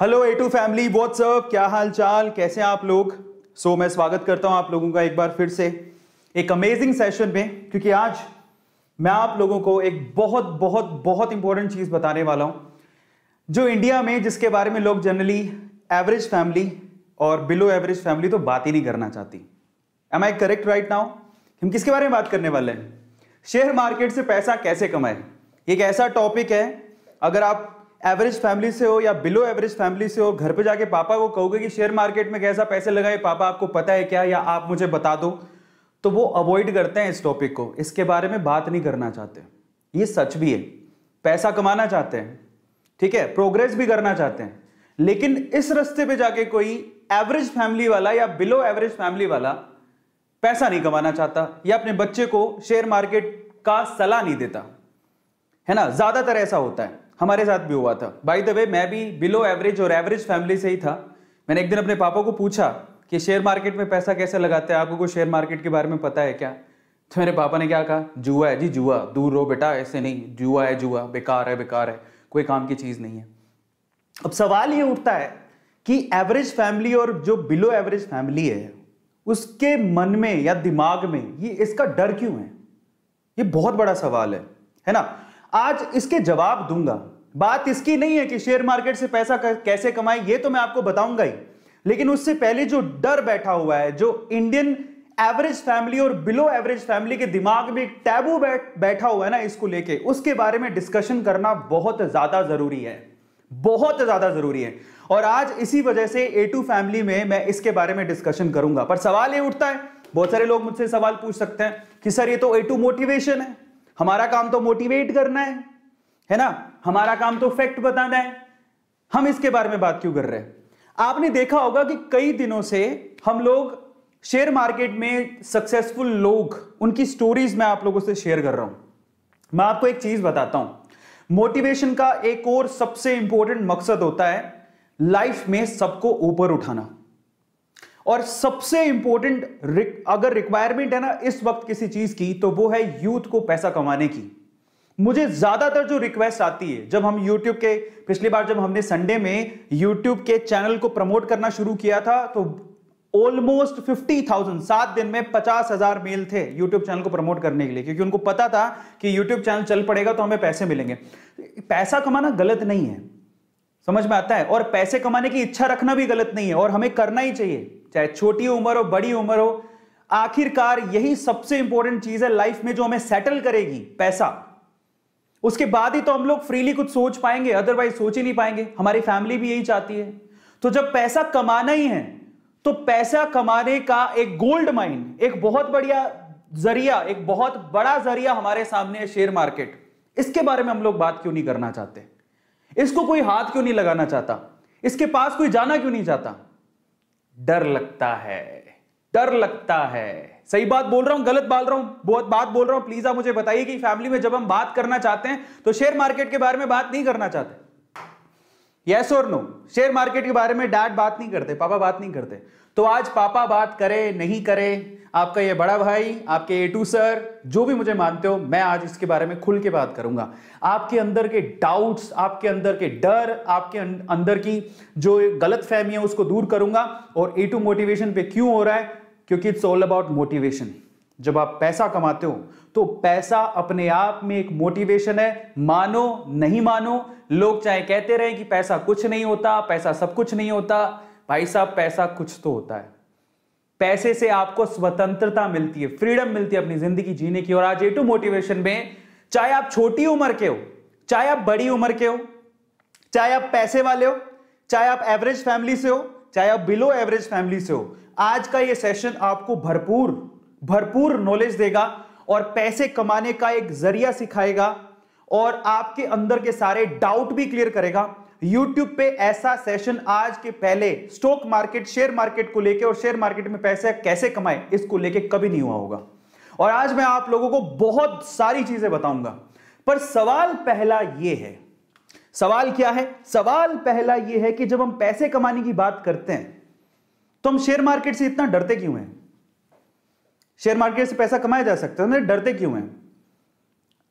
Hello A two family, what's up, क्या हाल चाल, कैसे हैं आप लोग। मैं स्वागत करता हूं आप लोगों का एक बार फिर से एक अमेजिंग सेशन में, क्योंकि आज मैं आप लोगों को एक बहुत बहुत बहुत इंपॉर्टेंट चीज बताने वाला हूं जो इंडिया में, जिसके बारे में लोग जनरली एवरेज फैमिली और बिलो एवरेज फैमिली तो बात ही नहीं करना चाहती। Am I correct right now? हम किसके बारे में बात करने वाले हैं? शेयर मार्केट से पैसा कैसे कमाएं। एक ऐसा टॉपिक है, अगर आप एवरेज फैमिली से हो या बिलो एवरेज फैमिली से हो, घर पे जाके पापा को कहोगे कि शेयर मार्केट में कैसा पैसे लगाए, पापा आपको पता है क्या, या आप मुझे बता दो, तो वो अवॉइड करते हैं इस टॉपिक को, इसके बारे में बात नहीं करना चाहते। ये सच भी है, पैसा कमाना चाहते हैं, ठीक है, प्रोग्रेस भी करना चाहते हैं, लेकिन इस रास्ते पे जाके कोई एवरेज फैमिली वाला या बिलो एवरेज फैमिली वाला पैसा नहीं कमाना चाहता या अपने बच्चे को शेयर मार्केट का सलाह नहीं देता, है ना। ज्यादातर ऐसा होता है, हमारे साथ भी हुआ था। बाय द वे, मैं भी बिलो एवरेज और एवरेज फैमिली से ही था। मैंने एक दिन अपने पापा को पूछा कि शेयर मार्केट में पैसा कैसे लगाते हैं, आपको कोई शेयर मार्केट के बारे में पता है क्या? तो मेरे पापा ने क्या कहा, जुआ है जी जुआ, दूर रहो बेटा, ऐसे नहीं, जुआ है जुआ, बेकार है, कोई काम की चीज नहीं है। अब सवाल ये उठता है कि एवरेज फैमिली और जो बिलो एवरेज फैमिली है, उसके मन में या दिमाग में ये इसका डर क्यों है? ये बहुत बड़ा सवाल है ना। आज इसके जवाब दूंगा। बात इसकी नहीं है कि शेयर मार्केट से पैसा कैसे कमाए, ये तो मैं आपको बताऊंगा ही, लेकिन उससे पहले जो डर बैठा हुआ है, जो इंडियन एवरेज फैमिली और बिलो एवरेज फैमिली के दिमाग में एक टैबू बैठा हुआ है ना, इसको लेके, उसके बारे में डिस्कशन करना बहुत ज्यादा जरूरी है, बहुत ज्यादा जरूरी है। और आज इसी वजह से ए टू फैमिली में मैं इसके बारे में डिस्कशन करूंगा। पर सवाल ये उठता है, बहुत सारे लोग मुझसे सवाल पूछ सकते हैं कि सर ये तो ए टू मोटिवेशन है, हमारा काम तो मोटिवेट करना है ना, हमारा काम तो फैक्ट बताना है, हम इसके बारे में बात क्यों कर रहे हैं? आपने देखा होगा कि कई दिनों से हम लोग शेयर मार्केट में सक्सेसफुल लोग, उनकी स्टोरीज मैं आप लोगों से शेयर कर रहा हूं। मैं आपको एक चीज बताता हूं, मोटिवेशन का एक और सबसे इंपॉर्टेंट मकसद होता है लाइफ में सबको ऊपर उठाना। और सबसे इंपॉर्टेंट अगर रिक्वायरमेंट है ना इस वक्त किसी चीज की, तो वो है यूथ को पैसा कमाने की। मुझे ज्यादातर जो रिक्वेस्ट आती है, जब हम YouTube के, पिछली बार जब हमने संडे में YouTube के चैनल को प्रमोट करना शुरू किया था, तो ऑलमोस्ट 50,000, 7 दिन में 50,000 मेल थे YouTube चैनल को प्रमोट करने के लिए, क्योंकि उनको पता था कि YouTube चैनल चल पड़ेगा तो हमें पैसे मिलेंगे। पैसा कमाना गलत नहीं है, समझ में आता है, और पैसे कमाने की इच्छा रखना भी गलत नहीं है, और हमें करना ही चाहिए, चाहे छोटी उम्र हो बड़ी उम्र हो। आखिरकार यही सबसे इंपॉर्टेंट चीज है लाइफ में जो हमें सेटल करेगी, पैसा। उसके बाद ही तो हम लोग फ्रीली कुछ सोच पाएंगे, अदरवाइज सोच ही नहीं पाएंगे। हमारी फैमिली भी यही चाहती है। तो जब पैसा कमाना ही है, तो पैसा कमाने का एक गोल्ड माइन, एक बहुत बढ़िया जरिया, एक बहुत बड़ा जरिया हमारे सामने है शेयर मार्केट। इसके बारे में हम लोग बात क्यों नहीं करना चाहते? इसको कोई हाथ क्यों नहीं लगाना चाहता? इसके पास कोई जाना क्यों नहीं चाहता? डर लगता है, डर लगता है। सही बात बोल रहा हूं, गलत बोल रहा हूं, बहुत बात बोल रहा हूं? प्लीज आप मुझे बताइए कि फैमिली में जब हम बात करना चाहते हैं तो शेयर मार्केट के बारे में बात नहीं करना चाहते? यस और नो? शेयर मार्केट के बारे में डैड बात नहीं करते, पापा बात नहीं करते। तो आज पापा बात करे नहीं करे, आपका ये बड़ा भाई, आपके ए टू सर, जो भी मुझे मानते हो, मैं आज इसके बारे में खुल के बात करूंगा। आपके अंदर के डाउट्स, आपके अंदर के डर, आपके अंदर की जो गलत फहमी है उसको दूर करूंगा। और ए टू मोटिवेशन पे क्यों हो रहा है? क्योंकि इट्स ऑल अबाउट मोटिवेशन। जब आप पैसा कमाते हो तो पैसा अपने आप में एक मोटिवेशन है, मानो नहीं मानो। लोग चाहे कहते रहे कि पैसा कुछ नहीं होता, पैसा सब कुछ नहीं होता, भाई साहब पैसा कुछ तो होता है। पैसे से आपको स्वतंत्रता मिलती है, फ्रीडम मिलती है अपनी जिंदगी जीने की। और आज ए टू मोटिवेशन में, चाहे आप छोटी उम्र के हो, चाहे आप बड़ी उम्र के हो, चाहे आप पैसे वाले हो, चाहे आप एवरेज फैमिली से हो, चाहे आप बिलो एवरेज फैमिली से हो, आज का ये सेशन आपको भरपूर नॉलेज देगा और पैसे कमाने का एक जरिया सिखाएगा और आपके अंदर के सारे डाउट भी क्लियर करेगा। YouTube पे ऐसा सेशन आज के पहले स्टॉक मार्केट, शेयर मार्केट को लेके और शेयर मार्केट में पैसे कैसे कमाए, इसको लेके कभी नहीं हुआ होगा। और आज मैं आप लोगों को बहुत सारी चीजें बताऊंगा। पर सवाल पहला यह है, सवाल क्या है? सवाल पहला यह है कि जब हम पैसे कमाने की बात करते हैं तो हम शेयर मार्केट से इतना डरते क्यों हैं? शेयर मार्केट से पैसा कमाया जा सकता है, डरते क्यों हैं?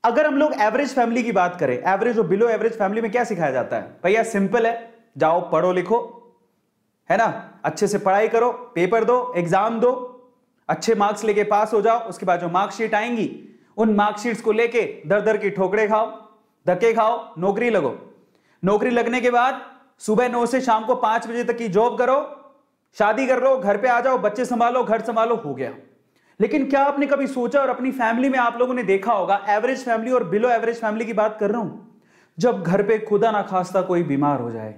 अगर हम लोग एवरेज फैमिली की बात करें, एवरेज और बिलो एवरेज फैमिली में क्या सिखाया जाता है? भैया सिंपल है, जाओ पढ़ो लिखो, है ना, अच्छे से पढ़ाई करो, पेपर दो, एग्जाम दो, अच्छे मार्क्स लेके पास हो जाओ। उसके बाद जो मार्कशीट आएंगी उन मार्कशीट्स को लेके दर दर की ठोकरे खाओ, धक्के खाओ, नौकरी लगो। नौकरी लगने के बाद सुबह 9 से शाम को 5 बजे तक की जॉब करो, शादी कर लो, घर पे आ जाओ, बच्चे संभालो, घर संभालो, हो गया। लेकिन क्या आपने कभी सोचा, और अपनी फैमिली में आप लोगों ने देखा होगा, एवरेज फैमिली और बिलो एवरेज फैमिली की बात कर रहा हूं, जब घर पे खुदा ना खास्ता कोई बीमार हो जाए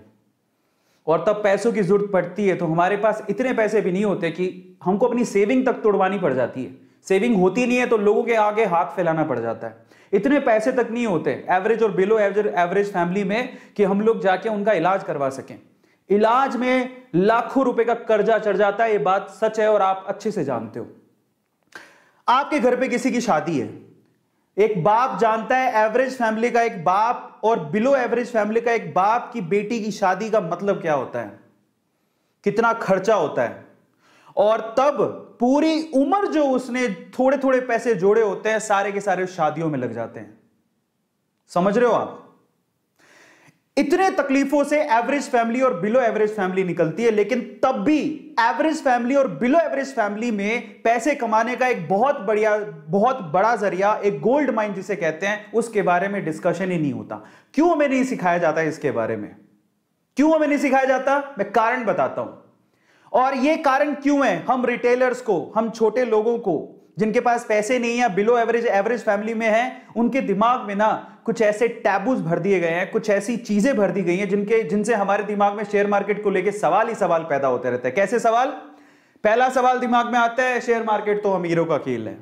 और तब पैसों की जरूरत पड़ती है, तो हमारे पास इतने पैसे भी नहीं होते कि हमको अपनी सेविंग तक तोड़वानी पड़ जाती है। सेविंग होती नहीं है तो लोगों के आगे हाथ फैलाना पड़ जाता है। इतने पैसे तक नहीं होते एवरेज और बिलो एवरेज फैमिली में कि हम लोग जाके उनका इलाज करवा सकें। इलाज में लाखों रुपए का कर्जा चढ़ जाता है, ये बात सच है और आप अच्छे से जानते हो। आपके घर पे किसी की शादी है, एक बाप जानता है एवरेज फैमिली का एक बाप और बिलो एवरेज फैमिली का एक बाप की बेटी की शादी का मतलब क्या होता है, कितना खर्चा होता है, और तब पूरी उम्र जो उसने थोड़े थोड़े पैसे जोड़े होते हैं सारे के सारे शादियों में लग जाते हैं। समझ रहे हो आप? इतने तकलीफों से एवरेज फैमिली और बिलो एवरेज फैमिली निकलती है, लेकिन तब भी एवरेज फैमिली और बिलो एवरेज फैमिली में पैसे कमाने का एक बहुत बड़ा जरिया, एक गोल्ड माइन जिसे कहते हैं, उसके बारे में डिस्कशन ही नहीं होता। क्यों हमें नहीं सिखाया जाता इसके बारे में? क्यों हमें नहीं सिखाया जाता? मैं कारण बताता हूं। और यह कारण क्यों है, हम रिटेलर्स को, हम छोटे लोगों को जिनके पास पैसे नहीं है, बिलो एवरेज फैमिली में है, उनके दिमाग में ना कुछ ऐसे टैबूज भर दिए गए हैं, कुछ ऐसी चीजें भर दी गई हैं जिनसे हमारे दिमाग में शेयर मार्केट को लेकर सवाल ही सवाल पैदा होते रहते हैं। कैसे सवाल? पहला सवाल दिमाग में आता है, शेयर मार्केट तो अमीरों का खेल है।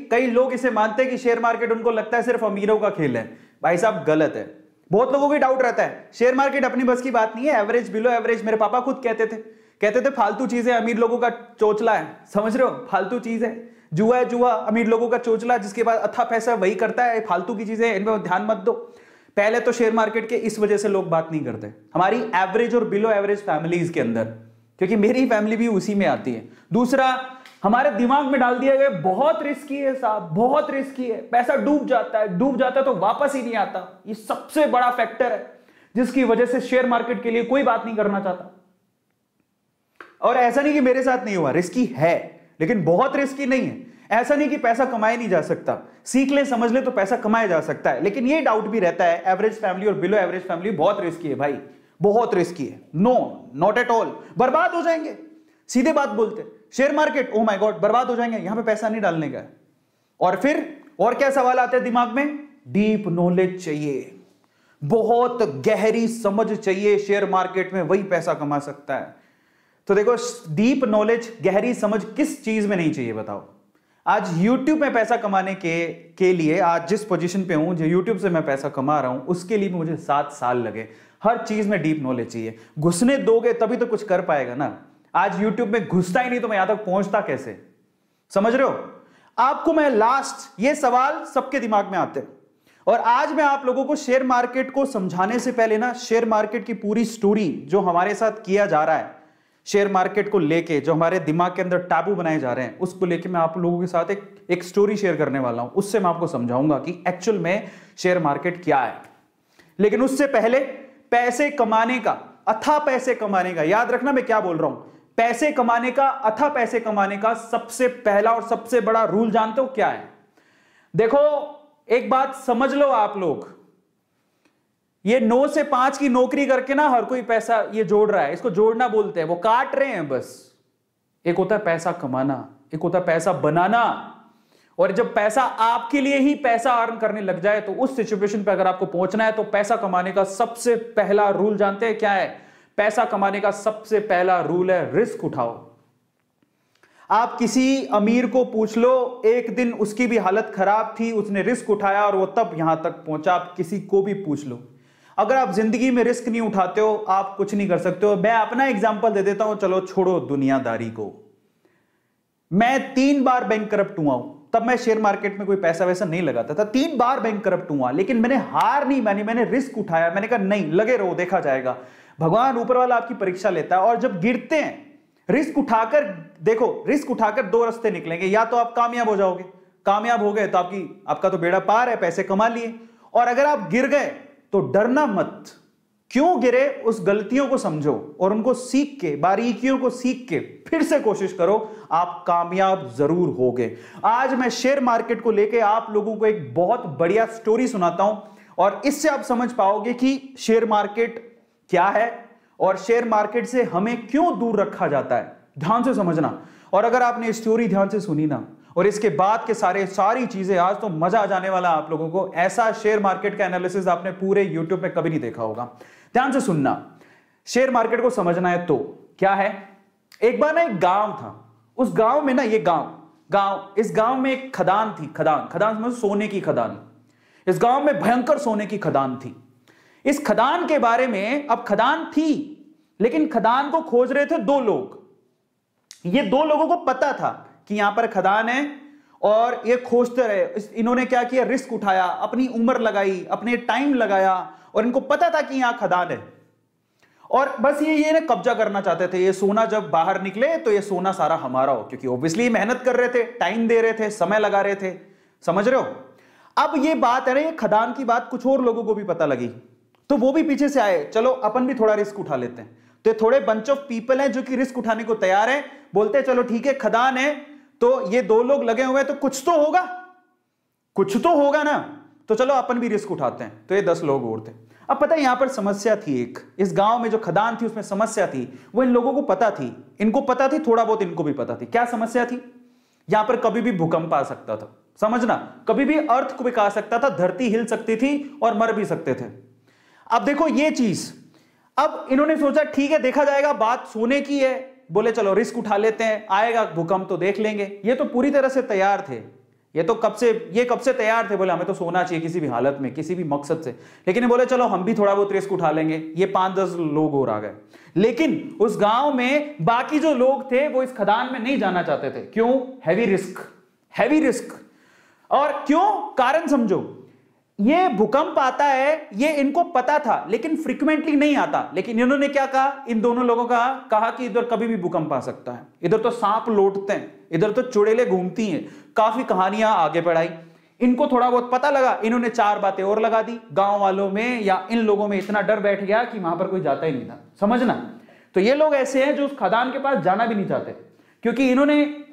कई लोग इसे मानते हैं कि शेयर मार्केट उनको लगता है सिर्फ अमीरों का खेल है। भाई साहब गलत है। बहुत लोगों को डाउट रहता है शेयर मार्केट अपनी बस की बात नहीं है, एवरेज बिलो एवरेज। मेरे पापा खुद कहते थे फालतू चीजें, अमीर लोगों का चोचला है। समझ रहे हो? फालतू चीज है, जुआ है, जुआ अमीर लोगों का चोचला, जिसके बाद अच्छा पैसा वही करता है। फालतू की चीजें, इनमें ध्यान मत दो। पहले तो शेयर मार्केट के इस वजह से लोग बात नहीं करते हमारी एवरेज और बिलो एवरेज फैमिलीज के अंदर, क्योंकि मेरी फैमिली भी उसी में आती है। दूसरा, हमारे दिमाग में डाल दिया गया बहुत रिस्की है साहब, बहुत रिस्की है, पैसा डूब जाता है तो वापस ही नहीं आता। ये सबसे बड़ा फैक्टर है जिसकी वजह से शेयर मार्केट के लिए कोई बात नहीं करना चाहता। और ऐसा नहीं कि मेरे साथ नहीं हुआ, रिस्की है लेकिन बहुत रिस्की नहीं है। ऐसा नहीं कि पैसा कमाया नहीं जा सकता, सीख ले समझ ले तो पैसा कमाया जा सकता है। लेकिन ये डाउट भी रहता है एवरेज फैमिली और बिलो एवरेज फैमिली बहुत रिस्की है भाई, बहुत रिस्की है। नो, नॉट एट ऑल, बर्बाद हो जाएंगे। सीधे बात बोलते, share market oh my God बर्बाद हो जाएंगे, यहां पे पैसा नहीं डालने का है। और फिर और क्या सवाल आते हैं दिमाग में? डीप नॉलेज चाहिए, बहुत गहरी समझ चाहिए, शेयर मार्केट में वही पैसा कमा सकता है। तो देखो, डीप नॉलेज, गहरी समझ किस चीज में नहीं चाहिए बताओ? आज YouTube में पैसा कमाने के लिए, आज जिस पोजीशन पे हूं, जो YouTube से मैं पैसा कमा रहा हूं, उसके लिए मुझे 7 साल लगे। हर चीज में डीप नॉलेज चाहिए। घुसने दोगे तभी तो कुछ कर पाएगा ना। आज YouTube में घुसता ही नहीं तो मैं यहां तक पहुंचता कैसे? समझ रहे हो? आपको मैं लास्ट, ये सवाल सबके दिमाग में आते हैं। और आज मैं आप लोगों को शेयर मार्केट को समझाने से पहले ना, शेयर मार्केट की पूरी स्टोरी जो हमारे साथ किया जा रहा है, शेयर मार्केट को लेके जो हमारे दिमाग के अंदर टाबू बनाए जा रहे हैं, उसको लेके मैं आप लोगों के साथ एक स्टोरी शेयर करने वाला हूं। उससे मैं आपको समझाऊंगा कि एक्चुअल में शेयर मार्केट क्या है। लेकिन उससे पहले पैसे कमाने का, अथाह पैसे कमाने का, याद रखना मैं क्या बोल रहा हूं, पैसे कमाने का, अथाह पैसे कमाने का सबसे पहला और सबसे बड़ा रूल जानते हो क्या है? देखो, एक बात समझ लो आप लोग, ये 9 से 5 की नौकरी करके ना हर कोई पैसा ये जोड़ रहा है, इसको जोड़ना बोलते हैं, वो काट रहे हैं बस। एक होता है पैसा कमाना, एक होता है पैसा बनाना। और जब पैसा आपके लिए ही पैसा अर्न करने लग जाए तो उस सिचुएशन पे अगर आपको पहुंचना है तो पैसा कमाने का सबसे पहला रूल जानते हैं क्या है? पैसा कमाने का सबसे पहला रूल है रिस्क उठाओ। आप किसी अमीर को पूछ लो, एक दिन उसकी भी हालत खराब थी, उसने रिस्क उठाया और वो तब यहां तक पहुंचा। आप किसी को भी पूछ लो, अगर आप जिंदगी में रिस्क नहीं उठाते हो आप कुछ नहीं कर सकते हो। मैं अपना एग्जांपल दे देता हूं, चलो छोड़ो दुनियादारी को। मैं 3 बार बैंक करप्ट हुआ हूं, तब मैं शेयर मार्केट में कोई पैसा वैसा नहीं लगाता था। 3 बार बैंक करप्ट हुआ, लेकिन मैंने हार नहीं मानी, मैंने रिस्क उठाया। मैंने कहा नहीं, लगे रहो, देखा जाएगा। भगवान ऊपर वाला आपकी परीक्षा लेता है। और जब गिरते हैं, रिस्क उठाकर देखो, रिस्क उठाकर 2 रास्ते निकलेंगे। या तो आप कामयाब हो जाओगे, कामयाब हो गए तो आपका तो बेड़ा पार है, पैसे कमा लिए। और अगर आप गिर गए तो डरना मत। क्यों गिरे उस गलतियों को समझो और उनको सीख के, बारीकियों को सीख के फिर से कोशिश करो, आप कामयाब जरूर होगे। आज मैं शेयर मार्केट को लेके आप लोगों को एक बहुत बढ़िया स्टोरी सुनाता हूं और इससे आप समझ पाओगे कि शेयर मार्केट क्या है और शेयर मार्केट से हमें क्यों दूर रखा जाता है। ध्यान से समझना, और अगर आपने स्टोरी ध्यान से सुनी ना और इसके बाद के सारी चीजें, आज तो मजा आ जाने वाला आप लोगों को। ऐसा शेयर मार्केट का एनालिसिस आपने पूरे यूट्यूब में कभी नहीं देखा होगा। ध्यान से सुनना, शेयर मार्केट को समझना है तो क्या है। एक बार ना एक गांव था, उस गांव में ना, ये गांव इस गांव में एक खदान थी। खदान समझो, सोने की खदान। इस गांव में भयंकर सोने की खदान थी। इस खदान के बारे में, अब खदान थी लेकिन खदान को खोज रहे थे दो लोग। ये दो लोगों को पता था कि यहां पर खदान है और ये खोजते रहे। इन्होंने क्या किया, रिस्क उठाया, अपनी उम्र लगाई, अपने टाइम लगाया और इनको पता था कि यहां खदान है और बस ये कब्जा करना चाहते थे। ये सोना जब बाहर निकले तो ये सोना सारा हमारा हो, क्योंकि ऑब्वियसली मेहनत कर रहे थे, टाइम दे रहे थे, समय लगा रहे थे। समझ रहे हो। अब ये बात है ना, ये खदान की बात कुछ और लोगों को भी पता लगी तो वो भी पीछे से आए, चलो अपन भी थोड़ा रिस्क उठा लेते हैं। तो ये थोड़े बंच ऑफ पीपल हैं जो कि रिस्क उठाने को तैयार है। बोलते हैं चलो ठीक है, खदान है तो ये दो लोग लगे हुए हैं तो कुछ तो होगा ना, तो चलो अपन भी रिस्क उठाते हैं। तो ये 10 लोग और थे। अब पता है यहां पर समस्या थी एक, इस गांव में जो खदान थी उसमें समस्या थी। वो इन लोगों को पता थी, इनको पता थी, थोड़ा बहुत इनको भी पता थी। क्या समस्या थी, यहां पर कभी भी भूकंप आ सकता था। समझना, कभी भी अर्थ को भी आ सकता था, धरती हिल सकती थी और मर भी सकते थे। अब देखो ये चीज, अब इन्होंने सोचा ठीक है देखा जाएगा, बात सोने की है, बोले चलो रिस्क उठा लेते हैं, आएगा भूकंप तो देख लेंगे। ये तो पूरी तरह से तैयार थे, ये कब से तैयार थे, बोले हमें तो सोना चाहिए किसी भी हालत में, किसी भी मकसद से। लेकिन बोले चलो हम भी थोड़ा बहुत रिस्क उठा लेंगे। ये 5-10 लोग और आ गए, लेकिन उस गांव में बाकी जो लोग थे वो इस खदान में नहीं जाना चाहते थे। क्यों, हैवी रिस्क। और क्यों, कारण समझो। ये भूकंप आता है ये इनको पता था लेकिन फ्रीक्वेंटली नहीं आता। लेकिन इन्होंने क्या कहा, इन दोनों लोगों का कहा कि इधर कभी भी भूकंप आ सकता है, इधर तो सांप लौटते हैं, इधर तो चुड़ैलें घूमती हैं। काफी कहानियां आगे बढ़ाई, इनको थोड़ा बहुत पता लगा। इन्होंने 4 बातें और लगा दी। गांव वालों में या इन लोगों में इतना डर बैठ गया कि वहां पर कोई जाता ही नहीं था। समझना, तो ये लोग ऐसे हैं जो उस खदान के पास जाना भी नहीं चाहते, क्योंकि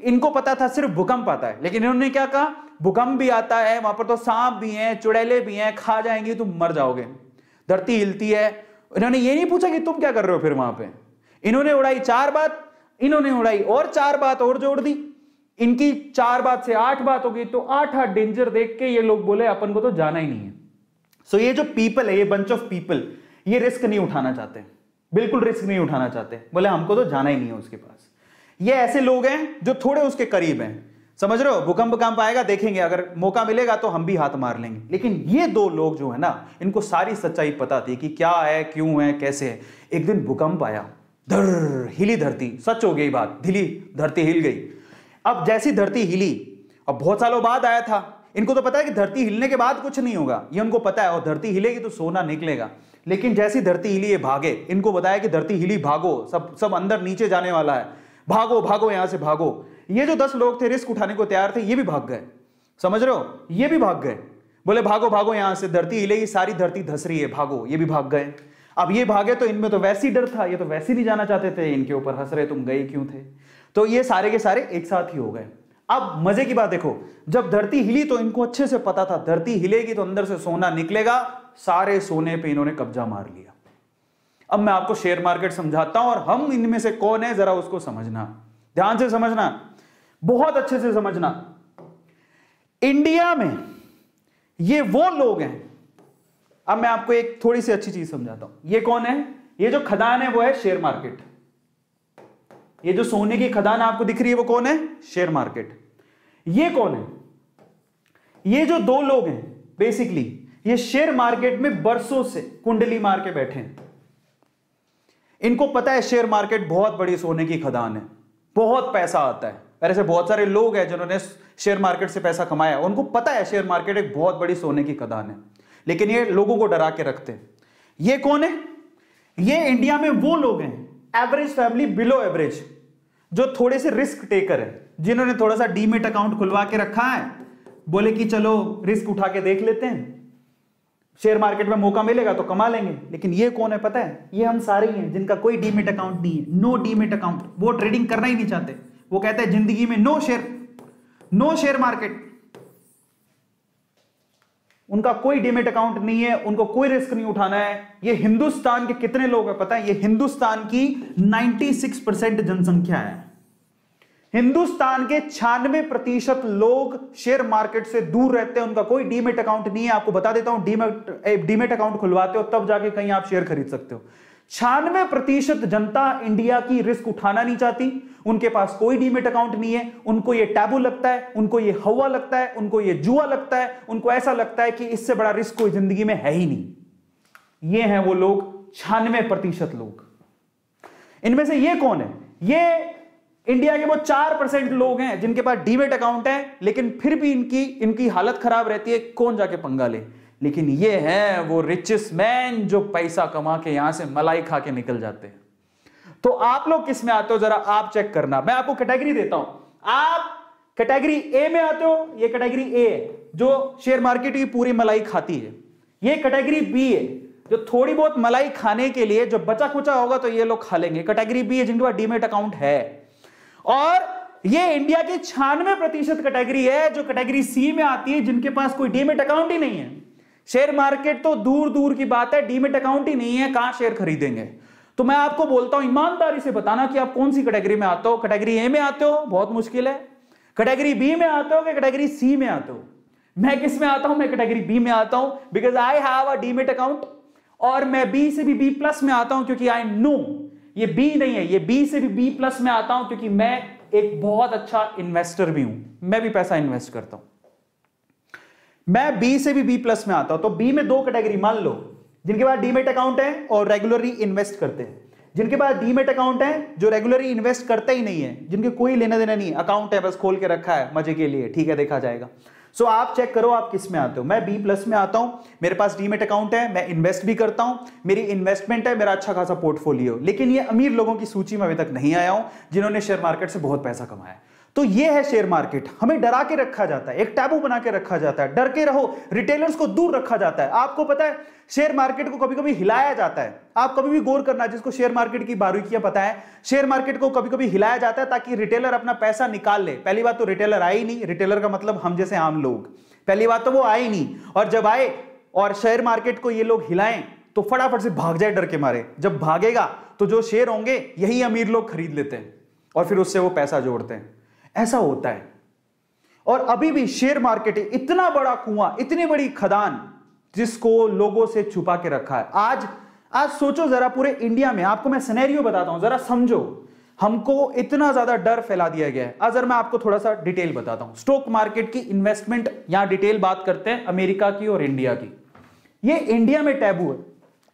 इनको पता था सिर्फ भूकंप आता है। लेकिन इन्होंने क्या कहा, भूकंप भी आता है, वहां पर तो सांप भी हैं, चुड़ैलें भी हैं, खा जाएंगी, तुम मर जाओगे, धरती हिलती है। इन्होंने ये नहीं पूछा कि तुम क्या कर रहे हो फिर वहां पे। इन्होंने उड़ाई 4 बात, इन्होंने उड़ाई और 4 बात और जोड़ दी। इनकी 4 बात से 8 बात हो गई। तो 8 डेंजर देख के ये लोग बोले अपन को तो जाना ही नहीं है। सो ये जो पीपल है, ये बंच ऑफ पीपल, ये रिस्क नहीं उठाना चाहते, बिल्कुल रिस्क नहीं उठाना चाहते। बोले हमको तो जाना ही नहीं है उसके पास। ये ऐसे लोग हैं जो थोड़े उसके करीब हैं। समझ रहे हो, भूकंप आएगा देखेंगे, अगर मौका मिलेगा तो हम भी हाथ मार लेंगे। लेकिन ये 2 लोग जो है ना, इनको सारी सच्चाई पता थी कि क्या है, क्यों है, कैसे है। एक दिन भूकंप आया, हिली धरती, सच हो गई बात, धरती हिल गई। अब जैसी धरती हिली, अब बहुत सालों बाद आया था, इनको तो पता है कि धरती हिलने के बाद कुछ नहीं होगा, ये उनको पता है, और धरती हिलेगी तो सोना निकलेगा। लेकिन जैसी धरती हिली ये भागे, इनको बताया कि धरती हिली, भागो, सब अंदर नीचे जाने वाला है, भागो यहां से भागो। ये जो 10 लोग थे रिस्क उठाने को तैयार थे, ये भी भाग गए। समझ रहे हो, ये भी भाग गए। बोले भागो यहां से, धरती हिलेगी, सारी धरती धस रही है, भागो। ये भी भाग गए। अब ये भागे तो इनमें तो वैसे ही डर था, ये तो वैसे नहीं जाना चाहते थे, इनके ऊपर हंस रहे तुम गए क्यों थे। तो ये सारे के सारे एक साथ ही हो गए। अब मजे की बात देखो, जब धरती हिली तो इनको अच्छे से पता था धरती हिलेगी तो अंदर से सोना निकलेगा। सारे सोने पे इन्होंने कब्जा मार लिया। अब मैं आपको शेयर मार्केट समझाता हूं और हम इनमें से कौन है जरा उसको समझना, ध्यान से समझना, बहुत अच्छे से समझना। इंडिया में ये वो लोग हैं, अब मैं आपको एक थोड़ी सी अच्छी चीज समझाता हूं। ये कौन है, ये जो खदान है वो है शेयर मार्केट। ये जो सोने की खदान आपको दिख रही है वो कौन है, शेयर मार्केट। ये कौन है, ये जो 2 लोग हैं बेसिकली ये शेयर मार्केट में बरसों से कुंडली मार के बैठे हैं। इनको पता है शेयर मार्केट बहुत बड़ी सोने की खदान है, बहुत पैसा आता है। ऐसे बहुत सारे लोग हैं जिन्होंने शेयर मार्केट से पैसा कमाया, उनको पता है शेयर मार्केट एक बहुत बड़ी सोने की खदान है, लेकिन ये लोगों को डरा के रखते हैं। ये कौन है, ये इंडिया में वो लोग हैं, एवरेज फैमिली, बिलो एवरेज, जो थोड़े से रिस्क टेकर है, जिन्होंने थोड़ा सा डीमेट अकाउंट खुलवा के रखा है, बोले कि चलो रिस्क उठा के देख लेते हैं। शेयर मार्केट में मौका मिलेगा तो कमा लेंगे। लेकिन ये कौन है पता है? ये हम सारे ही हैं जिनका कोई डीमेट अकाउंट नहीं है, नो डीमेट अकाउंट। वो ट्रेडिंग करना ही नहीं चाहते, वो कहते हैं जिंदगी में नो शेयर मार्केट। उनका कोई डीमेट अकाउंट नहीं है, उनको कोई रिस्क नहीं उठाना है। ये हिंदुस्तान के कितने लोग हैं पता है? ये हिंदुस्तान की 96% जनसंख्या है। हिंदुस्तान के 96% लोग शेयर मार्केट से दूर रहते हैं, उनका कोई डीमेट अकाउंट नहीं है। आपको बता देता हूं, डीमेट अकाउंट खुलवाते हो तब जाके कहीं आप शेयर खरीद सकते हो। 96% जनता इंडिया की रिस्क उठाना नहीं चाहती, उनके पास कोई डीमेट अकाउंट नहीं है। उनको ये टैबू लगता है, उनको ये हवा लगता है, उनको ये जुआ लगता है, उनको ऐसा लगता है कि इससे बड़ा रिस्क कोई जिंदगी में है ही नहीं। ये हैं वो लोग 96% लोग। इनमें से ये कौन है? ये इंडिया के वो 4% लोग हैं जिनके पास डीमेट अकाउंट है, लेकिन फिर भी इनकी हालत खराब रहती है, कौन जाके पंगा ले। लेकिन ये हैं वो रिचेस्ट मैन जो पैसा कमा के यहां से मलाई खा के निकल जाते हैं। तो आप लोग किस में आते हो जरा आप चेक करना। मैं आपको कैटेगरी देता हूं, आप कैटेगरी ए में आते हो। ये कैटेगरी ए है जो शेयर मार्केट की पूरी मलाई खाती है। ये कैटेगरी बी है जो थोड़ी बहुत मलाई खाने के लिए जो बचा कुचा होगा तो ये लोग खा लेंगे। कैटेगरी बी है जिनके पास डीमेट अकाउंट है। और ये इंडिया की 96% कैटेगरी है जो कैटेगरी सी में आती है, जिनके पास कोई डीमेट अकाउंट ही नहीं है। शेयर मार्केट तो दूर दूर की बात है, डीमेट अकाउंट ही नहीं है, कहां शेयर खरीदेंगे। तो मैं आपको बोलता हूं ईमानदारी से बताना कि आप कौन सी कैटेगरी में आते हो। कैटेगरी ए में आते हो, बहुत मुश्किल है। कैटेगरी बी में आते हो कि कैटेगरी सी में आते हो? मैं किस में आता हूं? मैं कैटेगरी बी में आता हूं, because I have a demat account. और मैं बी से भी बी प्लस में आता हूं क्योंकि आई नो ये बी नहीं है, ये बी से भी बी प्लस में आता हूं क्योंकि मैं एक बहुत अच्छा इन्वेस्टर भी हूं। मैं भी पैसा इन्वेस्ट करता हूं। मैं बी से भी बी प्लस में आता हूं। तो बी में दो कैटेगरी मान लो, जिनके पास डीमेट अकाउंट है और रेगुलरली इन्वेस्ट करते हैं। जिनके पास डीमेट अकाउंट है जो रेगुलरली इन्वेस्ट करते ही नहीं है, जिनके कोई लेना देना नहीं, अकाउंट है बस खोल के रखा है मजे के लिए, ठीक है देखा जाएगा। सो आप चेक करो आप किस में आते हो। मैं बी प्लस में आता हूं, मेरे पास डीमेट अकाउंट है, मैं इन्वेस्ट भी करता हूं, मेरी इन्वेस्टमेंट है, मेरा अच्छा खासा पोर्टफोलियो। लेकिन ये अमीर लोगों की सूची में अभी तक नहीं आया हूं जिन्होंने शेयर मार्केट से बहुत पैसा कमाया। तो ये है शेयर मार्केट। हमें डरा के रखा जाता है, एक टैबू बना के रखा जाता है, डर के रहो, रिटेलर्स को दूर रखा जाता है। आपको पता है शेयर मार्केट को कभी कभी हिलाया जाता है। आप कभी भी गौर करना, जिसको शेयर मार्केट की बारीकियां पता है, शेयर मार्केट को कभी कभी हिलाया जाता है ताकि रिटेलर अपना पैसा निकाल ले। पहली बात तो रिटेलर आए ही नहीं, रिटेलर का मतलब हम जैसे आम लोग, पहली बात तो वो आए ही नहीं। और जब आए और शेयर मार्केट को ये लोग हिलाएं तो फटाफट से भाग जाए डर के मारे। जब भागेगा तो जो शेयर होंगे यही अमीर लोग खरीद लेते हैं और फिर उससे वो पैसा जोड़ते हैं। ऐसा होता है। और अभी भी शेयर मार्केट इतना बड़ा कुआं, इतनी बड़ी खदान जिसको लोगों से छुपा के रखा है। आज सोचो जरा, पूरे इंडिया में आपको मैं सिनेरियो बताता हूं, जरा समझो। हमको इतना ज्यादा डर फैला दिया गया है। अगर मैं आपको थोड़ा सा डिटेल बताता हूं, स्टॉक मार्केट की इन्वेस्टमेंट, यहां डिटेल बात करते हैं अमेरिका की और इंडिया की। ये इंडिया में टैबू है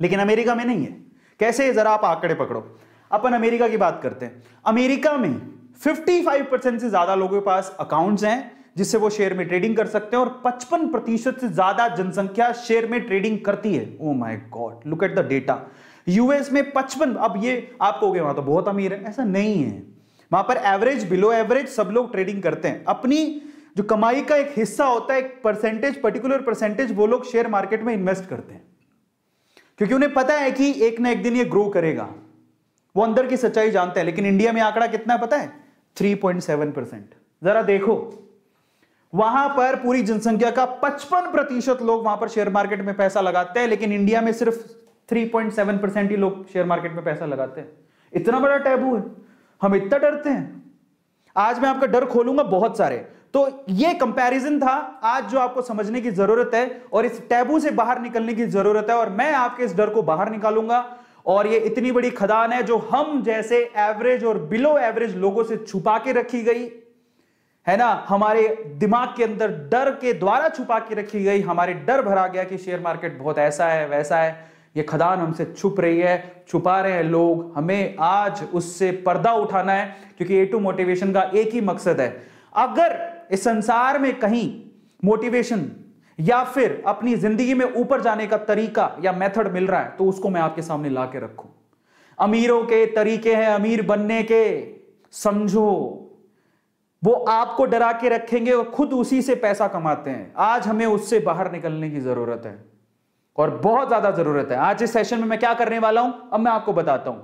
लेकिन अमेरिका में नहीं है। कैसे? जरा आप आंकड़े पकड़ो। अपन अमेरिका की बात करते हैं। अमेरिका में 55% से ज्यादा लोगों के पास अकाउंट्स हैं जिससे वो शेयर में ट्रेडिंग कर सकते हैं और 55% से ज्यादा जनसंख्या शेयर में ट्रेडिंग करती है। Oh my God, look at the data. US में 55, अब ये आप कहोगे वहां तो बहुत अमीर है, ऐसा नहीं है। वहां पर एवरेज, बिलो एवरेज सब लोग ट्रेडिंग करते हैं। अपनी जो कमाई का एक हिस्सा होता है, एक परसेंटेज, पर्टिकुलर परसेंटेज, वो लोग शेयर मार्केट में इन्वेस्ट करते हैं क्योंकि उन्हें पता है कि एक ना एक दिन ये ग्रो करेगा। वो अंदर की सच्चाई जानते हैं। लेकिन इंडिया में आंकड़ा कितना है पता है? 3.7%। जरा देखो, वहां पर पूरी जनसंख्या का 55% लोग वहां पर शेयर मार्केट में पैसा लगाते हैं, लेकिन इंडिया में सिर्फ 3.7% ही लोग शेयर मार्केट में पैसा लगाते हैं। इतना बड़ा टैबू है, हम इतना डरते हैं। आज मैं आपका डर खोलूंगा बहुत सारे। तो ये कंपैरिजन था आज जो आपको समझने की जरूरत है और इस टैबू से बाहर निकलने की जरूरत है। और मैं आपके इस डर को बाहर निकालूंगा। और ये इतनी बड़ी खदान है जो हम जैसे एवरेज और बिलो एवरेज लोगों से छुपा के रखी गई है ना, हमारे दिमाग के अंदर डर के द्वारा छुपा के रखी गई। हमारे डर भरा गया कि शेयर मार्केट बहुत ऐसा है वैसा है। ये खदान हमसे छुप रही है, छुपा रहे हैं लोग। हमें आज उससे पर्दा उठाना है क्योंकि A2 मोटिवेशन का एक ही मकसद है। अगर इस संसार में कहीं मोटिवेशन या फिर अपनी जिंदगी में ऊपर जाने का तरीका या मेथड मिल रहा है तो उसको मैं आपके सामने ला के रखूं। अमीरों के तरीके हैं अमीर बनने के, समझो। वो आपको डरा के रखेंगे और खुद उसी से पैसा कमाते हैं। आज हमें उससे बाहर निकलने की जरूरत है। और बहुत ज्यादा जरूरत है। आज इस सेशन में मैं क्या करने वाला हूं, अब मैं आपको बताता हूं।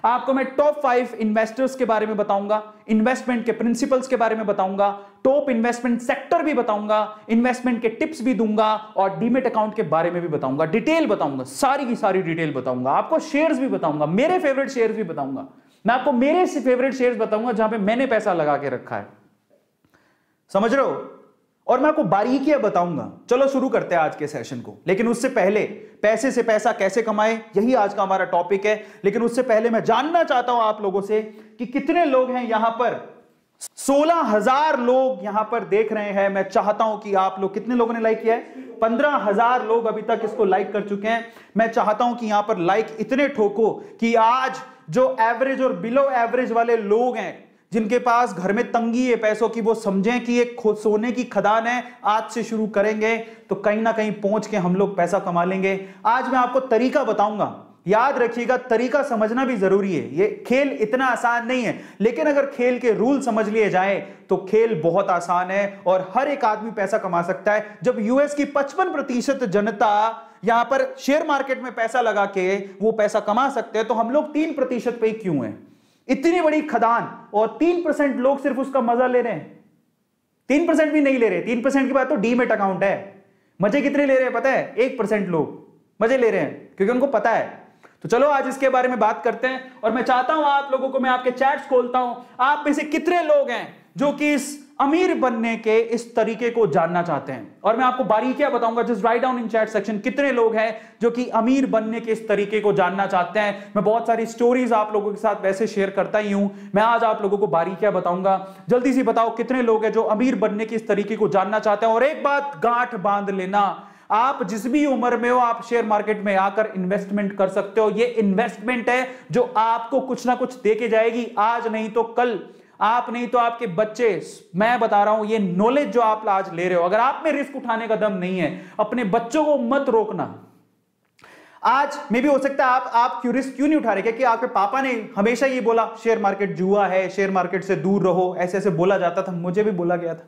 आपको मैं टॉप 5 इन्वेस्टर्स के बारे में बताऊंगा, इन्वेस्टमेंट के प्रिंसिपल्स के बारे में बताऊंगा, टॉप इन्वेस्टमेंट सेक्टर भी बताऊंगा, इन्वेस्टमेंट के टिप्स भी दूंगा और डीमेट अकाउंट के बारे में भी बताऊंगा, डिटेल बताऊंगा, सारी की सारी डिटेल बताऊंगा। आपको शेयर्स भी बताऊंगा, मेरे फेवरेट शेयर्स भी बताऊंगा। मैं आपको मेरे फेवरेट शेयर्स बताऊंगा जहां पे मैंने पैसा लगा के रखा है, समझ रहे हो? और मैं आपको बारीकियां बताऊंगा। चलो शुरू करते हैं आज के सेशन को, लेकिन उससे पहले पैसे से पैसा कैसे कमाएं, यही आज का हमारा टॉपिक है। लेकिन उससे पहले मैं जानना चाहता हूं आप लोगों से कि कितने लोग हैं यहां पर। 16,000 लोग यहां पर देख रहे हैं। मैं चाहता हूं कि आप लोग, कितने लोगों ने लाइक किया है? 15,000 लोग अभी तक इसको लाइक कर चुके हैं। मैं चाहता हूं कि यहां पर लाइक इतने ठोको कि आज जो एवरेज और बिलो एवरेज वाले लोग हैं, जिनके पास घर में तंगी है पैसों की, वो समझें कि एक सोने की खदान है। आज से शुरू करेंगे तो कहीं ना कहीं पहुंच के हम लोग पैसा कमा लेंगे। आज मैं आपको तरीका बताऊंगा, याद रखिएगा, तरीका समझना भी जरूरी है। ये खेल इतना आसान नहीं है, लेकिन अगर खेल के रूल समझ लिए जाए तो खेल बहुत आसान है और हर एक आदमी पैसा कमा सकता है। जब यूएस की 55% जनता यहां पर शेयर मार्केट में पैसा लगा के वो पैसा कमा सकते हैं, तो हम लोग 3% पे क्यों हैं? इतनी बड़ी खदान और 3% लोग सिर्फ उसका मजा ले रहे हैं। 3% भी नहीं ले रहे। 3% की बात तो डीमेट अकाउंट है। मजे कितने ले रहे हैं पता है? 1% लोग मजे ले रहे हैं क्योंकि उनको पता है। तो चलो आज इसके बारे में बात करते हैं और मैं चाहता हूं आप लोगों को, मैं आपके चैट्स खोलता हूं, आप में से कितने लोग हैं जो कि इस अमीर बनने के इस तरीके को जानना चाहते हैं। और मैं आपको बारीकियां बताऊंगा। Just write down in chat section कितने लोग हैं जो कि अमीर बनने के इस तरीके को जानना चाहते हैं। मैं बहुत सारी स्टोरीज आप लोगों के साथ वैसे शेयर करता ही हूं। मैं आज आप लोगों को बारीकियां बताऊंगा। जल्दी से बताओ कितने लोग हैं जो अमीर बनने के इस तरीके को जानना चाहते हैं। और एक बात गांठ बांध लेना, आप जिस भी उम्र में हो आप शेयर मार्केट में आकर इन्वेस्टमेंट कर सकते हो। ये इन्वेस्टमेंट है जो आपको कुछ ना कुछ दे के जाएगी, आज नहीं तो कल, आप नहीं तो आपके बच्चे। मैं बता रहा हूं, ये नॉलेज जो आप आज ले रहे हो, अगर आप में रिस्क उठाने का दम नहीं है, अपने बच्चों को मत रोकना। आज मे भी हो सकता है आप क्यों रिस्क क्यों नहीं उठा रहे? क्योंकि आपके पापा ने हमेशा ये बोला शेयर मार्केट जुआ है, शेयर मार्केट से दूर रहो, ऐसे ऐसे बोला जाता था, मुझे भी बोला गया था।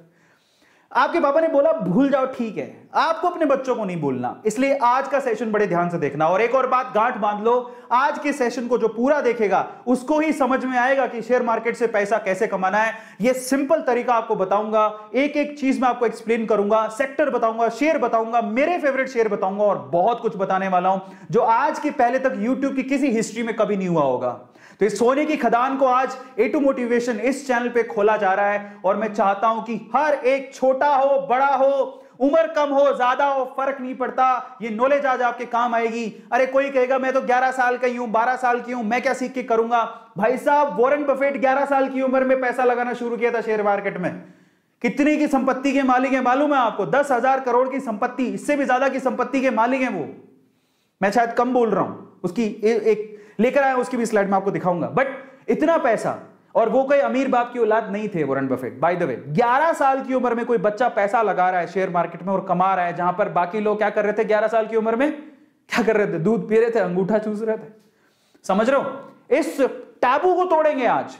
आपके पापा ने बोला भूल जाओ, ठीक है, आपको अपने बच्चों को नहीं बोलना। इसलिए आज का सेशन बड़े ध्यान से देखना। और एक और बात गांठ बांध लो, आज के सेशन को जो पूरा देखेगा उसको ही समझ में आएगा कि शेयर मार्केट से पैसा कैसे कमाना है। ये सिंपल तरीका आपको बताऊंगा, एक एक चीज में आपको एक्सप्लेन करूंगा, सेक्टर बताऊंगा, शेयर बताऊंगा, मेरे फेवरेट शेयर बताऊंगा और बहुत कुछ बताने वाला हूं जो आज के पहले तक यूट्यूब की किसी हिस्ट्री में कभी नहीं हुआ होगा। तो इस सोने की खदान को आज A2 मोटिवेशन इस चैनल पे खोला जा रहा है और मैं चाहता हूं कि हर एक, छोटा हो बड़ा हो, उम्र कम हो ज्यादा हो, फर्क नहीं पड़ता, ये नॉलेज आज आपके काम आएगी। अरे कोई कहेगा मैं तो 11 साल का ही हूं, 12 साल की हूं, मैं क्या सीख के करूंगा? भाई साहब, वॉरेन बफेट 11 साल की उम्र में पैसा लगाना शुरू किया था शेयर मार्केट में। कितनी की संपत्ति के मालिक है मालूम है आपको? 10,000 करोड़ की संपत्ति, इससे भी ज्यादा की संपत्ति के मालिक है वो। मैं शायद कम बोल रहा हूं, उसकी एक लेकर आया, उसकी भी स्लाइड में आपको दिखाऊंगा। बट इतना पैसा, और वो कोई अमीर बाप की औलाद नहीं थे Warren Buffett. By the way, 11 साल की उम्र में कोई बच्चा पैसा लगा रहा है शेयर मार्केट में और कमा रहा है, जहां पर बाकी लोग क्या कर रहे थे 11 साल की उम्र में? क्या कर रहे थे? दूध पी रहे थे, अंगूठा चूस रहे थे। समझ रहे हो? इस टैबू को तोड़ेंगे आज।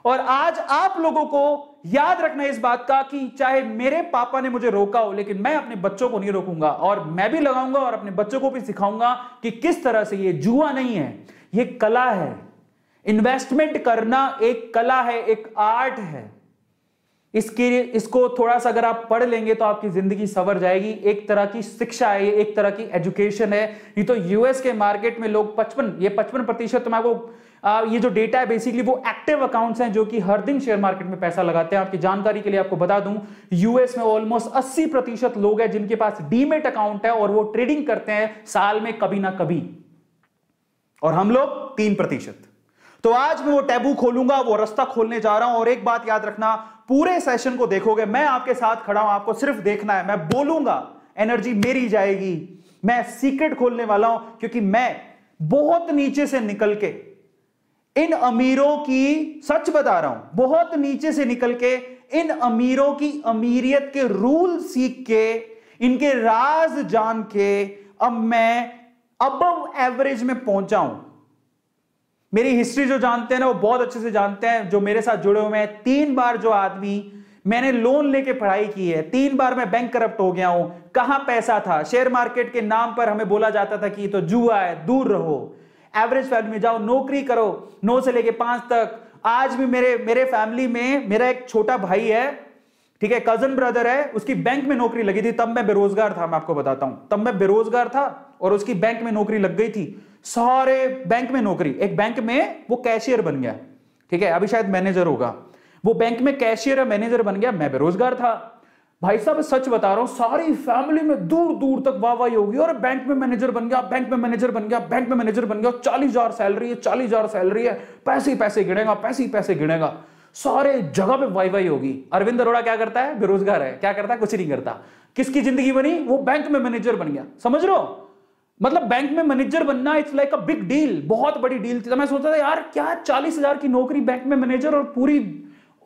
और आज आप लोगों को याद रखना इस बात का कि चाहे मेरे पापा ने मुझे रोका हो, लेकिन मैं अपने बच्चों को नहीं रोकूंगा और मैं भी लगाऊंगा और अपने बच्चों को भी सिखाऊंगा कि किस तरह से ये जुआ नहीं है, ये कला है। इन्वेस्टमेंट करना एक कला है, एक आर्ट है। इसको थोड़ा सा अगर आप पढ़ लेंगे तो आपकी जिंदगी संवर जाएगी। एक तरह की शिक्षा है, एक तरह की एजुकेशन है। ये तो यूएस के मार्केट में लोग 55% मैं आपको ये जो डेटा है बेसिकली वो एक्टिव अकाउंट्स हैं जो कि हर दिन शेयर मार्केट में पैसा लगाते हैं। आपकी जानकारी के लिए आपको बता दूं, यूएस में ऑलमोस्ट 80% लोग हैं जिनके पास डीमेट अकाउंट है और वो ट्रेडिंग करते हैं साल में कभी ना कभी, और हम लोग 3%। तो आज मैं वो टैबू खोलूंगा, वो रास्ता खोलने जा रहा हूं। और एक बात याद रखना, पूरे सेशन को देखोगे, मैं आपके साथ खड़ा हूं, आपको सिर्फ देखना है। मैं बोलूंगा, एनर्जी मेरी जाएगी, मैं सीक्रेट खोलने वाला हूं, क्योंकि मैं बहुत नीचे से निकल के इन अमीरों की, सच बता रहा हूं, बहुत नीचे से निकल के इन अमीरों की अमीरियत के रूल सीख के, इनके राज जान के अब मैं अबव एवरेज में पहुंचा हूं। मेरी हिस्ट्री जो जानते हैं ना वो बहुत अच्छे से जानते हैं, जो मेरे साथ जुड़े हुए हैं। 3 बार जो आदमी, मैंने लोन लेके पढ़ाई की है, 3 बार मैं बैंक करप्ट हो गया हूं, कहां पैसा था। शेयर मार्केट के नाम पर हमें बोला जाता था कि ये तो जुआ है, दूर रहो। एवरेज फैमिली में जाओ, नौकरी करो 9 से लेके 5 तक। आज भी मेरे फैमिली में मेरा एक छोटा भाई है, ठीक है, कजन ब्रदर है, उसकी बैंक में नौकरी लगी थी। तब मैं बेरोजगार था, मैं आपको बताता हूं, तब मैं बेरोजगार था और उसकी बैंक में नौकरी लग गई थी। सारे बैंक में नौकरी, एक बैंक में वो कैशियर बन गया, ठीक है, अभी शायद मैनेजर होगा। वो बैंक में कैशियर या मैनेजर बन गया, मैं बेरोजगार था। भाई साहब सच बता रहा हूं, सारी फैमिली में दूर दूर तक वाहवाही होगी, और बैंक में मैनेजर बन गया, बैंक में मैनेजर बन गया, बैंक में मैनेजर बन गया, 40,000 सैलरी है, 40,000 सैलरी है, पैसे ही पैसे गिनेगा, पैसे ही पैसे गिनेगा, सारे जगह पे वाहवाही होगी। अरविंद अरोड़ा क्या करता है? बेरोजगार है, क्या करता है? कुछ नहीं करता। किसकी जिंदगी बनी? वो बैंक में मैनेजर बन गया। समझ लो, मतलब बैंक में मैनेजर बनना it's like a big deal, बहुत बड़ी डील थी। तो मैं सोचता था यार क्या 40,000 की नौकरी, बैंक में मैनेजर, और पूरी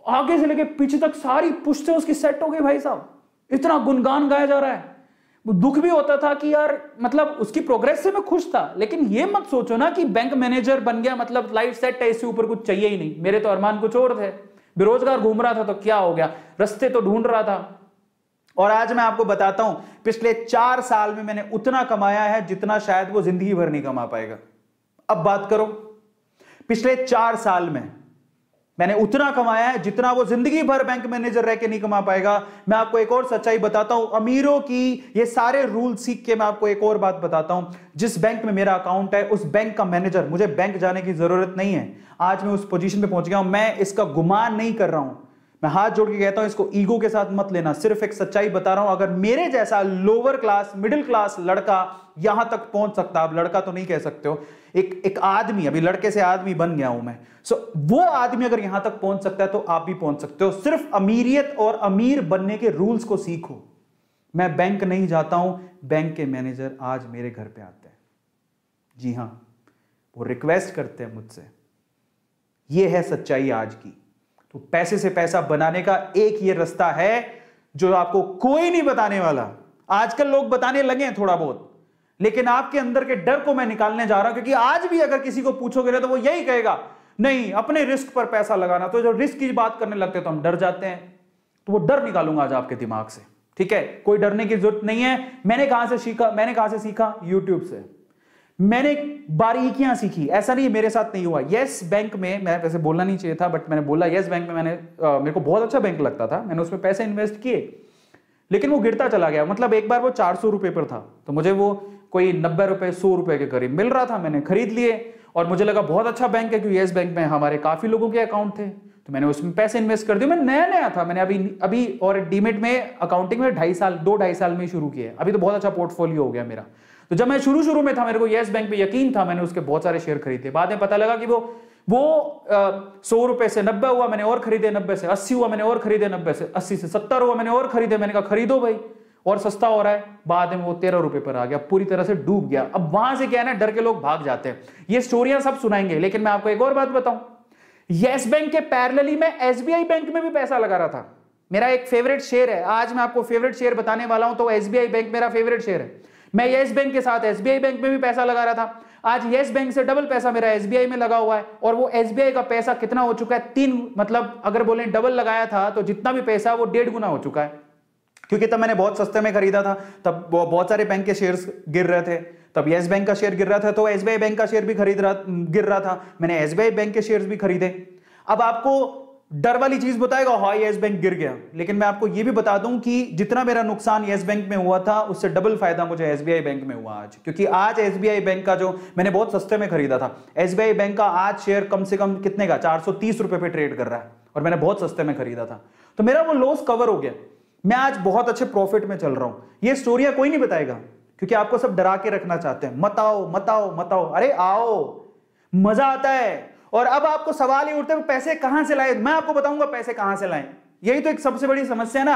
आगे से लेके पीछे तक सारी पुश्तें उसकी सेट हो गई। भाई साहब इतना गुणगान गाया जा रहा है। दुख भी होता था कि यार मतलब उसकी प्रोग्रेस से मैं खुश था, लेकिन ये मत सोचो ना कि बैंक मैनेजर बन गया मतलब लाइफ सेट है, इससे ऊपर कुछ चाहिए ही नहीं। मेरे तो अरमान कुछ और थे। बेरोजगार घूम रहा था तो क्या हो गया, रास्ते तो ढूंढ रहा था। और आज मैं आपको बताता हूं, पिछले 4 साल में मैंने उतना कमाया है जितना शायद वो जिंदगी भर नहीं कमा पाएगा। अब बात करो, पिछले 4 साल में मैंने उतना कमाया है जितना वो जिंदगी भर बैंक मैनेजर रह के नहीं कमा पाएगा। मैं आपको एक और सच्चाई बताता हूं, अमीरों की ये सारे रूल सीख के मैं आपको एक और बात बताता हूं। जिस बैंक में मेरा अकाउंट है उस बैंक का मैनेजर, मुझे बैंक जाने की जरूरत नहीं है, आज मैं उस पोजीशन पे पहुंच गया हूं। मैं इसका गुमान नहीं कर रहा हूं, मैं हाथ जोड़ के कहता हूं, इसको ईगो के साथ मत लेना, सिर्फ एक सच्चाई बता रहा हूं। अगर मेरे जैसा लोअर क्लास मिडिल क्लास लड़का यहां तक पहुंच सकता, आप लड़का तो नहीं कह सकते हो, एक आदमी, अभी लड़के से आदमी बन गया हूं मैं, वो आदमी अगर यहां तक पहुंच सकता है तो आप भी पहुंच सकते हो। सिर्फ अमीरियत और अमीर बनने के रूल्स को सीखो। मैं बैंक नहीं जाता हूं, बैंक के मैनेजर आज मेरे घर पे आते हैं। जी हां, वो रिक्वेस्ट करते हैं मुझसे। ये है सच्चाई आज की। तो पैसे से पैसा बनाने का एक ये रास्ता है जो आपको कोई नहीं बताने वाला। आजकल लोग बताने लगे हैं थोड़ा बहुत, लेकिन आपके अंदर के डर को मैं निकालने जा रहा हूं, क्योंकि आज भी अगर किसी को पूछोगे ना तो वो यही कहेगा, नहीं अपने रिस्क पर पैसा लगाना। तो जो रिस्क की बात करने लगते हैं तो हम डर जाते हैं। तो वो डर निकालूंगा आज आपके दिमाग से, ठीक है? कोई डरने की जरूरत नहीं है। मैंने कहां से सीखा? यूट्यूब से। मैंने बारीकियां सीखी, ऐसा नहीं मेरे साथ नहीं हुआ। येस बैंक में, मैं वैसे बोलना नहीं चाहिए था बट मैंने बोला, येस बैंक में मेरे को बहुत अच्छा बैंक लगता था, मैंने उसमें पैसे इन्वेस्ट किए, लेकिन वो गिरता चला गया। मतलब एक बार वो 400 रुपए पर था, तो मुझे वो कोई 90 रुपए 100 रुपए के करीब मिल रहा था, मैंने खरीद लिए और मुझे लगा बहुत अच्छा बैंक है, क्योंकि येस बैंक में हमारे काफी लोगों के अकाउंट थे, तो मैंने उसमें पैसे इन्वेस्ट कर दिए। मैं नया था, मैंने अभी और डीमेट में अकाउंटिंग में 2.5 साल में शुरू किया। अभी तो बहुत अच्छा पोर्टफोलियो हो गया मेरा। तो जब मैं शुरू में था, मेरे को येस बैंक पे यकीन था, मैंने उसके बहुत सारे शेयर खरीदे। बाद में पता लगा कि वो 100 रुपए से 90 हुआ, मैंने और खरीदे, 90 से 80 हुआ, मैंने और खरीदे, 90 से 80 से 70 हुआ, मैंने और खरीदे। मैंने कहा खरीदो भाई, और सस्ता हो रहा है। बाद में वो 13 रुपए पर आ गया, पूरी तरह से डूब गया। अब वहां से क्या है ना, डर के लोग भाग जाते हैं। ये स्टोरियां सब सुनाएंगे, लेकिन मैं आपको एक और बात बताऊं, येस बैंक के पैरेलली में एसबीआई बैंक में भी पैसा लगा रहा था। मेरा एक फेवरेट शेयर है, आज मैं आपको फेवरेट शेयर बताने वाला हूं, तो एसबीआई बैंक मेरा फेवरेट शेयर है। मैं येस बैंक के साथ एसबीआई बैंक में भी पैसा लगा रहा था। आज येस बैंक से डबल पैसा मेरा एसबीआई में लगा हुआ है, और वो एसबीआई का पैसा कितना हो चुका है, 3, मतलब अगर बोले डबल लगाया था तो जितना भी पैसा वो 1.5 गुना हो चुका है। क्योंकि तब मैंने बहुत सस्ते में खरीदा था, तब बहुत सारे बैंक के शेयर्स गिर रहे थे, तब येस बैंक का शेयर गिर रहा था, तो एसबीआई बैंक का शेयर भी गिर रहा था, मैंने एसबीआई बैंक के शेयर्स भी खरीदे। अब आपको डर वाली चीज बताएगा, हाँ येस बैंक गिर गया, लेकिन मैं आपको यह भी बता दूं कि जितना मेरा नुकसान येस बैंक में हुआ था, उससे डबल फायदा मुझे एसबीआई बैंक में हुआ आज। क्योंकि आज एसबीआई बैंक का, जो मैंने बहुत सस्ते में खरीदा था, एसबीआई बैंक का आज शेयर कम से कम कितने का, 430 रुपए पे ट्रेड कर रहा है, और मैंने बहुत सस्ते में खरीदा था। तो मेरा वो लॉस कवर हो गया, मैं आज बहुत अच्छे प्रॉफिट में चल रहा हूं। ये स्टोरियां कोई नहीं बताएगा, क्योंकि आपको सब डरा के रखना चाहते हैं, मत आओ मत आओ मत आओ। अरे आओ, मजा आता है। और अब आपको सवाल ही उठते हैं पैसे कहां से लाए। मैं आपको बताऊंगा पैसे कहां से लाएं। यही तो एक सबसे बड़ी समस्या है ना,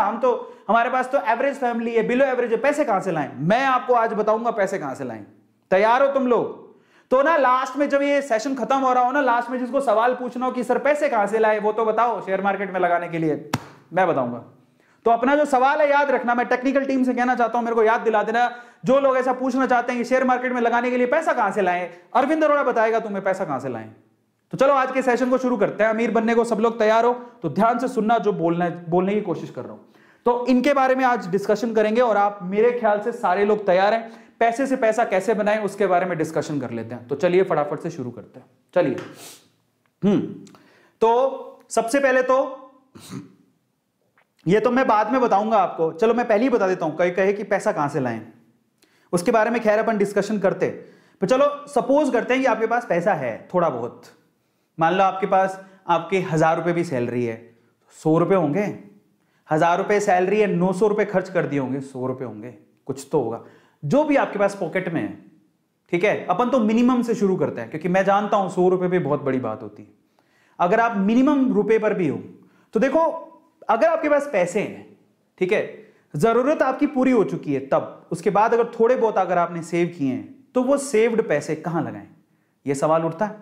हमारे पास तो एवरेज फैमिली है, बिलो एवरेज है, पैसे कहां से लाएं। मैं आपको आज बताऊंगा पैसे कहां से लाएं। तैयार हो तुम लोग? तो ना लास्ट में जब ये सेशन खत्म हो रहा हो ना, लास्ट में जिसको सवाल पूछना हो कि सर पैसे कहां से लाए, वो तो बताओ शेयर मार्केट में लगाने के लिए, मैं बताऊंगा। तो अपना जो सवाल है याद रखना। मैं टेक्निकल टीम से कहना चाहता हूं, मेरे को याद दिला देना, जो लोग ऐसा पूछना चाहते हैं कि शेयर मार्केट में लगाने के लिए पैसा कहां से लाएं, अरविंद अरोड़ा बताएगा तुम्हें पैसा कहां से लाएं। तो चलो आज के सेशन को शुरू करते हैं। अमीर बनने को सब लोग तैयार हो तो ध्यान से सुनना जो बोलने की कोशिश कर रहा हूं। तो इनके बारे में आज डिस्कशन करेंगे और आप मेरे ख्याल से सारे लोग तैयार हैं। पैसे से पैसा कैसे बनाएं उसके बारे में डिस्कशन कर लेते हैं। तो चलिए फटाफट से शुरू करते हैं। चलिए तो सबसे पहले तो ये तो मैं बाद में बताऊंगा आपको, चलो मैं पहले ही बता देता हूं। कई कहे कि पैसा कहां से लाएं, उसके बारे में खैर अपन डिस्कशन करते, तो चलो सपोज करते हैं कि आपके पास पैसा है थोड़ा बहुत। मान लो आपके पास आपके 1000 रुपए भी सैलरी है, 100 रुपए होंगे। 1000 रुपए सैलरी है, 900 रुपए खर्च कर दिए होंगे, 100 रुपए होंगे, कुछ तो होगा जो भी आपके पास पॉकेट में है। ठीक है, अपन तो मिनिमम से शुरू करते हैं क्योंकि मैं जानता हूं 100 रुपए भी बहुत बड़ी बात होती है। अगर आप मिनिमम रुपए पर भी हो तो देखो, अगर आपके पास पैसे हैं, ठीक है, जरूरत आपकी पूरी हो चुकी है, तब उसके बाद अगर थोड़े बहुत अगर आपने सेव किए हैं तो वो सेव्ड पैसे कहां लगाएं, ये सवाल उठता है।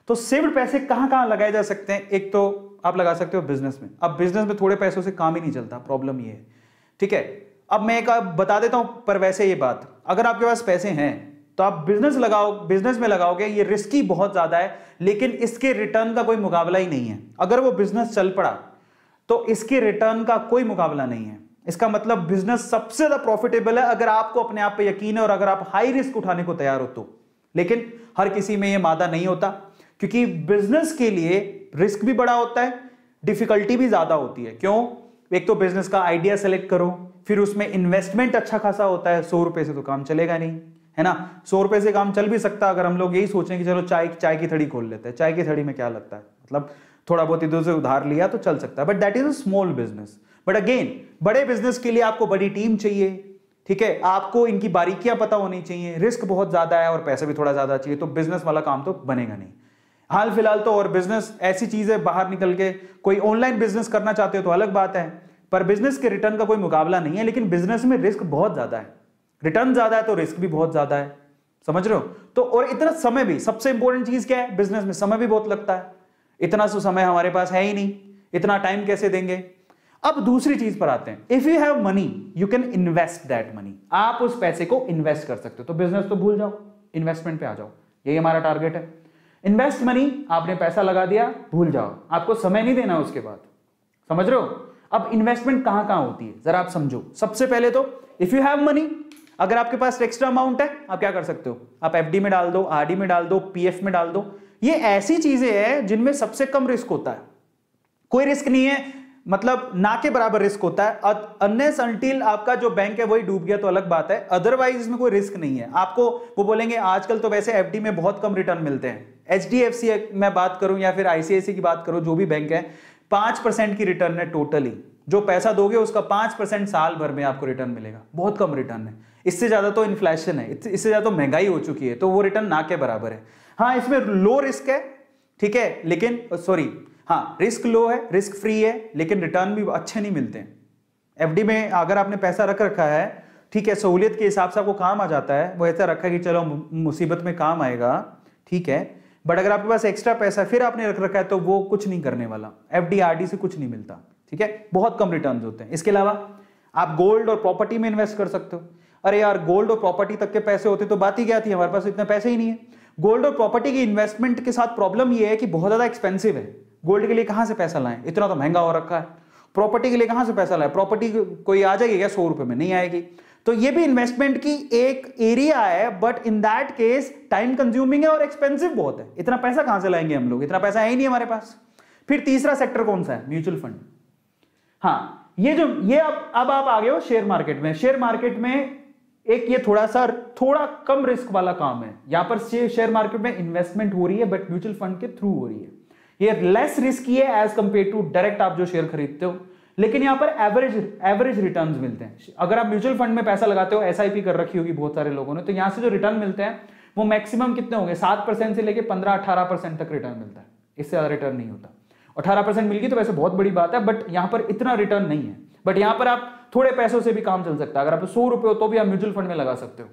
तो सेव्ड पैसे कहां कहां लगाए जा सकते हैं? एक तो आप लगा सकते हो बिजनेस में। अब बिजनेस में थोड़े पैसों से काम ही नहीं चलता, प्रॉब्लम ये है। ठीक है, अब मैं एक बता देता हूं, पर वैसे ये बात, अगर आपके पास पैसे हैं तो आप बिजनेस लगाओ, बिजनेस में लगाओगे, ये रिस्की बहुत ज्यादा है, लेकिन इसके रिटर्न का कोई मुकाबला ही नहीं है। अगर वो बिजनेस चल पड़ा तो इसके रिटर्न का कोई मुकाबला नहीं है। इसका मतलब बिजनेस सबसे ज्यादा प्रॉफिटेबल है अगर आपको अपने आप पे यकीन है और अगर आप हाई रिस्क उठाने को तैयार हो तो। लेकिन हर किसी में यह मादा नहीं होता, क्योंकि बिजनेस के लिए रिस्क भी बड़ा होता है, डिफिकल्टी भी ज्यादा होती है। क्यों? एक तो बिजनेस का आइडिया सेलेक्ट करो, फिर उसमें इन्वेस्टमेंट अच्छा खासा होता है। 100 रुपए से तो काम चलेगा नहीं, है ना। 100 रुपए से काम चल भी सकता अगर हम लोग यही सोचें कि चलो चाय की थड़ी खोल लेते हैं। चाय की थड़ी में क्या लगता है, मतलब थोड़ा बहुत इधर से उधार लिया तो चल सकता है, but that is a small business. But again, बड़े बिजनेस के लिए आपको बड़ी टीम चाहिए। ठीक है, आपको इनकी बारीकियां पता होनी चाहिए, रिस्क बहुत ज्यादा है और पैसा भी थोड़ा ज्यादा चाहिए, तो बिजनेस वाला काम तो बनेगा नहीं। हाल फिलहाल तो और बिजनेस ऐसी चीज है, बाहर निकल के कोई ऑनलाइन बिजनेस करना चाहते हो तो अलग बात है, पर बिजनेस के रिटर्न का कोई मुकाबला नहीं है। लेकिन बिजनेस में रिस्क बहुत ज्यादा है, रिटर्न ज्यादा है तो रिस्क भी बहुत ज्यादा है, समझ रहे हो। तो और इतना समय भी, सबसे इंपॉर्टेंट चीज क्या है बिजनेस में, समय भी बहुत लगता है। इतना तो समय हमारे पास है ही नहीं, इतना टाइम कैसे देंगे। अब दूसरी चीज पर आते हैं, if you have money you can invest that money. आप उस पैसे को इन्वेस्ट कर सकते हो। तो बिजनेस तो भूल जाओ, इन्वेस्टमेंट पे आ जाओ, यही हमारा टारगेट है। इन्वेस्ट मनी, आपने पैसा लगा दिया, भूल जाओ, आपको समय नहीं देना उसके बाद, समझ रहे हो। अब इन्वेस्टमेंट कहां कहां होती है जरा आप समझो। सबसे पहले तो इफ यू हैव मनी, अगर आपके पास एक्स्ट्रा अमाउंट है आप क्या कर सकते हो, आप एफडी में डाल दो, आरडी में डाल दो, पीएफ में डाल दो। ये ऐसी चीजें हैं जिनमें सबसे कम रिस्क होता है, कोई रिस्क नहीं है, मतलब ना के बराबर रिस्क होता है। अनलेस अनटिल आपका जो बैंक है वही डूब गया तो अलग बात है, अदरवाइज इसमें कोई रिस्क नहीं है। आपको वो बोलेंगे आजकल तो वैसे एफडी में बहुत कम रिटर्न मिलते हैं। एचडीएफसी मैं बात करूं या फिर आईसीआईसी की बात करूं, जो भी बैंक है, 5% की रिटर्न है टोटली। जो पैसा दोगे उसका 5% साल भर में आपको रिटर्न मिलेगा, बहुत कम रिटर्न है। इससे ज्यादा तो इन्फ्लेशन है, इससे ज्यादा तो महंगाई हो चुकी है, तो वो रिटर्न ना के बराबर है। हाँ, इसमें लो रिस्क है, ठीक है, लेकिन हाँ रिस्क लो है, रिस्क फ्री है, लेकिन रिटर्न भी अच्छे नहीं मिलते हैं। एफडी में अगर आपने पैसा रख रखा है, ठीक है, सहूलियत के हिसाब से आपको काम आ जाता है, वो ऐसा रखा है कि चलो मुसीबत में काम आएगा, ठीक है, बट अगर आपके पास एक्स्ट्रा पैसा फिर आपने रख रखा है तो वो कुछ नहीं करने वाला। एफडी आरडी से कुछ नहीं मिलता, ठीक है, बहुत कम रिटर्न होते हैं। इसके अलावा आप गोल्ड और प्रॉपर्टी में इन्वेस्ट कर सकते हो। अरे यार, गोल्ड और प्रॉपर्टी तक के पैसे होते तो बात ही क्या थी, हमारे पास इतने पैसे ही नहीं है। गोल्ड और प्रॉपर्टी की इन्वेस्टमेंट के साथ प्रॉब्लम ये है कि बहुत ज्यादा एक्सपेंसिव है। गोल्ड के लिए कहां से पैसा लाएं, इतना तो महंगा हो रखा है। प्रॉपर्टी के लिए कहां से पैसा लाएं, प्रॉपर्टी कोई आ जाएगी क्या 100 रुपए में, नहीं आएगी। तो ये भी इन्वेस्टमेंट की एक एरिया है, but in that case time consuming है और एक्सपेंसिव बहुत है। इतना पैसा कहां से लाएंगे हम लोग, इतना पैसा है ही नहीं हमारे पास। फिर तीसरा सेक्टर कौन सा है, म्यूचुअल फंड। हाँ, ये अब आप आ गए हो शेयर मार्केट में। शेयर मार्केट में एक ये थोड़ा कम रिस्क वाला काम है। यहां पर शेयर मार्केट में इन्वेस्टमेंट हो रही है, बट म्यूचुअल फंड के थ्रू हो रही है। ये लेस रिस्की है एज कंपेयर टू डायरेक्ट आप जो शेयर खरीदते हो, लेकिन यहां पर एवरेज रिटर्न्स मिलते हैं। अगर आप म्यूचुअल फंड में पैसा लगाते हो, एसआईपी कर रखी होगी बहुत सारे लोगों ने, तो यहां से जो रिटर्न मिलते हैं वो मैक्सिमम कितने होंगे, 7% से लेके 15-18% तक रिटर्न मिलता है, इससे ज्यादा रिटर्न नहीं होता। 18% मिल गई तो वैसे बहुत बड़ी बात है, बट यहां पर इतना रिटर्न नहीं है। बट यहां पर आप थोड़े पैसों से भी काम चल सकता है। अगर आप 100 रुपए हो तो भी आप म्यूचुअल फंड में लगा सकते हो।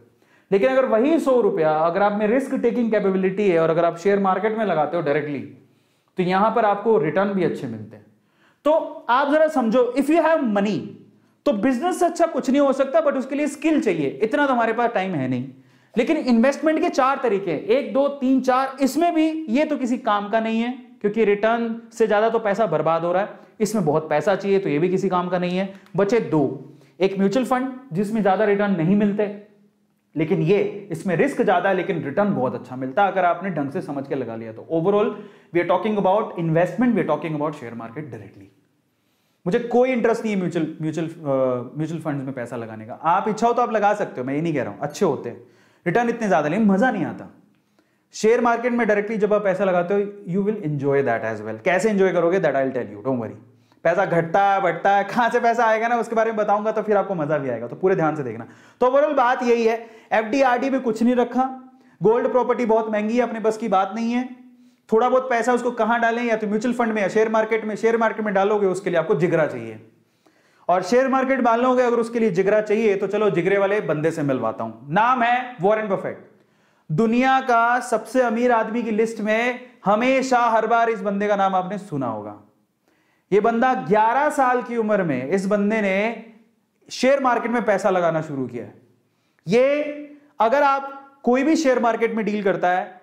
लेकिन अगर वही 100 रुपया अगर आप में रिस्क टेकिंग कैपेबिलिटी है और अगर आप शेयर मार्केट में लगाते हो डायरेक्टली, तो यहां पर आपको रिटर्न भी अच्छे मिलते हैं। तो आप जरा समझो, इफ यू हैव मनी तो बिजनेस से अच्छा कुछ नहीं हो सकता, बट उसके लिए स्किल चाहिए। इतना तो हमारे पास टाइम है नहीं। लेकिन इन्वेस्टमेंट के 4 तरीके हैं, 1 2 3 4। इसमें भी ये तो किसी काम का नहीं है, क्योंकि रिटर्न से ज्यादा तो पैसा बर्बाद हो रहा है। इसमें बहुत पैसा चाहिए तो ये भी किसी काम का नहीं है। बचे दो, एक म्यूचुअल फंड जिसमें ज्यादा रिटर्न नहीं मिलते, लेकिन ये इसमें रिस्क ज्यादा है लेकिन रिटर्न बहुत अच्छा मिलता है अगर आपने ढंग से समझ के लगा लिया तो। Overall we are talking about investment, we are talking about share market directly. मुझे कोई इंटरेस्ट नहीं है म्यूचुअल फंड्स में पैसा लगाने का। आप इच्छा हो तो आप लगा सकते हो, मैं ये नहीं कह रहा हूं, अच्छे होते हैं, रिटर्न इतने ज्यादा लेकिन मजा नहीं आता। शेयर मार्केट में डायरेक्टली जब आप पैसा लगाते हो you will enjoy that as well. कैसे एंजॉय करोगे that I will tell you, don't worry. पैसा घटता है बढ़ता है, कहां से पैसा आएगा ना उसके बारे में बताऊंगा तो फिर आपको मजा भी आएगा, तो पूरे ध्यान से देखना। तो ओवरऑल बात यही है, एफडी आरडी में कुछ नहीं रखा, गोल्ड प्रॉपर्टी बहुत महंगी है, अपने बस की बात नहीं है। थोड़ा बहुत पैसा उसको कहां डालें, या तो म्यूचुअल फंड में या शेयर मार्केट में। शेयर मार्केट में डालोगे उसके लिए आपको जिगरा चाहिए, और शेयर मार्केट डालोगे अगर उसके लिए जिगरा चाहिए तो चलो जिगरे वाले बंदे से मिलवाता हूं। नाम है वॉरेन बफेट। दुनिया का सबसे अमीर आदमी की लिस्ट में हमेशा हर बार इस बंदे का नाम आपने सुना होगा। ये बंदा 11 साल की उम्र में इस बंदे ने शेयर मार्केट में पैसा लगाना शुरू किया। ये अगर आप कोई भी शेयर मार्केट में डील करता है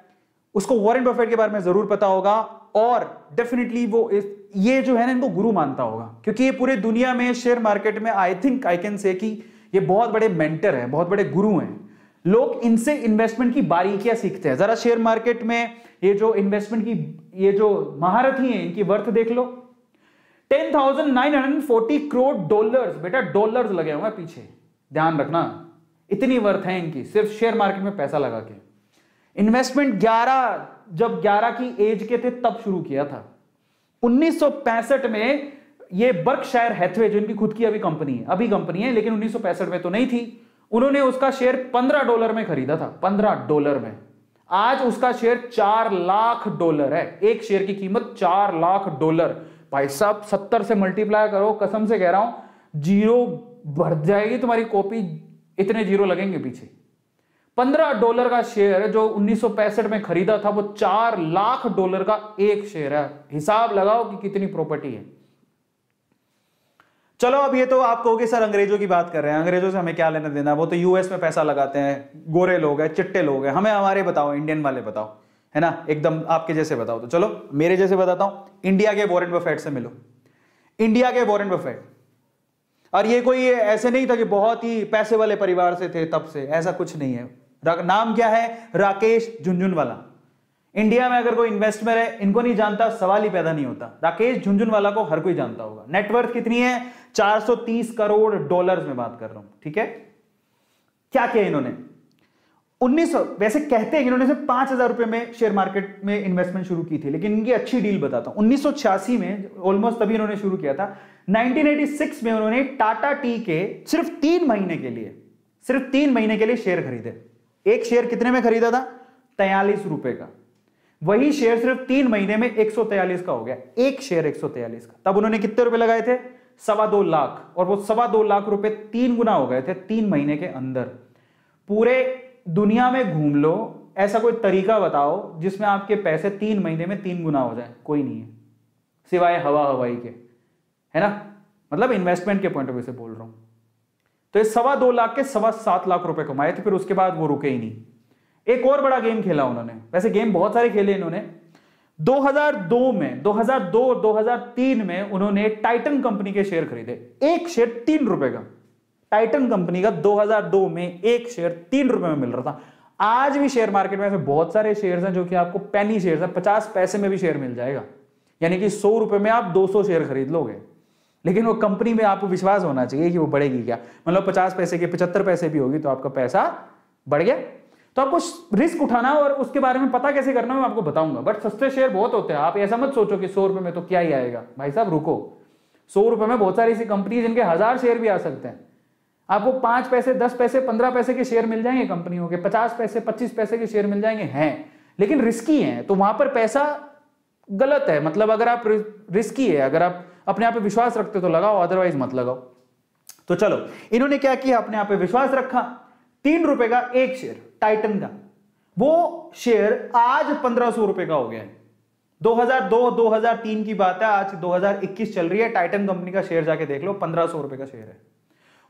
उसको वॉरेन बफेट के बारे में जरूर पता होगा, और डेफिनेटली वो ये जो है ना इनको गुरु मानता होगा, क्योंकि ये पूरे दुनिया में शेयर मार्केट में I think I can say कि ये बहुत बड़े मेंटर हैं, बहुत बड़े गुरु हैं। लोग इनसे इन्वेस्टमेंट की बारीकियां सीखते हैं। जरा शेयर मार्केट में ये जो इन्वेस्टमेंट की ये जो महारथी हैं इनकी वर्थ देख लो, 10,940 करोड़ डॉलर्स, बेटा डॉलर्स लगे हुए हैं पीछे, ध्यान रखना, इतनी वर्थ है इनकी सिर्फ शेयर मार्केट में पैसा लगा के। इन्वेस्टमेंट 11 की एज के थे तब शुरू किया था। 1965 में ये बर्कशायर हैथवे जो इनकी खुद की अभी कंपनी है, लेकिन 1965 में तो नहीं थी। उन्होंने उसका शेयर $15 में खरीदा था, $15 में। आज उसका शेयर $4 लाख है, एक शेयर की कीमत $4 लाख। भाई साहब 70 से मल्टीप्लाई करो, कसम से कह रहा हूं जीरो भर जाएगी तुम्हारी कॉपी, इतने जीरो लगेंगे पीछे। $15 का शेयर जो 1965 में खरीदा था वो $4 लाख का एक शेयर है। हिसाब लगाओ कि कितनी प्रॉपर्टी है। चलो अब ये तो आप कहोगे सर अंग्रेजों की बात कर रहे हैं, अंग्रेजों से हमें क्या लेना देना, वो तो यूएस में पैसा लगाते हैं, गोरे लोग हैं, चिट्टे लोग हैं, हमें हमारे बताओ, इंडियन वाले बताओ, है ना, एकदम आपके जैसे बताओ। तो चलो मेरे जैसे बताता हूं, इंडिया के वॉरेन बफेट से मिलो। इंडिया के वॉरेन बफेट, और ये कोई ऐसे नहीं था कि बहुत ही पैसे वाले परिवार से थे तब से, ऐसा कुछ नहीं है। नाम क्या है? राकेश झुनझुनवाला। इंडिया में अगर कोई इन्वेस्टमेंट है, इनको नहीं जानता सवाल ही पैदा नहीं होता। राकेश झुनझुनवाला को हर कोई जानता होगा। नेटवर्थ कितनी है? 430 करोड़ डॉलर्स में बात कर रहा हूं, ठीक है। क्या किया इन्होंने? 1900, वैसे कहते हैं कि इन्होंने सिर्फ 5,000 रुपए में शेयर मार्केट में इन्वेस्टमेंट शुरू की थी, लेकिन इनकी अच्छी डील बताता हूं। 1986 में ऑलमोस्ट तभी इन्होंने शुरू किया था। 1986 में उन्होंने टाटा टी के सिर्फ 3 महीने के लिए शेयर खरीदे। एक शेयर कितने में खरीदा था? 43 रुपए का। वही शेयर सिर्फ 3 महीने में 143 का हो गया, एक शेयर 143 का। तब उन्होंने कितने रुपए लगाए थे? 2.25 लाख, और वो 2.25 लाख रुपए 3 गुना हो गए थे 3 महीने के अंदर। पूरे दुनिया में घूम लो, ऐसा कोई तरीका बताओ जिसमें आपके पैसे 3 महीने में 3 गुना हो जाए। कोई नहीं है सिवाय हवाई के, है ना, मतलब इन्वेस्टमेंट के पॉइंट ऑफ व्यू से बोल रहा हूं। तो ये 2.25 लाख के 7.25 लाख रुपए कमाए थे, फिर उसके बाद वो रुके ही नहीं। एक और बड़ा गेम खेला उन्होंने, वैसे गेम बहुत सारे खेले इन्होंने। 2003 में उन्होंने टाइटन कंपनी के शेयर खरीदे, एक शेयर 3 रुपए का। टाइटन कंपनी का 2002 में एक शेयर 3 रुपए में मिल रहा था। आज भी शेयर मार्केट में ऐसे बहुत सारे शेयर्स हैं जो कि आपको पेनी शेयर्स हैं, 50 पैसे में भी शेयर मिल जाएगा, यानी कि 100 रुपए में आप 200 शेयर खरीद लोगे। लेकिन वो कंपनी में आपको विश्वास होना चाहिए कि वो बढ़ेगी क्या। मतलब 50 पैसे के 75 पैसे भी होगी तो आपका पैसा बढ़ गया। तो आपको रिस्क उठाना और उसके बारे में पता कैसे करना मैं आपको बताऊंगा। बट सस्ते शेयर बहुत होते हैं, आप ऐसा मत सोचो कि 100 रुपए में तो क्या ही आएगा। भाई साहब रुको, 100 रुपए में बहुत सारी ऐसी कंपनी जिनके 1000 शेयर भी आ सकते हैं। आपको 5 पैसे 10 पैसे 15 पैसे के शेयर मिल जाएंगे कंपनियों के, 50 पैसे 25 पैसे के शेयर मिल जाएंगे, हैं लेकिन रिस्की हैं, तो वहां पर पैसा गलत है। मतलब अगर आप रिस्की है, अगर आप अपने आप पे विश्वास रखते तो लगाओ, अदरवाइज मत लगाओ। तो चलो इन्होंने क्या किया, अपने आप पे विश्वास रखा। 3 रुपए का एक शेयर टाइटन का, वो शेयर आज 1500 रुपए का हो गया है। 2002-2003 की बात है, आज 2021 चल रही है। टाइटन कंपनी का शेयर जाके देख लो, 1500 रुपए का शेयर है।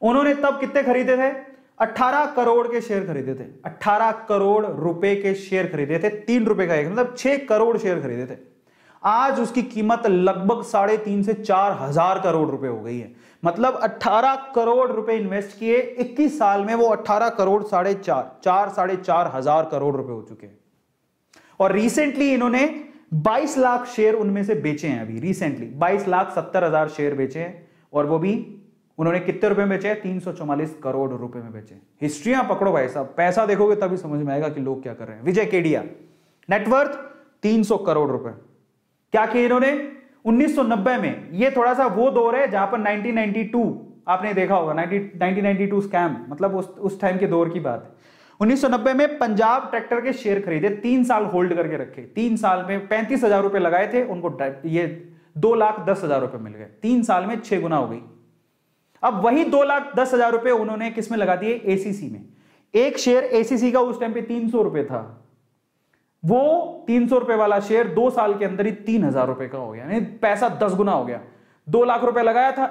उन्होंने तब कितने खरीदे थे? 18 करोड़ के शेयर खरीदे थे। 18 करोड़ रुपए के शेयर खरीदे थे, 3 रुपए का एक, मतलब 6 करोड़ शेयर खरीदे थे। आज उसकी कीमत लगभग 3.5 से 4 हजार करोड़ रुपए हो गई है। मतलब 18 करोड़ रुपए इन्वेस्ट किए 21 साल में, वो 18 करोड़ 4.5 हजार करोड़ रुपए हो चुके हैं। और रिसेंटली इन्होंने 22 लाख शेयर उनमें से बेचे हैं। अभी रिसेंटली 22,70,000 शेयर बेचे हैं, और वो भी उन्होंने कितने रुपए में बेचे हैं? 344 करोड़ रुपए में बेचे। हिस्ट्रियां पकड़ो भाई साहब, पैसा देखोगे तभी समझ में आएगा कि लोग क्या कर रहे हैं। विजय केडिया, नेटवर्थ 300 करोड़ रुपए। क्या किया इन्होंने? 1990 में, ये थोड़ा सा वो दौर है जहां पर 1992 आपने देखा होगा, 1992 स्कैम, मतलब उस टाइम के दौर की बात है। 1990 में पंजाब ट्रैक्टर के शेयर खरीदे, 3 साल होल्ड करके रखे। 3 साल में 35,000 रुपए लगाए थे, उनको ये 2,10,000 रुपए मिल गए। 3 साल में 6 गुना हो गई। अब वही 2,10,000 रुपए उन्होंने किस में लगा दिए? एसीसी में। एक शेयर एसीसी का उस टाइम पे 300 रुपए था, वो 300 रुपए वाला शेयर 2 साल के अंदर ही 3,000 रुपए का हो गया, यानी पैसा 10 गुना हो गया। 2 लाख रुपए लगाया था,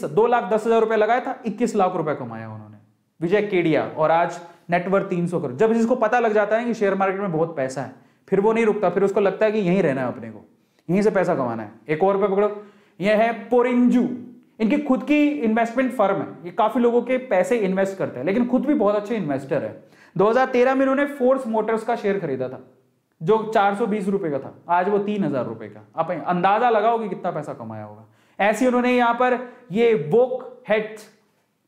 2,10,000 रुपए लगाया था, 21 लाख रुपए कमाया उन्होंने, विजय केडिया। और आज नेटवर्थ 300 करोड़। जब जिसको पता लग जाता है कि शेयर मार्केट में बहुत पैसा है, फिर वो नहीं रुकता, फिर उसको लगता है कि यहीं रहना है, अपने को यहीं से पैसा कमाना है। एक और पे पकड़ो, यह है पोरिंजू। इनकी खुद की इन्वेस्टमेंट फर्म है, ये काफी लोगों के पैसे इन्वेस्ट करते हैं, लेकिन खुद भी बहुत अच्छे इन्वेस्टर है। 2013 में इन्होंने फोर्स मोटर्स का शेयर खरीदा था, जो 420 रुपए का था, आज वो 3,000 रुपए का। आप अंदाजा लगाओ कि कितना पैसा कमाया होगा। ऐसे उन्होंने यहां पर ये वोक हेड्स,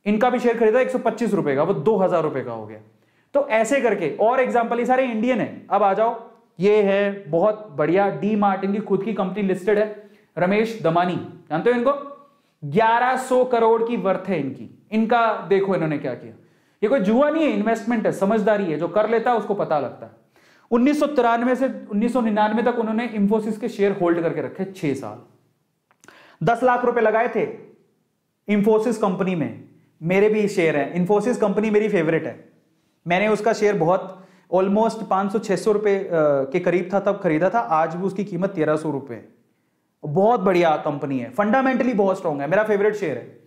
इनका भी शेयर खरीदा 125 रुपए का, वो 2,000 रुपए का हो गया। तो ऐसे करके और एग्जांपल, ये सारे इंडियन है। अब आ जाओ, ये है बहुत बढ़िया डी मार्ट, इनकी खुद की कंपनी लिस्टेड है। रमेश दमानी, जानते हो इनको? 1100 करोड़ की वर्थ है इनकी। इनका देखो इन्होंने क्या किया। ये कोई जुआ नहीं है, इन्वेस्टमेंट है, समझदारी है। जो कर लेता है उसको पता लगता है। 1993 से 1999 तक उन्होंने इंफोसिस के शेयर होल्ड करके रखे 6 साल। 10 लाख रुपए लगाए थे इंफोसिस कंपनी में। मेरे भी शेयर है, इंफोसिस कंपनी मेरी फेवरेट है। मैंने उसका शेयर बहुत ऑलमोस्ट 500-600 रुपए के करीब था तब खरीदा था। आज भी उसकी कीमत 1,300 रुपए। बहुत बढ़िया कंपनी है, फंडामेंटली बहुत स्ट्रॉन्ग है, मेरा फेवरेट शेयर है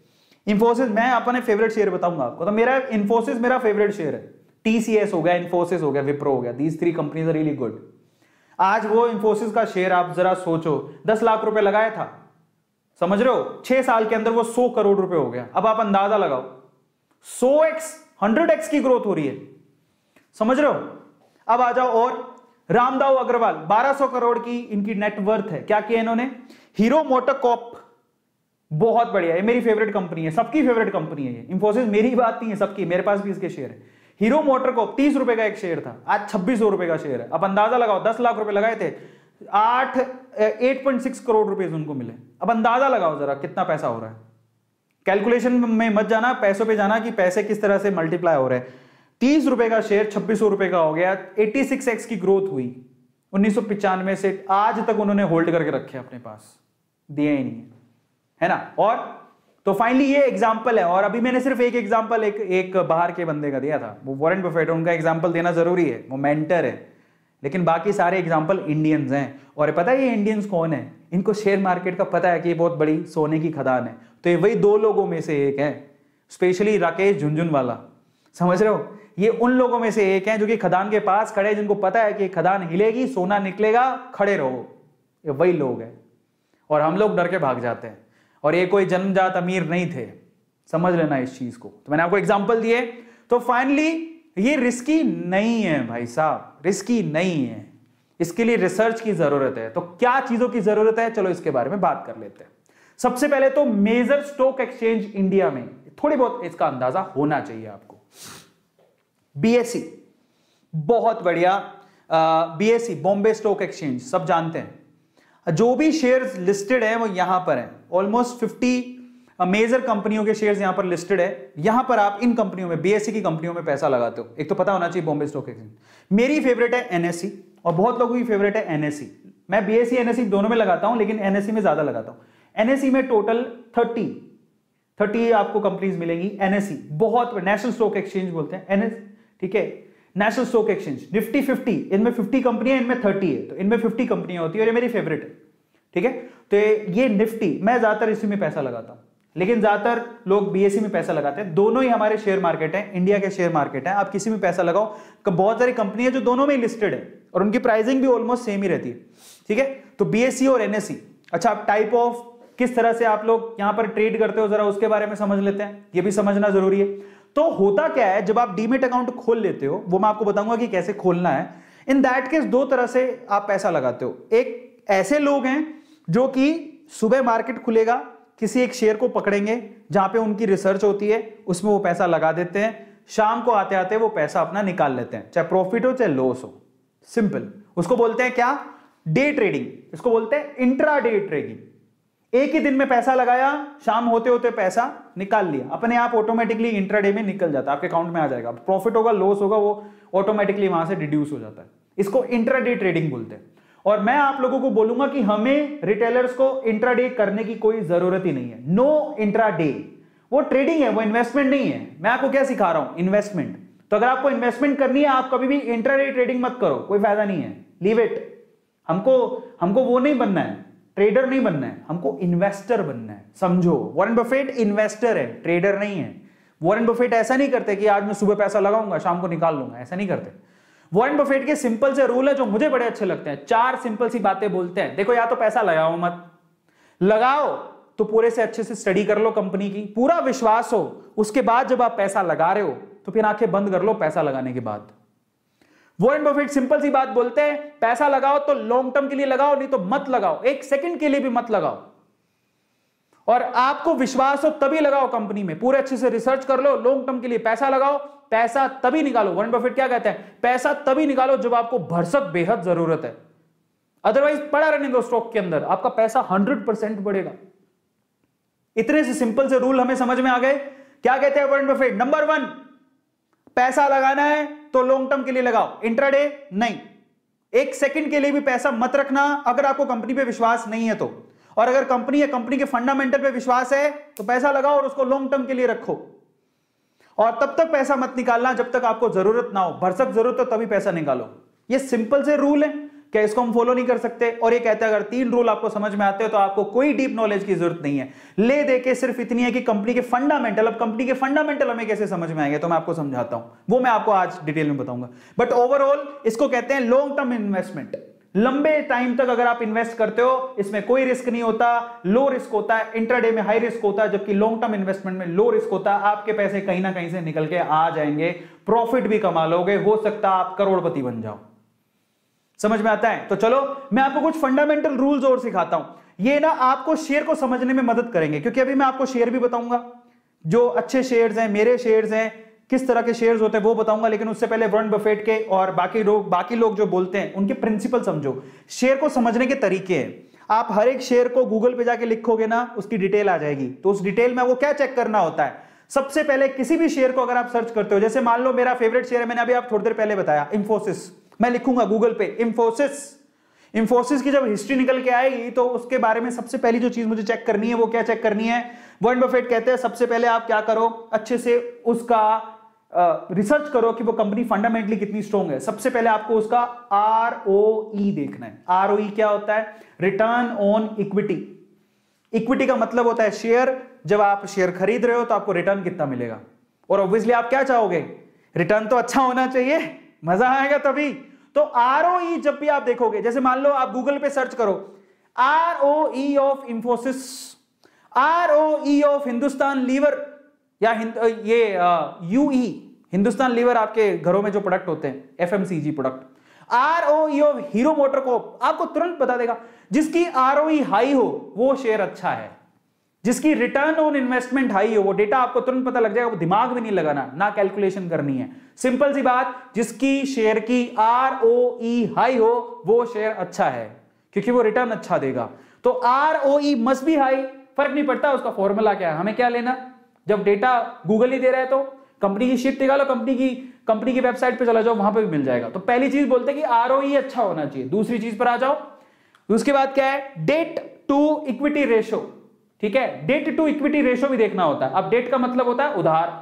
इंफोसिस। मैं अपने फेवरेट शेयर बताऊंगा आपको, तो मेरा इंफोसिस मेरा फेवरेट शेयर है। टीसीएस हो गया, इंफोसिस हो गया, विप्रो हो गया, these 3 companies are really good. आज वो इंफोसिस का शेयर आप जरा सोचो, 10 लाख रुपए लगाया था, समझ रहे हो? 6 साल के अंदर वो 100 करोड़ रुपए हो गया। अब आप अंदाजा लगाओ, 100x 100x की ग्रोथ हो रही है, समझ रहे हो? अब आ जाओ, और रामदाव अग्रवाल 1200 करोड़ की इनकी नेटवर्थ है। क्या किया इन्होंने? हीरो मोटोकॉर्प, बहुत बढ़िया, ये मेरी फेवरेट कंपनी है, सबकी फेवरेट कंपनी है ये। इंफोसिस मेरी बात नहीं है, सबकी, मेरे पास भी इसके शेयर है। हीरो मोटोकॉर्प 30 रुपए का एक शेयर था, आज 2600 रुपए का शेयर है। अब अंदाजा लगाओ, 10 लाख रुपए लगाए थे, 8.6 करोड़ रुपए उनको मिले। अब अंदाजा लगाओ जरा कितना पैसा हो रहा है। कैलकुलेशन में मत जाना, पैसों पे जाना कि पैसे किस तरह से मल्टीप्लाई हो रहे हैं। 30 रुपए का शेयर 2600 रुपए का हो गया, 86x की ग्रोथ हुई 1995 से आज तक। उन्होंने होल्ड करके रखे अपने पास, दिए ही नहीं है ना। और तो फाइनली ये एग्जांपल है। और अभी मैंने सिर्फ एक एग्जांपल एक बाहर के बंदे का दिया था, वो वॉरेन बफेट, उनका एग्जांपल देना जरूरी है, वो मेंटर है, लेकिन बाकी सारे एग्जांपल इंडियंस हैं। और पता है ये इंडियंस कौन है? इनको शेयर मार्केट का पता है कि ये बहुत बड़ी सोने की खदान है, तो ये वही 2 लोगों में से एक है, स्पेशली राकेश झुनझुनवाला, समझ रहे हो? ये उन लोगों में से एक है जो कि खदान के पास खड़े, जिनको पता है कि खदान हिलेगी, सोना निकलेगा, खड़े रहो। ये वही लोग हैं, और हम लोग डर के भाग जाते हैं। और ये कोई जन्मजात अमीर नहीं थे, समझ लेना इस चीज को। तो मैंने आपको एग्जांपल दिए। तो फाइनली ये रिस्की नहीं है भाई साहब, रिस्की नहीं है, इसके लिए रिसर्च की जरूरत है। तो क्या चीजों की जरूरत है, चलो इसके बारे में बात कर लेते हैं। सबसे पहले तो मेजर स्टॉक एक्सचेंज इंडिया में थोड़ी बहुत इसका अंदाजा होना चाहिए आपको। बीएसई, बहुत बढ़िया, बीएसई बॉम्बे स्टॉक एक्सचेंज, सब जानते हैं। जो भी शेयर्स लिस्टेड है वो यहां पर है। ऑलमोस्ट 50 मेजर कंपनियों के शेयर्स यहां पर लिस्टेड है। यहां पर आप इन कंपनियों में, बीएसई की कंपनियों में पैसा लगाते हो। एक तो पता होना चाहिए बॉम्बे स्टॉक एक्सचेंज। मेरी फेवरेट है एनएससी, और बहुत लोगों की फेवरेट है एनएससी। मैं बीएसई एनएससी दोनों में लगाता हूं, लेकिन एनएससी में ज्यादा लगाता हूं। एनएससी में टोटल 30 आपको कंपनीज मिलेंगी। एनएससी बहुत, नेशनल स्टॉक एक्सचेंज बोलते हैं एनएस, ठीक है, नेशनल स्टॉक एक्सचेंज। निफ्टी 50, इनमें 50 कंपनियां, इनमें 30 है, तो इनमें 50 कंपनियां होती है, और ये मेरी फेवरेट है, ठीक है। तो ये निफ्टी, मैं ज्यादातर इसी में पैसा लगाता हूं। लेकिन ज्यादातर लोग बीएसई में पैसा लगाते हैं। दोनों ही हमारे शेयर मार्केट है, इंडिया के शेयर मार्केट है, आप किसी में पैसा लगाओ। बहुत सारी कंपनी है जो दोनों में लिस्टेड है और उनकी प्राइसिंग भी ऑलमोस्ट सेम ही रहती है, ठीक है। तो बीएसई और एनएसई, अच्छा आप टाइप ऑफ किस तरह से आप लोग यहां पर ट्रेड करते हो जरा उसके बारे में समझ लेते हैं, ये भी समझना जरूरी है। तो होता क्या है, जब आप डीमेट अकाउंट खोल लेते हो, वो मैं आपको बताऊंगा कि कैसे खोलना है। इन दैट केस दो तरह से आप पैसा लगाते हो। एक ऐसे लोग हैं जो कि सुबह मार्केट खुलेगा, किसी एक शेयर को पकड़ेंगे जहां पे उनकी रिसर्च होती है, उसमें वो पैसा लगा देते हैं, शाम को आते आते वो पैसा अपना निकाल लेते हैं, चाहे प्रॉफिट हो चाहे लॉस हो। सिंपल, उसको बोलते हैं क्या, डे ट्रेडिंग। इसको बोलते हैं इंट्रा डे ट्रेडिंग। एक ही दिन में पैसा लगाया, शाम होते होते पैसा निकाल लिया, अपने आप ऑटोमेटिकली इंट्राडे में निकल जाता है, आपके अकाउंट में आ जाएगा। प्रॉफिट होगा लॉस होगा वो ऑटोमेटिकली वहां से डिड्यूस हो जाता है। इसको इंट्राडे ट्रेडिंग बोलते हैं। और मैं आप लोगों को बोलूंगा कि हमें रिटेलर्स को इंट्राडे करने की कोई जरूरत ही नहीं है। नो इंट्राडे, वो ट्रेडिंग है, वो इन्वेस्टमेंट नहीं है। मैं आपको क्या सिखा रहा हूं, इन्वेस्टमेंट। तो अगर आपको इन्वेस्टमेंट करनी है, आप कभी भी इंट्राडे ट्रेडिंग मत करो, कोई फायदा नहीं है, लीव इट। हमको वो नहीं बनना है, ट्रेडर नहीं बनना है, हमको इन्वेस्टर बनना है, समझो। वॉरेन बफेट इन्वेस्टर है, ट्रेडर नहीं है। वॉरेन बफेट ऐसा नहीं करते कि आज मैं सुबह पैसा लगाऊंगा शाम को निकाल लूंगा, ऐसा नहीं करते। वॉरेन बफेट के सिंपल से रूल है जो मुझे बड़े अच्छे लगते हैं। 4 सिंपल सी बातें बोलते हैं। देखो, या तो पैसा लगाओ मत, लगाओ तो पूरे से अच्छे से स्टडी कर लो कंपनी की, पूरा विश्वास हो, उसके बाद जब आप पैसा लगा रहे हो तो फिर आंखें बंद कर लो पैसा लगाने के बाद। वॉरेन बफेट सिंपल सी बात बोलते हैं, पैसा लगाओ तो लॉन्ग टर्म के लिए लगाओ, नहीं तो मत लगाओ, एक सेकंड के लिए भी मत लगाओ। और आपको विश्वास हो तभी लगाओ कंपनी में, पूरे अच्छे से रिसर्च कर लो, लॉन्ग टर्म के लिए पैसा लगाओ, पैसा तभी निकालो। वॉरेन बफेट क्या कहते हैं, पैसा तभी निकालो जब आपको भरसक बेहद जरूरत है, अदरवाइज पड़ा रहने दो स्टॉक के अंदर, आपका पैसा 100% बढ़ेगा। इतने से सिंपल से रूल हमें समझ में आ गए। क्या कहते हैं वॉरेन बफेट, नंबर 1, पैसा लगाना है तो लॉन्ग टर्म के लिए लगाओ, इंट्राडे नहीं। एक सेकंड के लिए भी पैसा मत रखना अगर आपको कंपनी पे विश्वास नहीं है तो। और अगर कंपनी है, कंपनी के फंडामेंटल पे विश्वास है तो पैसा लगाओ और उसको लॉन्ग टर्म के लिए रखो। और तब तक पैसा मत निकालना जब तक आपको जरूरत ना हो, भरसक जरूरत हो तभी पैसा निकालो। ये सिंपल से रूल है, क्या इसको हम फॉलो नहीं कर सकते? और ये कहता है अगर 3 रूल आपको समझ में आते हो तो आपको कोई डीप नॉलेज की जरूरत नहीं है। ले दे के सिर्फ इतनी है कि कंपनी के फंडामेंटल, अब कंपनी के फंडामेंटल हमें कैसे समझ में आएंगे तो मैं आपको समझाता हूं, वो मैं आपको आज डिटेल में बताऊंगा। बट ओवरऑल इसको कहते हैं लॉन्ग टर्म इन्वेस्टमेंट। लंबे टाइम तक अगर आप इन्वेस्ट करते हो, इसमें कोई रिस्क नहीं होता, लो रिस्क होता है। इंट्राडे में हाई रिस्क होता है, जबकि लॉन्ग टर्म इन्वेस्टमेंट में लो रिस्क होता है। आपके पैसे कहीं ना कहीं से निकल के आ जाएंगे, प्रॉफिट भी कमा लोगे, हो सकता है आप करोड़पति बन जाओ। समझ में आता है? तो चलो मैं आपको कुछ फंडामेंटल रूल्स और सिखाता हूं, ये ना आपको शेयर को समझने में मदद करेंगे। क्योंकि अभी मैं आपको शेयर भी बताऊंगा, जो अच्छे शेयर्स हैं, मेरे शेयर्स हैं, किस तरह के शेयर्स होते हैं वो बताऊंगा। लेकिन उससे पहले वॉरेन बफेट के और बाकी लोग जो बोलते हैं उनके प्रिंसिपल समझो। शेयर को समझने के तरीके हैं। आप हर एक शेयर को गूगल पे जाके लिखोगे ना, उसकी डिटेल आ जाएगी। तो उस डिटेल में वो क्या चेक करना होता है, सबसे पहले किसी भी शेयर को अगर आप सर्च करते हो, जैसे मान लो मेरा फेवरेट शेयर है, मैंने अभी आप थोड़ी देर पहले बताया, इंफोसिस। मैं लिखूंगा गूगल पे इंफोसिस की जब हिस्ट्री निकल के आएगी तो उसके बारे में सबसे पहली जो चीज मुझे चेक करनी है वो क्या चेक करनी है, वॉरेन बफेट कहते हैं सबसे पहले आप क्या करो, अच्छे से उसका रिसर्च करो कि वो कंपनी फंडामेंटली कितनी स्ट्रॉन्ग है। सबसे पहले आपको उसका ROE देखना है। ROE क्या होता है? Return on equity. इक्विटी का मतलब होता है शेयर। जब आप शेयर खरीद रहे हो तो आपको रिटर्न कितना मिलेगा, और ऑब्वियसली आप क्या चाहोगे, रिटर्न तो अच्छा होना चाहिए, मजा आएगा तभी। तो ROE जब भी आप देखोगे, जैसे मान लो आप गूगल पे सर्च करो ROE of Infosys, ROE of Hindustan Lever, या ये UE हिंदुस्तान लीवर, आपके घरों में जो प्रोडक्ट होते हैं FMCG product, ROE of Hero MotoCorp, आपको तुरंत बता देगा। जिसकी ROE हाई हो वो शेयर अच्छा है, जिसकी रिटर्न ऑन इन्वेस्टमेंट हाई हो, वो डेटा आपको तुरंत पता लग जाएगा, वो दिमाग भी नहीं लगाना, ना कैलकुलेशन करनी है, सिंपल सी बात। जिसकी शेयर की ROE हाई हो वो शेयर अच्छा है, क्योंकि वो रिटर्न अच्छा देगा। तो ROE मस्ट बी हाई, फर्क नहीं पड़ता उसका फॉर्मूला क्या है, हमें क्या लेना। जब डेटा गूगल ही दे रहा है तो कंपनी की शीट निकालो, कंपनी की वेबसाइट पे चला जाओ, वहां पे भी मिल जाएगा। तो पहली चीज बोलते हैं कि ROE अच्छा होना चाहिए। दूसरी चीज पर आ जाओ, उसके बाद क्या है, डेट टू इक्विटी रेशो। ठीक है, डेट टू इक्विटी रेशो भी देखना होता है। अब डेट का मतलब होता है उधार,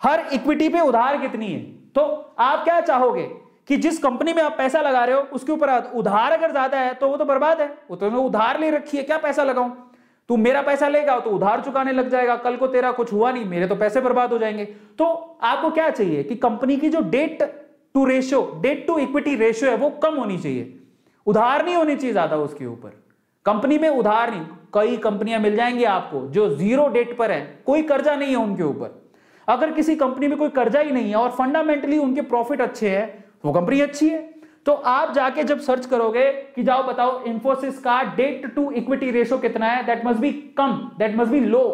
हर इक्विटी पे उधार कितनी है। तो आप क्या चाहोगे कि जिस कंपनी में आप पैसा लगा रहे हो उसके ऊपर उधार अगर ज्यादा है तो वो तो बर्बाद है, वो तो मैं उधार ले रखी है, क्या पैसा लगाऊं। तू मेरा पैसा लेगा तो उधार चुकाने लग जाएगा, कल को तेरा कुछ हुआ नहीं, मेरे तो पैसे बर्बाद हो जाएंगे। तो आपको क्या चाहिए कि कंपनी की जो डेट टू इक्विटी रेशियो है वो कम होनी चाहिए, उधार नहीं होनी चाहिए ज्यादा उसके ऊपर। कंपनी में उधार नहीं, कई कंपनियां मिल जाएंगी आपको जो जीरो डेट पर है, कोई कर्जा नहीं है उनके ऊपर। अगर किसी कंपनी में कोई कर्जा ही नहीं है और फंडामेंटली उनके प्रॉफिट अच्छे हैं, वो कंपनी अच्छी है। तो आप जाके जब सर्च करोगे कि जाओ बताओ इंफोसिस का डेट टू इक्विटी रेशियो कितना है, दैट मस्ट बी कम, दैट मस्ट बी लो।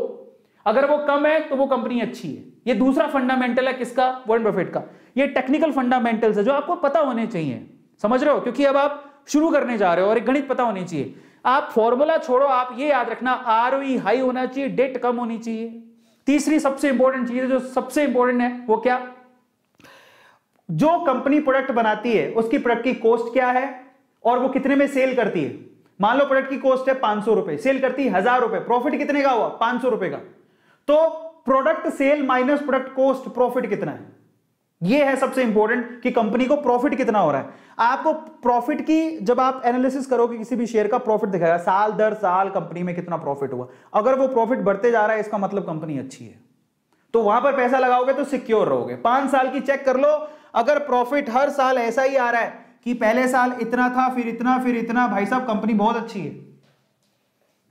अगर वो कम है तो वो कंपनी अच्छी है। ये दूसरा फंडामेंटल है किसका, वॉरेन बफेट का। ये टेक्निकल फंडामेंटल्स है जो आपको पता होने चाहिए, समझ रहे हो, क्योंकि अब आप शुरू करने जा रहे हो और एक गणित पता होनी चाहिए। आप फॉर्मूला छोड़ो, आप ये याद रखना आरओई हाई होना चाहिए, डेट कम होनी चाहिए। तीसरी सबसे इंपॉर्टेंट चीज है, जो सबसे इंपॉर्टेंट है वो क्या, जो कंपनी प्रोडक्ट बनाती है उसकी प्रोडक्ट की कॉस्ट क्या है और वो कितने में सेल करती है। मान लो प्रोडक्ट की कॉस्ट है 500 रुपए, सेल करती है 1000 रुपए, प्रॉफिट कितने का हुआ, 500 रुपए का। तो product sale minus product cost, profit कितना है, ये है सबसे इंपॉर्टेंट कि कंपनी को प्रॉफिट कितना हो रहा है। आपको प्रॉफिट की जब आप एनालिसिस करोगे किसी भी शेयर का, प्रॉफिट दिखाएगा साल दर साल कंपनी में कितना प्रॉफिट हुआ। अगर वो प्रॉफिट बढ़ते जा रहा है इसका मतलब कंपनी अच्छी है, तो वहां पर पैसा लगाओगे तो सिक्योर रहोगे। 5 साल की चेक कर लो, अगर प्रॉफिट हर साल ऐसा ही आ रहा है कि पहले साल इतना था फिर इतना फिर इतना, भाई साहब कंपनी बहुत अच्छी है,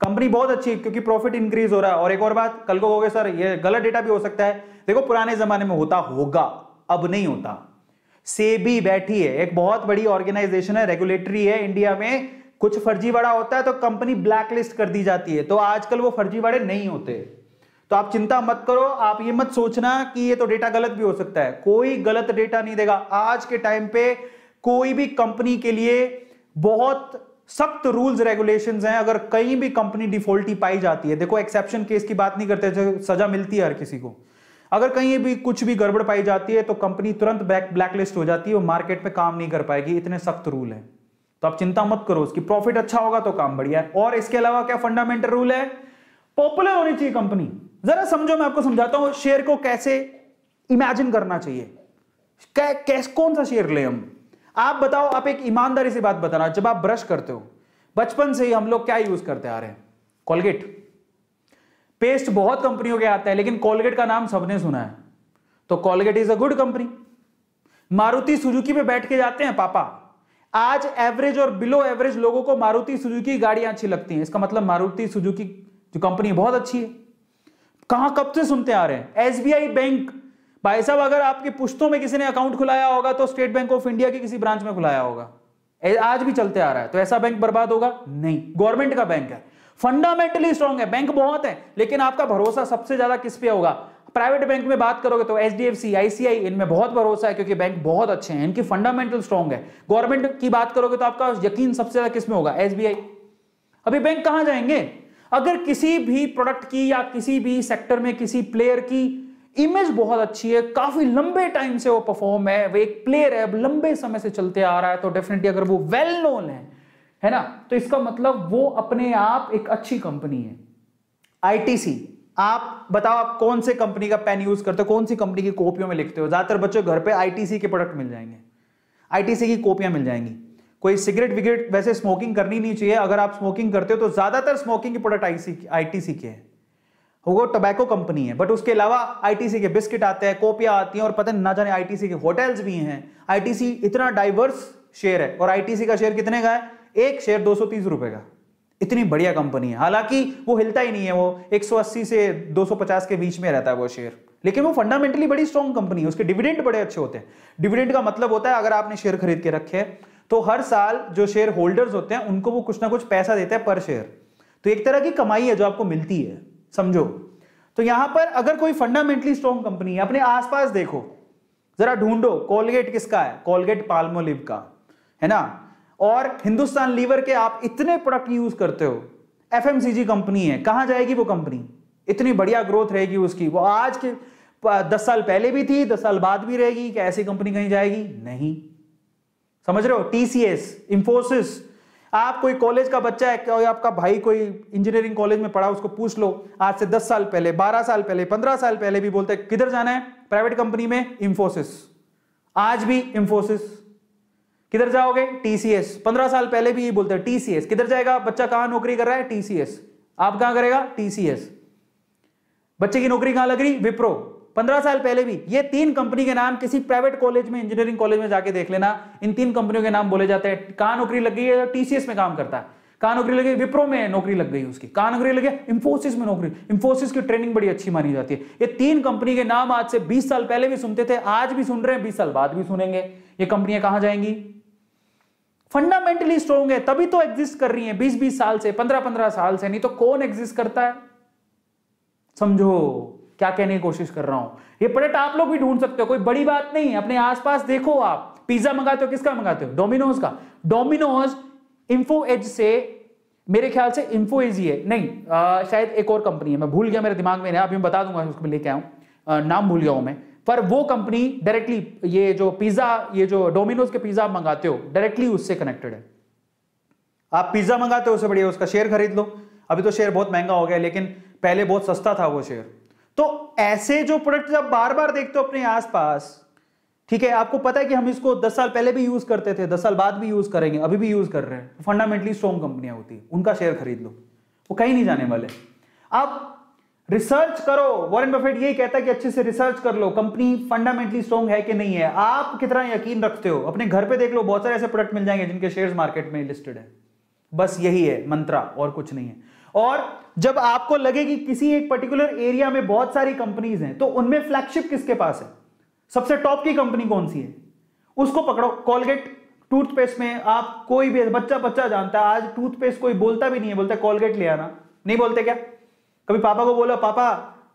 कंपनी बहुत अच्छी है, क्योंकि प्रॉफिट इंक्रीज हो रहा है। और एक और बात, कल को कहोगे सर ये गलत डेटा भी हो सकता है, देखो पुराने जमाने में होता होगा, अब नहीं होता। सेबी बैठी है, एक बहुत बड़ी ऑर्गेनाइजेशन है, रेगुलेटरी है इंडिया में, कुछ फर्जीवाड़ा होता है तो कंपनी ब्लैकलिस्ट कर दी जाती है। तो आजकल वो फर्जीवाड़े नहीं होते, तो आप चिंता मत करो। आप ये मत सोचना कि ये तो डेटा गलत भी हो सकता है, कोई गलत डेटा नहीं देगा। आज के टाइम पे कोई भी कंपनी के लिए बहुत सख्त रूल्स रेगुलेशंस हैं। अगर कहीं भी कंपनी डिफॉल्टी पाई जाती है, देखो एक्सेप्शन केस की बात नहीं करते, सजा मिलती है हर किसी को, अगर कहीं भी कुछ भी गड़बड़ पाई जाती है तो कंपनी तुरंत ब्लैकलिस्ट हो जाती है, वो मार्केट में काम नहीं कर पाएगी, इतने सख्त रूल है। तो आप चिंता मत करो, उसकी प्रॉफिट अच्छा होगा तो काम बढ़िया है। और इसके अलावा क्या फंडामेंटल रूल है, पॉपुलर होनी चाहिए कंपनी। जरा समझो, मैं आपको समझाता हूं शेयर को कैसे इमेजिन करना चाहिए, कौन सा शेयर ले हम। आप बताओ, आप एक ईमानदारी से बात बताना, जब आप ब्रश करते हो बचपन से ही हम लोग क्या यूज करते आ रहे हैं, कोलगेट। पेस्ट बहुत कंपनियों के आते हैं, लेकिन कोलगेट का नाम सबने सुना है, तो Colgate is a good company. Maruti Suzuki पे बैठ के जाते हैं पापा, आज एवरेज और बिलो एवरेज लोगों को मारुति सुजुकी गाड़ियां अच्छी लगती हैं, इसका मतलब मारुति सुजुकी जो कंपनी बहुत अच्छी है। कहां कब से सुनते आ रहे हैं, एसबीआई बैंक, भाई साहब अगर आपके पुश्तों में किसी ने अकाउंट खुलाया होगा तो स्टेट बैंक ऑफ इंडिया के किसी ब्रांच में खुलाया होगा, आज भी चलते आ रहा है। तो ऐसा बैंक बर्बाद होगा नहीं, गवर्नमेंट का बैंक है, फंडामेंटली स्ट्रांग है, बैंक बहुत है, लेकिन आपका भरोसा सबसे ज्यादा किस पे होगा। प्राइवेट बैंक में बात करोगे तो एचडीएफसी, आईसीआई, इनमें बहुत भरोसा है क्योंकि बैंक बहुत अच्छे हैं, इनकी फंडामेंटल स्ट्रांग है। गवर्नमेंट की बात करोगे तो आपका यकीन सबसे ज्यादा किस में होगा, एसबीआई। अभी बैंक कहां जाएंगे, अगर किसी भी प्रोडक्ट की या किसी भी सेक्टर में किसी प्लेयर की इमेज बहुत अच्छी है, काफी लंबे टाइम से वो परफॉर्म है, वो एक प्लेयर है, लंबे समय से चलते आ रहा है, तो डेफिनेटली अगर वो वेल नोन है ना, तो इसका मतलब वो अपने आप एक अच्छी कंपनी है। आईटीसी, आप बताओ आप कौन से कंपनी का पेन यूज करते हो, कौन सी कंपनी की कॉपियों में लिखते हो। ज्यादातर बच्चों घर पे आईटीसी के प्रोडक्ट मिल जाएंगे, आईटीसी की कॉपियां मिल जाएंगी। कोई सिगरेट विगरेट वैसे स्मोकिंग करनी नहीं चाहिए, अगर आप स्मोकिंग करते हो तो ज्यादातर स्मोकिंग के प्रोडक्ट आईटीसी के हैं, वो टोबैको कंपनी है। बट उसके अलावा आईटीसी के बिस्किट आते हैं, कॉपियां आती हैं, और पता ना जाने आईटीसी के होटल्स भी हैं। आईटीसी इतना डाइवर्स शेयर है, और आईटीसी का शेयर कितने का है, एक शेयर 230 रुपए का, इतनी बढ़िया कंपनी है। हालांकि वो हिलता ही नहीं है, वो 180 से 250 के बीच में रहता है वो शेयर, लेकिन वो फंडामेंटली बड़ी स्ट्रॉन्ग कंपनी है, उसके डिविडेंड बड़े अच्छे होते हैं। डिविडेंड का मतलब होता है अगर आपने शेयर खरीद के रखे हैं तो हर साल जो शेयर होल्डर्स होते हैं उनको वो कुछ ना कुछ पैसा देते हैं पर शेयर, तो एक तरह की कमाई है जो आपको मिलती है, समझो। तो यहां पर अगर कोई फंडामेंटली स्ट्रॉन्ग कंपनी है, अपने आसपास देखो, जरा ढूंढो, कोलगेट किसका है, कोलगेट पाल्मोलिव का है ना, और हिंदुस्तान लीवर के आप इतने प्रोडक्ट यूज करते हो, एफएमसीजी कंपनी है, कहां जाएगी वो कंपनी, इतनी बढ़िया ग्रोथ रहेगी उसकी, वो आज के 10 साल पहले भी थी, 10 साल बाद भी रहेगी, क्या ऐसी कंपनी कहीं जाएगी, नहीं, समझ रहे हो। टीसीएस, इंफोसिस, आप कोई कॉलेज का बच्चा है, कोई आपका भाई कोई इंजीनियरिंग कॉलेज में पढ़ा, उसको पूछ लो आज से 10 साल पहले, 12 साल पहले, 15 साल पहले भी बोलते किधर जाना है, प्राइवेट कंपनी में, इंफोसिस। आज भी इंफोसिस, किधर जाओगे, टीसीएस। 15 साल पहले भी ये बोलते हैं टीसीएस, किधर जाएगा बच्चा, कहां नौकरी कर रहा है, टीसीएस। आप कहां करेगा? टीसीएस। बच्चे की नौकरी कहां लग रही? विप्रो। 15 साल पहले भी ये 3 कंपनी के नाम किसी प्राइवेट कॉलेज में, इंजीनियरिंग कॉलेज में जाके देख लेना, इन 3 कंपनियों के नाम बोले जाते हैं। कहां नौकरी लग गई है? टीसीएस में काम करता है। कहां नौकरी लगी? विप्रो में नौकरी लग गई उसकी। कहां नौकरी लगी? इंफोसिस में नौकरी। इंफोसिस की ट्रेनिंग बड़ी अच्छी मानी जाती है। ये 3 कंपनी के नाम आज से 20 साल पहले भी सुनते थे, आज भी सुन रहे हैं, 20 साल बाद भी सुनेंगे। ये कंपनियां कहां जाएंगी? फंडामेंटली स्ट्रॉन्ग है, तभी तो एग्जिस्ट कर रही हैं 20-20 साल से, 15-15 साल से। नहीं तो कौन एग्जिस्ट करता है? समझो क्या कहने की कोशिश कर रहा हूं। ये प्रोडक्ट आप लोग भी ढूंढ सकते हो, कोई बड़ी बात नहीं है। अपने आसपास देखो, आप पिज्जा मंगाते हो, किसका मंगाते हो? डोमिनोज का। डोमिनोज इन्फो एज से, मेरे ख्याल से इन्फो एज ही है, नहीं शायद एक और कंपनी है, मैं भूल गया, मेरे दिमाग में नहीं, अभी मैं बता दूंगा, उसको लेके आऊं, नाम भूल गया हूं मैं। पर वो कंपनी डायरेक्टली, ये जो पिज्जा, ये जो डोमिनोज के पिज्जा आप मंगाते हो, डायरेक्टली उससे कनेक्टेड है। आप पिज्जा मंगाते हो, उससे बढ़िया उसका शेयर खरीद लो। अभी तो शेयर बहुत महंगा हो गया, लेकिन पहले बहुत सस्ता था वो शेयर। तो ऐसे जो प्रोडक्ट जब बार बार देखते हो अपने आसपास, ठीक है, आपको पता है कि हम इसको 10 साल पहले भी यूज करते थे, 10 साल बाद भी यूज करेंगे, अभी भी यूज कर रहे हैं, फंडामेंटली स्ट्रॉन्ग कंपनियां होती है, उनका शेयर खरीद लो, वो कहीं नहीं जाने वाले। आप रिसर्च करो, वॉरेन बफेट यही कहता है कि अच्छे से रिसर्च कर लो, कंपनी फंडामेंटली स्ट्रॉन्ग है कि नहीं है। आप कितना यकीन रखते हो? अपने घर पे देख लो, बहुत सारे ऐसे प्रोडक्ट मिल जाएंगे जिनके शेयर्स मार्केट में लिस्टेड है। बस यही है मंत्रा, और कुछ नहीं है। और जब आपको लगे कि किसी एक पर्टिकुलर एरिया में बहुत सारी कंपनीज हैं, तो उनमें फ्लैगशिप किसके पास है? सबसे टॉप की कंपनी कौन सी है? उसको पकड़ो। कॉलगेट टूथपेस्ट में आप, कोई भी बच्चा जानता है, आज टूथपेस्ट कोई बोलता भी नहीं है, बोलता है कॉलगेट ले आना। नहीं बोलते क्या? कभी पापा को बोला, पापा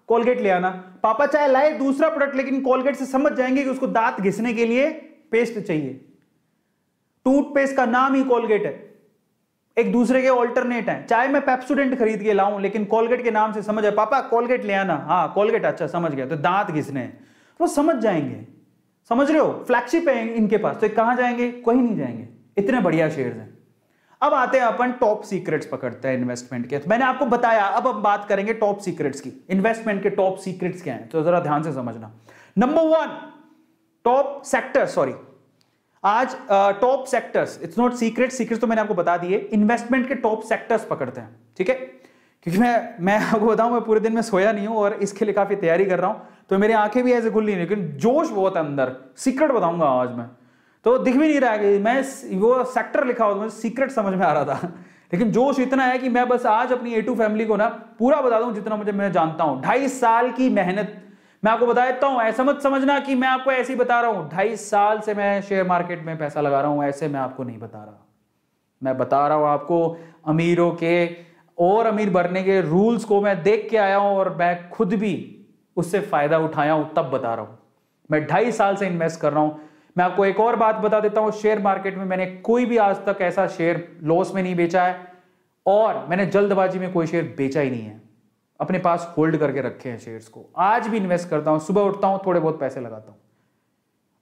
कॉलगेट ले आना, पापा चाहे लाए दूसरा प्रोडक्ट, लेकिन कॉलगेट से समझ जाएंगे कि उसको दांत घिसने के लिए पेस्ट चाहिए। टूथपेस्ट का नाम ही कॉलगेट है, एक दूसरे के ऑल्टरनेट है। चाहे मैं पेप्सोडेंट खरीद के लाऊं, लेकिन कॉलगेट के नाम से समझ आए, पापा कॉलगेट ले आना, हाँ कॉलगेट, अच्छा समझ गया, तो दांत घिसने हैं, वो समझ जाएंगे। समझ रहे हो? फ्लैगशिप है इनके पास, तो कहां जाएंगे? कहीं नहीं जाएंगे, इतने बढ़िया शेयर्स हैं। अब आते हैं अपन टॉप सीक्रेट्स पकड़ते हैं इन्वेस्टमेंट के। तो मैंने आपको बताया, अब हम बात करेंगे टॉप सीक्रेट्स की। इन्वेस्टमेंट के टॉप सीक्रेट्स क्या हैं, तो जरा ध्यान से समझना। नंबर 1, टॉप सेक्टर, सॉरी आज top sectors, it's not secret, secrets तो मैंने आपको बता दिए। इन्वेस्टमेंट के टॉप सेक्टर्स पकड़ते हैं, ठीक है? क्योंकि मैं आपको बताऊं, मैं पूरे दिन में सोया नहीं हूं और इसके लिए काफी तैयारी कर रहा हूं, तो मेरी आंखें भी ऐसे खुल नहीं, लेकिन जोश बहुत है अंदर। सीक्रेट बताऊंगा आज मैं, तो दिख भी नहीं रहा है कि मैं वो सेक्टर लिखा होता, मुझे सीक्रेट समझ में आ रहा था, लेकिन जोश इतना है कि मैं बस आज अपनी A2 फैमिली को ना पूरा बता दूं जितना मैं जानता हूं। 2.5 साल की मेहनत मैं आपको बता देता हूं। ऐसा मत समझना कि मैं आपको ऐसे ही बता रहा हूं। 2.5 साल से मैं शेयर मार्केट में पैसा लगा रहा हूं, ऐसे मैं आपको नहीं बता रहा। मैं बता रहा हूं आपको अमीरों के और अमीर बनने के रूल्स को मैं देख के आया हूं, और मैं खुद भी उससे फायदा उठाया हूं, तब बता रहा हूं। मैं 2.5 साल से इन्वेस्ट कर रहा हूं। मैं आपको एक और बात बता देता हूं, शेयर मार्केट में मैंने कोई भी आज तक ऐसा शेयर लॉस में नहीं बेचा है, और मैंने जल्दबाजी में कोई शेयर बेचा ही नहीं है। अपने पास होल्ड करके रखे हैं शेयर्स को। आज भी इन्वेस्ट करता हूं, सुबह उठता हूं, थोड़े बहुत पैसे लगाता हूं।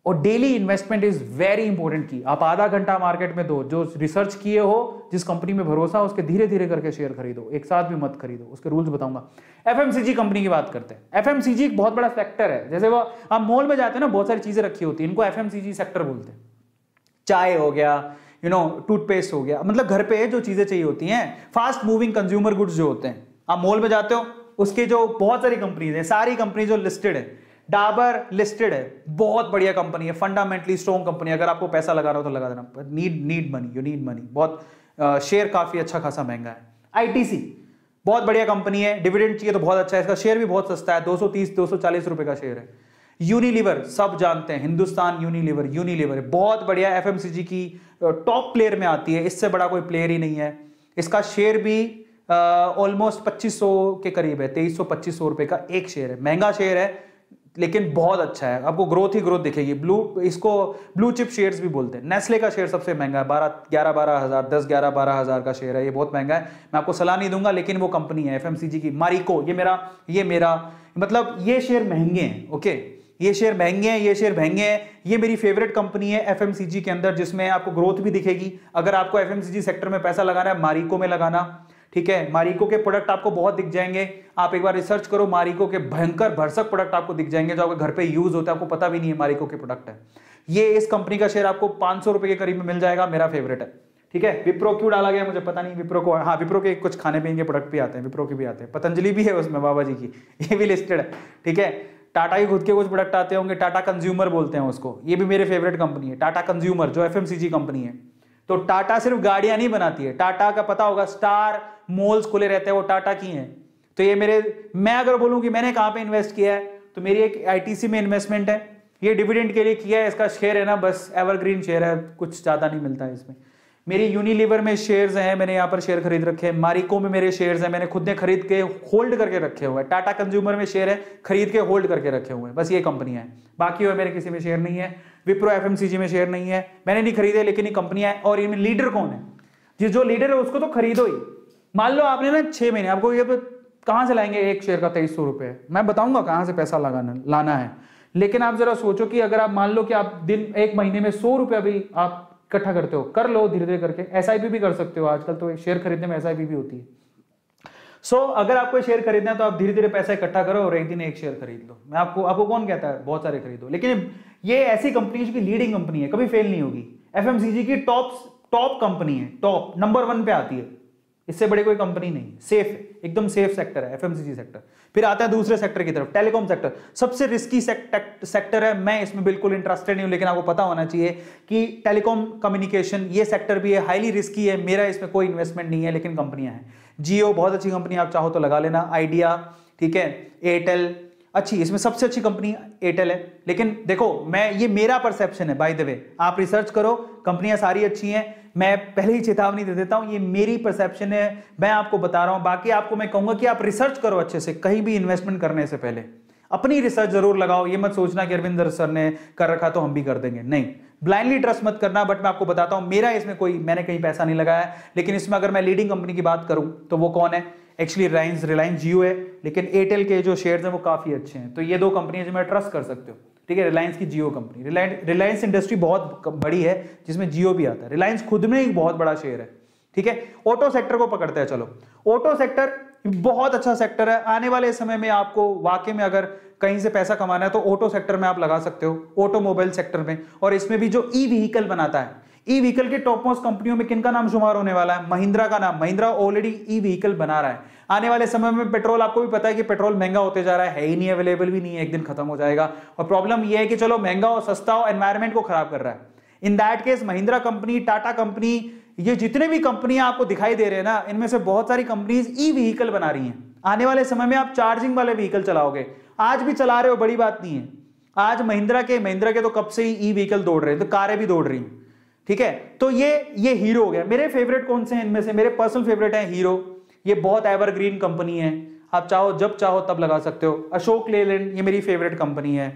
और daily investment is very important की। आप आधा घंटा मार्केट में दो, जो रिसर्च किए हो, जिस कंपनी में भरोसा, उसके धीरे धीरे करके शेयर खरीदो, एक साथ भी मत खरीदो। उसके रूल्स बताऊंगा। एफएमसीजी कंपनी की बात करते हैं। एफएमसीजी एक बहुत बड़ा सेक्टर है। जैसे वो आप मॉल में जाते हैं ना, बहुत सारी चीजें रखी होती है, इनको एफएमसीजी सेक्टर बोलते हैं। चाय हो गया, टूथपेस्ट हो गया, मतलब घर पे जो चीजें चाहिए होती हैं, फास्ट मूविंग कंज्यूमर गुड्स जो होते हैं। आप मॉल में जाते हो, उसके जो बहुत सारी कंपनीज हैं, सारी कंपनी जो लिस्टेड है, डाबर लिस्टेड है, बहुत बढ़िया कंपनी है, फंडामेंटली स्ट्रॉन्ग कंपनी। अगर आपको पैसा लगाना हो तो लगा देना, पर need money, you need money. बहुत शेयर काफी अच्छा खासा महंगा है। आईटीसी बहुत बढ़िया कंपनी है, डिविडेंड चाहिए तो बहुत अच्छा है, इसका शेयर भी बहुत सस्ता है, 230-240 रुपए का शेयर है। यूनिलीवर सब जानते हैं, हिंदुस्तान यूनिलीवर बहुत बढ़िया, एफएमसीजी की टॉप प्लेयर में आती है, इससे बड़ा कोई प्लेयर ही नहीं है। इसका शेयर भी ऑलमोस्ट 2500 के करीब है, 2300-2500 रुपए का एक शेयर है। महंगा शेयर है, लेकिन बहुत अच्छा है, आपको ग्रोथ ही ग्रोथ दिखेगी। इसको ब्लू चिप शेयर्स भी बोलते हैं। नेस्ले का शेयर सबसे महंगा है, 11-12 हज़ार, 10-11-12 हज़ार का शेयर है, ये बहुत महंगा है। मैं आपको सलाह नहीं दूंगा, लेकिन वो कंपनी है एफएमसीजी की। मारिको, ये मेरा मतलब ये शेयर महंगे हैं, ओके, ये शेयर महंगे हैं, ये शेयर महंगे हैं। ये मेरी फेवरेट कंपनी है एफएमसीजी के अंदर, जिसमें आपको ग्रोथ भी दिखेगी। अगर आपको एफएमसीजी सेक्टर में पैसा लगाना है, मारिको में लगाना, ठीक है। मारिको के प्रोडक्ट आपको बहुत दिख जाएंगे, आप एक बार रिसर्च करो, मारिको के भयंकर भरसक प्रोडक्ट आपको दिख जाएंगे, जो आपके घर पे यूज होता है, आपको पता भी नहीं है मारिको के प्रोडक्ट है। ये इस कंपनी का शेयर आपको 500 रुपए के करीब में मिल जाएगा, मेरा फेवरेट है, ठीक है। विप्रो क्यों डाला गया मुझे पता नहीं, विप्रो को, हाँ विप्रो के कुछ खाने पीने के प्रोडक्ट भी आते हैं, विप्रो के भी आते हैं, पतंजलि भी है उसमें, बाबा जी की, ये भी लिस्टेड है, ठीक है। टाटा के खुद के कुछ प्रोडक्ट आते होंगे, टाटा कंज्यूमर बोलते हैं उसको, ये भी मेरे फेवरेट कंपनी है टाटा कंज्यूमर, जो एफएमसीजी कंपनी है। तो टाटा सिर्फ गाड़ियां नहीं बनाती है, टाटा का पता होगा स्टार मॉल्स खुले रहते हैं, वो टाटा की हैं। तो ये मैं अगर बोलूं कि मैंने कहां पे इन्वेस्ट किया है, तो मेरी एक आईटीसी में इन्वेस्टमेंट है, ये डिविडेंड के लिए किया है, इसका शेयर है ना बस एवरग्रीन शेयर है, कुछ ज्यादा नहीं मिलता है इसमें। मेरी यूनिलीवर में शेयर्स हैं, मैंने यहाँ पर शेयर खरीद रखे हैं, मारिको में मेरे शेयर्स हैं, मैंने खुद ने खरीद के होल्ड करके रखे हुए हैं, टाटा कंज्यूमर में शेयर है, खरीद के होल्ड करके रखे हुए हैं, बस ये कंपनियां हैं, बाकी और मेरे किसी में शेयर नहीं है। विप्रो एफएमसीजी में शेयर नहीं है, मैंने नहीं खरीदे, लेकिन ये कंपनियां हैं। और इनमें लीडर कौन है, जो लीडर है उसको तो खरीदो ही। मान लो आपने ना 6 महीने, आपको ये कहां से लाएंगे एक शेयर का 2300 रुपए, मैं बताऊंगा कहां से पैसा लाना है, लेकिन आप जरा सोचो कि अगर आप मान लो कि आप एक महीने में 100 रुपए भी आप इकट्ठा करते हो, कर लो धीरे धीरे करके, एसआईपी भी कर सकते हो, आजकल तो शेयर खरीदने में एसआईपी भी होती है। अगर आपको शेयर खरीदना है तो आप धीरे धीरे पैसा इकट्ठा करो और एक दिन एक शेयर खरीद लो। मैं आपको कौन कहता है बहुत सारे खरीदो, लेकिन ये ऐसी कंपनी है, लीडिंग कंपनी है, कभी फेल नहीं होगी। एफएमसीजी की टॉप कंपनी है, टॉप नंबर 1 पे आती है, इससे बड़ी कोई कंपनी नहीं, सेफ है, एकदम सेफ सेक्टर है एफएमसीजी सेक्टर। फिर आता है दूसरे सेक्टर की तरफ, टेलीकॉम सेक्टर, सबसे रिस्की सेक्टर है, मैं इसमें बिल्कुल इंटरेस्टेड नहीं हूं, लेकिन आपको पता होना चाहिए कि टेलीकॉम कम्युनिकेशन ये सेक्टर भी है, हाईली रिस्की है, मेरा इसमें कोई इन्वेस्टमेंट नहीं है, लेकिन कंपनियां हैं। जियो बहुत अच्छी कंपनी, आप चाहो तो लगा लेना, आइडिया, ठीक है, एयरटेल अच्छी, इसमें सबसे अच्छी कंपनी एयरटेल है। लेकिन देखो ये मेरा परसेप्शन है, बाय द वे आप रिसर्च करो, कंपनियां सारी अच्छी हैं, मैं पहले ही चेतावनी दे देता हूं, ये मेरी परसेप्शन है, मैं आपको बता रहा हूं। बाकी आपको मैं कहूंगा कि आप रिसर्च करो अच्छे से, कहीं भी इन्वेस्टमेंट करने से पहले अपनी रिसर्च जरूर लगाओ। ये मत सोचना कि अरविंदर सर ने कर रखा तो हम भी कर देंगे, नहीं, ब्लाइंडली ट्रस्ट मत करना। बट मैं आपको बताता हूं, मेरा इसमें मैंने कहीं पैसा नहीं लगाया, लेकिन इसमें अगर मैं लीडिंग कंपनी की बात करूं तो वो कौन है, एक्चुअली रिलायंस जियो है, लेकिन एयरटेल के जो शेयर्स हैं वो काफी अच्छे हैं। तो ये 2 कंपनियां जो मैं ट्रस्ट कर सकते हो, ठीक है, रिलायंस की जियो कंपनी, रिलायंस इंडस्ट्री बहुत बड़ी है जिसमें जियो भी आता है, रिलायंस खुद में एक बहुत बड़ा शेयर है, ठीक है। ऑटो सेक्टर को पकड़ते हैं, चलो ऑटो सेक्टर बहुत अच्छा सेक्टर है, आने वाले समय में आपको वाकई में अगर कहीं से पैसा कमाना है तो ऑटो सेक्टर में आप लगा सकते हो, ऑटोमोबाइल सेक्टर में। और इसमें भी जो ई व्हीकल बनाता है, ई व्हीकल के टॉप मोस्ट कंपनियों में किनका नाम शुमार होने वाला है, महिंद्रा का नाम। महिंद्रा ऑलरेडी ई व्हीकल बना रहा है। आने वाले समय में पेट्रोल, आपको भी पता है कि पेट्रोल महंगा होते जा रहा है ही नहीं, अवेलेबल भी नहीं है, एक दिन खत्म हो जाएगा। और प्रॉब्लम यह है कि चलो महंगा और सस्ता हो, एनवायरमेंट को खराब कर रहा है। In that case Mahindra company, Tata company, ये जितने भी कंपनियां आपको दिखाई दे रहे हैं ना, इनमें से बहुत सारी कंपनीज ई व्हीकल बना रही हैं। आने वाले समय में आप चार्जिंग वाले व्हीकल चलाओगे, आज भी चला रहे हो, बड़ी बात नहीं है। आज महिंद्रा के तो कब से ही ई व्हीकल दौड़ रहे हैं, तो कारें भी दौड़ रही हैं, ठीक है। तो ये हीरो हो गया। मेरे फेवरेट कौन से हैं इनमें से, मेरे पर्सनल फेवरेट है हीरो, ये बहुत एवरग्रीन कंपनी है, आप चाहो जब चाहो तब लगा सकते हो। अशोक लेलैंड, ये मेरी फेवरेट कंपनी है,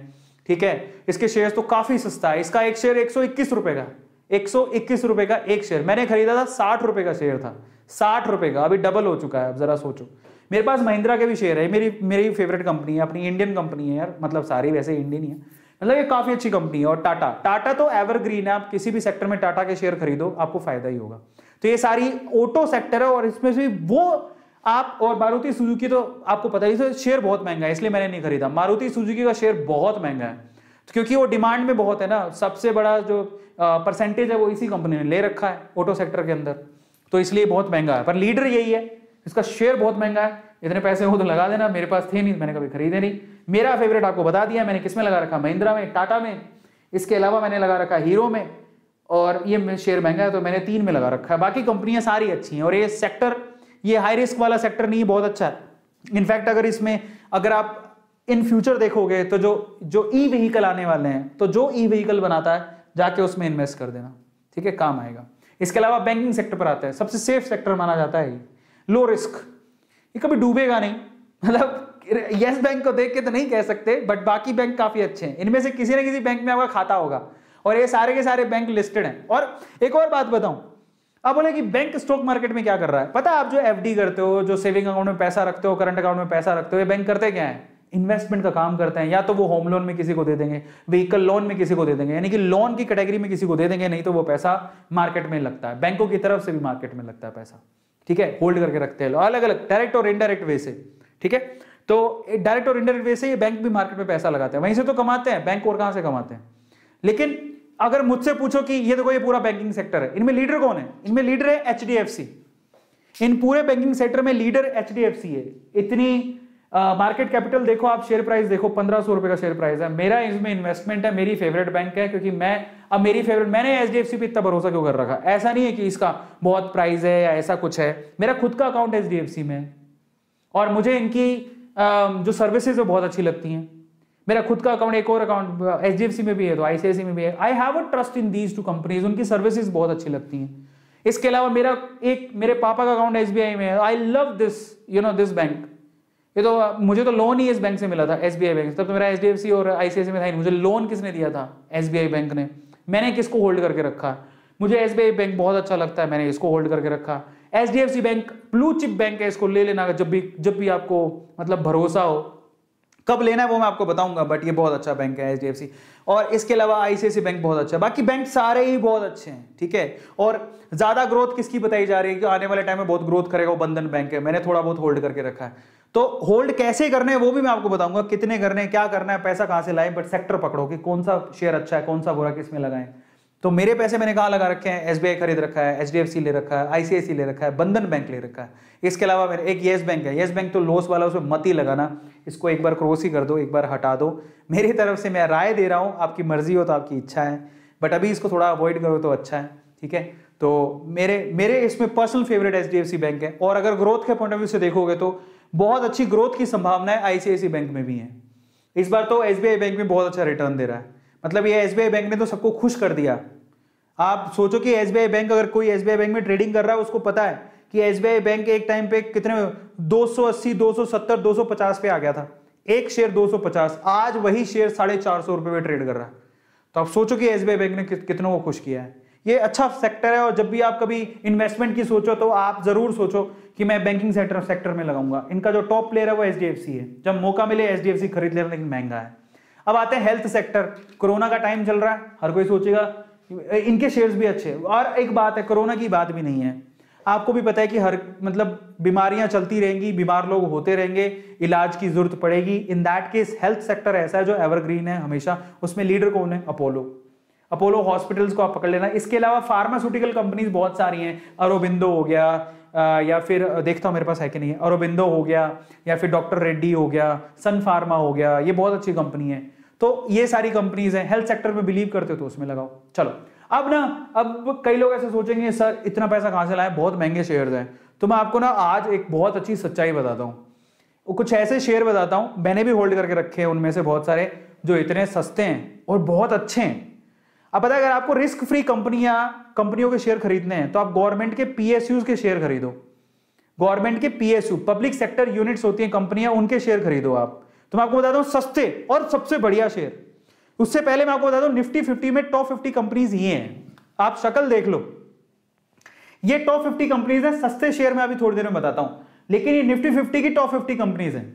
ठीक है, इसके शेयर्स तो काफी सस्ता है, इसका एक शेयर 121 रुपए का, 121 रुपए का एक शेयर। मैंने खरीदा था 60 रुपए का शेयर था, 60 रुपए का, अभी डबल हो चुका है। अब जरा सोचो, मेरे पास महिंद्रा के भी शेयर है, मेरी फेवरेट कंपनी है, अपनी इंडियन कंपनी है यार, मतलब सारी वैसे इंडियन ही है, मतलब ये काफी अच्छी कंपनी है। और टाटा तो एवरग्रीन है, आप किसी भी सेक्टर में टाटा के शेयर खरीदो, आपको फायदा ही होगा। तो ये सारी ऑटो सेक्टर है, और इसमें से वो आप, और मारुति सुजुकी तो आपको पता ही, शेयर बहुत महंगा है, इसलिए मैंने नहीं खरीदा। मारुति सुजुकी का शेयर बहुत महंगा है, क्योंकि वो डिमांड में बहुत है ना, सबसे बड़ा जो परसेंटेज है वो इसी कंपनी ने ले रखा है ऑटो सेक्टर के अंदर, तो इसलिए बहुत महंगा है। पर लीडर यही है, इसका शेयर बहुत महंगा है। इतने पैसे हो तो लगा देना, मेरे पास थे नहीं, मैंने कभी खरीदे नहीं। मेरा फेवरेट आपको बता दिया मैंने, किसमें लगा रखा, महिंद्रा में, टाटा में, इसके अलावा मैंने लगा रखा हीरो में, और ये शेयर महंगा है तो मैंने 3 में लगा रखा है। बाकी कंपनियां सारी अच्छी हैं, और ये सेक्टर, ये हाई रिस्क वाला सेक्टर नहीं, बहुत अच्छा है। इनफैक्ट अगर आप इन फ्यूचर देखोगे तो जो ई व्हीकल आने वाले हैं, तो जो ई व्हीकल बनाता है जाके उसमें इन्वेस्ट कर देना, ठीक है, काम आएगा। इसके अलावा बैंकिंग सेक्टर पर आता है, सबसे सेफ सेक्टर माना जाता है, लो रिस्क, ये कभी डूबेगा नहीं। मतलब यस बैंक को देख के तो नहीं कह सकते, बट बाकी बैंक काफी अच्छे हैं, इनमें से किसी ना किसी बैंक में आपका खाता होगा, और ये सारे के सारे बैंक लिस्टेड हैं। और एक और बात बताऊं, आप बोले कि बैंक स्टॉक मार्केट में क्या कर रहा है, पता है, आप जो एफडी करते हो, जो सेविंग अकाउंट में पैसा रखते हो, करंट अकाउंट में पैसा रखते हो, ये बैंक करते क्या है, इन्वेस्टमेंट का काम करते हैं। या तो वो होम लोन में किसी को दे देंगे, व्हीकल लोन में किसी को दे देंगे, यानी कि लोन की कैटेगरी में किसी को दे देंगे, नहीं तो वो पैसा मार्केट में लगता है, बैंकों की तरफ से भी मार्केट में लगता है पैसा, ठीक है, होल्ड करके रखते हैं अलग अलग डायरेक्ट और इनडायरेक्ट वे से, ठीक है। तो डायरेक्ट और इनडायरेक्ट वे से ये बैंक भी मार्केट में पैसा लगाते हैं, वहीं से तो कमाते हैं बैंक, और कहां से कमाते हैं। लेकिन अगर मुझसे पूछो कि ये देखो ये पूरा बैंकिंग सेक्टर है, इनमें लीडर कौन है? इनमें लीडर है HDFC। इन पूरे बैंकिंग सेक्टर में लीडर HDFC है। इतनी मार्केट कैपिटल देखो आप, शेयर प्राइस देखो, 1500 रुपए का शेयर प्राइस है। मेरा इसमें इन्वेस्टमेंट है, मेरी फेवरेट बैंक है, क्योंकि मैंने HDFC पे इतना भरोसा क्यों कर रखा? ऐसा नहीं है कि इसका बहुत प्राइस है या ऐसा कुछ है, मेरा खुद का अकाउंट HDFC में है और मुझे इनकी जो सर्विसेज है बहुत अच्छी लगती हैं। मेरा खुद का अकाउंट, एक और अकाउंट HDFC में भी है, तो ICICI में भी है। I have a trust in these two companies, उनकी सर्विसेज बहुत अच्छी लगती हैं। इसके अलावा मेरे पापा का अकाउंट SBI में है। I love this this bank. ये तो मुझे तो लोन ही इस बैंक से मिला था, SBI बैंक। तब तो मेरा HDFC और ICICI में था ही नहीं। मुझे लोन किसने दिया था? SBI बैंक ने। मैंने किसको होल्ड करके रखा? मुझे SBI बैंक बहुत अच्छा लगता है, मैंने इसको होल्ड करके रखा। HDFC bank blue chip bank है, इसको ले लेना जब भी आपको मतलब भरोसा हो। कब लेना है वो मैं आपको बताऊंगा, बट ये बहुत अच्छा बैंक है HDFC। और इसके अलावा ICICI बैंक बहुत अच्छा है। बाकी बैंक सारे ही बहुत अच्छे हैं, ठीक है। और ज्यादा ग्रोथ किसकी बताई जा रही है कि आने वाले टाइम में बहुत ग्रोथ करेगा, वो बंधन बैंक है। मैंने थोड़ा बहुत होल्ड करके रखा है। तो होल्ड कैसे करने हैं वो भी मैं आपको बताऊंगा, कितने करने हैं, क्या करना है, पैसा कहां से लाएं, बट सेक्टर पकड़ो कि कौन सा शेयर अच्छा है, कौन सा बुरा, किसमें लगाएं। तो मेरे पैसे मैंने कहां लगा रखे हैं? SBI खरीद रखा है, HDFC ले रखा है, ICICI ले रखा है, बंधन बैंक ले रखा है। इसके अलावा मेरे एक येस बैंक है। येस बैंक तो लॉस वाला, उसमें मत ही लगाना, इसको एक बार क्रॉस ही कर दो, एक बार हटा दो। मेरी तरफ से मैं राय दे रहा हूं, आपकी मर्जी हो तो आपकी इच्छा है, बट अभी इसको थोड़ा अवॉइड करो तो अच्छा है, ठीक है। तो मेरे इसमें पर्सनल फेवरेट HDFC बैंक है। और अगर ग्रोथ के पॉइंट ऑफ व्यू से देखोगे तो बहुत अच्छी ग्रोथ की संभावनाएं ICICI बैंक में भी है। इस बार तो SBI बैंक में बहुत अच्छा रिटर्न दे रहा है। मतलब ये SBI बैंक ने तो सबको खुश कर दिया। आप सोचो कि SBI बैंक, अगर कोई SBI बैंक में ट्रेडिंग कर रहा है, उसको पता है कि SBI बैंक एक टाइम पे कितने 280, 270, 250 पे आ गया था, एक शेयर 250। आज वही शेयर 450 रुपए में ट्रेड कर रहा है। तो आप सोचो कि SBI बैंक ने कितनों को खुश किया है। ये अच्छा सेक्टर है। और जब भी आप कभी इन्वेस्टमेंट की सोचो तो आप जरूर सोचो कि मैं बैंकिंग सेक्टर में लगाऊंगा। इनका जो टॉप प्लेयर है वो HDFC है। जब मौका मिले HDFC खरीद लेना, लेकिन महंगा है। अब आते हैं हेल्थ सेक्टर। कोरोना का टाइम चल रहा है, हर कोई सोचेगा इनके शेयर्स भी अच्छे हैं। और एक बात है, कोरोना की बात भी नहीं है, आपको भी पता है कि हर मतलब बीमारियां चलती रहेंगी, बीमार लोग होते रहेंगे, इलाज की जरूरत पड़ेगी। In that case health sector ऐसा है जो एवरग्रीन है हमेशा। उसमें लीडर कौन है? अपोलो हॉस्पिटल्स को आप पकड़ लेना। इसके अलावा फार्मास्यूटिकल कंपनीज बहुत सारी हैं। अरोबिंदो हो गया, या फिर देखता हूं मेरे पास है कि नहीं है, अरोबिंदो हो गया, या फिर डॉक्टर रेड्डी हो गया, सन फार्मा हो गया, ये बहुत अच्छी कंपनी है। तो ये सारी कंपनीज हैं। हेल्थ सेक्टर में बिलीव करते हो तो उसमें लगाओ। चलो अब कई लोग ऐसे सोचेंगे सर इतना पैसा कहां से लाए, बहुत महंगे शेयर्स हैं। तो मैं आपको आज एक बहुत अच्छी सच्चाई बताता हूं। कुछ ऐसे शेयर बताता हूं, मैंने भी होल्ड करके रखे हैं उनमें से बहुत सारे, जो इतने सस्ते हैं और बहुत अच्छे हैं। अब पता है, अगर आपको रिस्क फ्री कंपनियों के शेयर खरीदने हैं तो आप गवर्नमेंट के PSUs के शेयर खरीदो। गवर्नमेंट के PSU, पब्लिक सेक्टर यूनिट्स होती हैं कंपनियां, उनके शेयर खरीदो आप। तो मैं आपको बताता हूं सस्ते और सबसे बढ़िया शेयर। उससे पहले मैं आपको बताता हूं निफ्टी 50 में टॉप 50 कंपनीज ये हैं। आप शक्ल देख लो, ये टॉप 50 कंपनीज हैं। सस्ते शेयर में अभी थोड़ी देर में बताता हूं, लेकिन ये निफ्टी 50 की टॉप 50 कंपनीज हैं।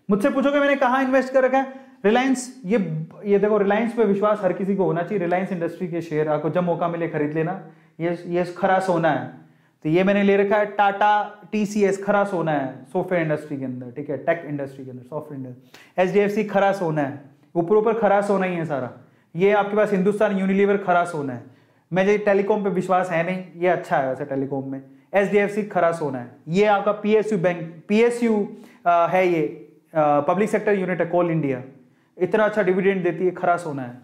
मुझसे पूछोगे मैंने कहां इन्वेस्ट कर रखा है? रिलायंस। ये देखो, रिलायंस पे विश्वास हर किसी को होना चाहिए। रिलायंस इंडस्ट्री के शेयर आपको जब मौका मिले खरीद लेना। ये खरा सोना है। तो ये मैंने ले रखा है टाटा TCS, खरा सोना है सॉफ्टवेयर इंडस्ट्री के अंदर, ठीक है, टेक इंडस्ट्री के अंदर, सॉफ्टवेयर इंडस्ट्री। HDFC खरा सोना है, ऊपर खरा सोना ही है सारा। ये आपके पास हिंदुस्तान यूनिलीवर खरा सोना है। मुझे टेलीकॉम पे विश्वास है नहीं, ये अच्छा है वैसे टेलीकॉम में। HDFC खरा सोना है। ये आपका PSU बैंक, PSU है, ये पब्लिक सेक्टर यूनिट है, कोल इंडिया, इतना अच्छा डिविडेंड देती है, खरा सोना है।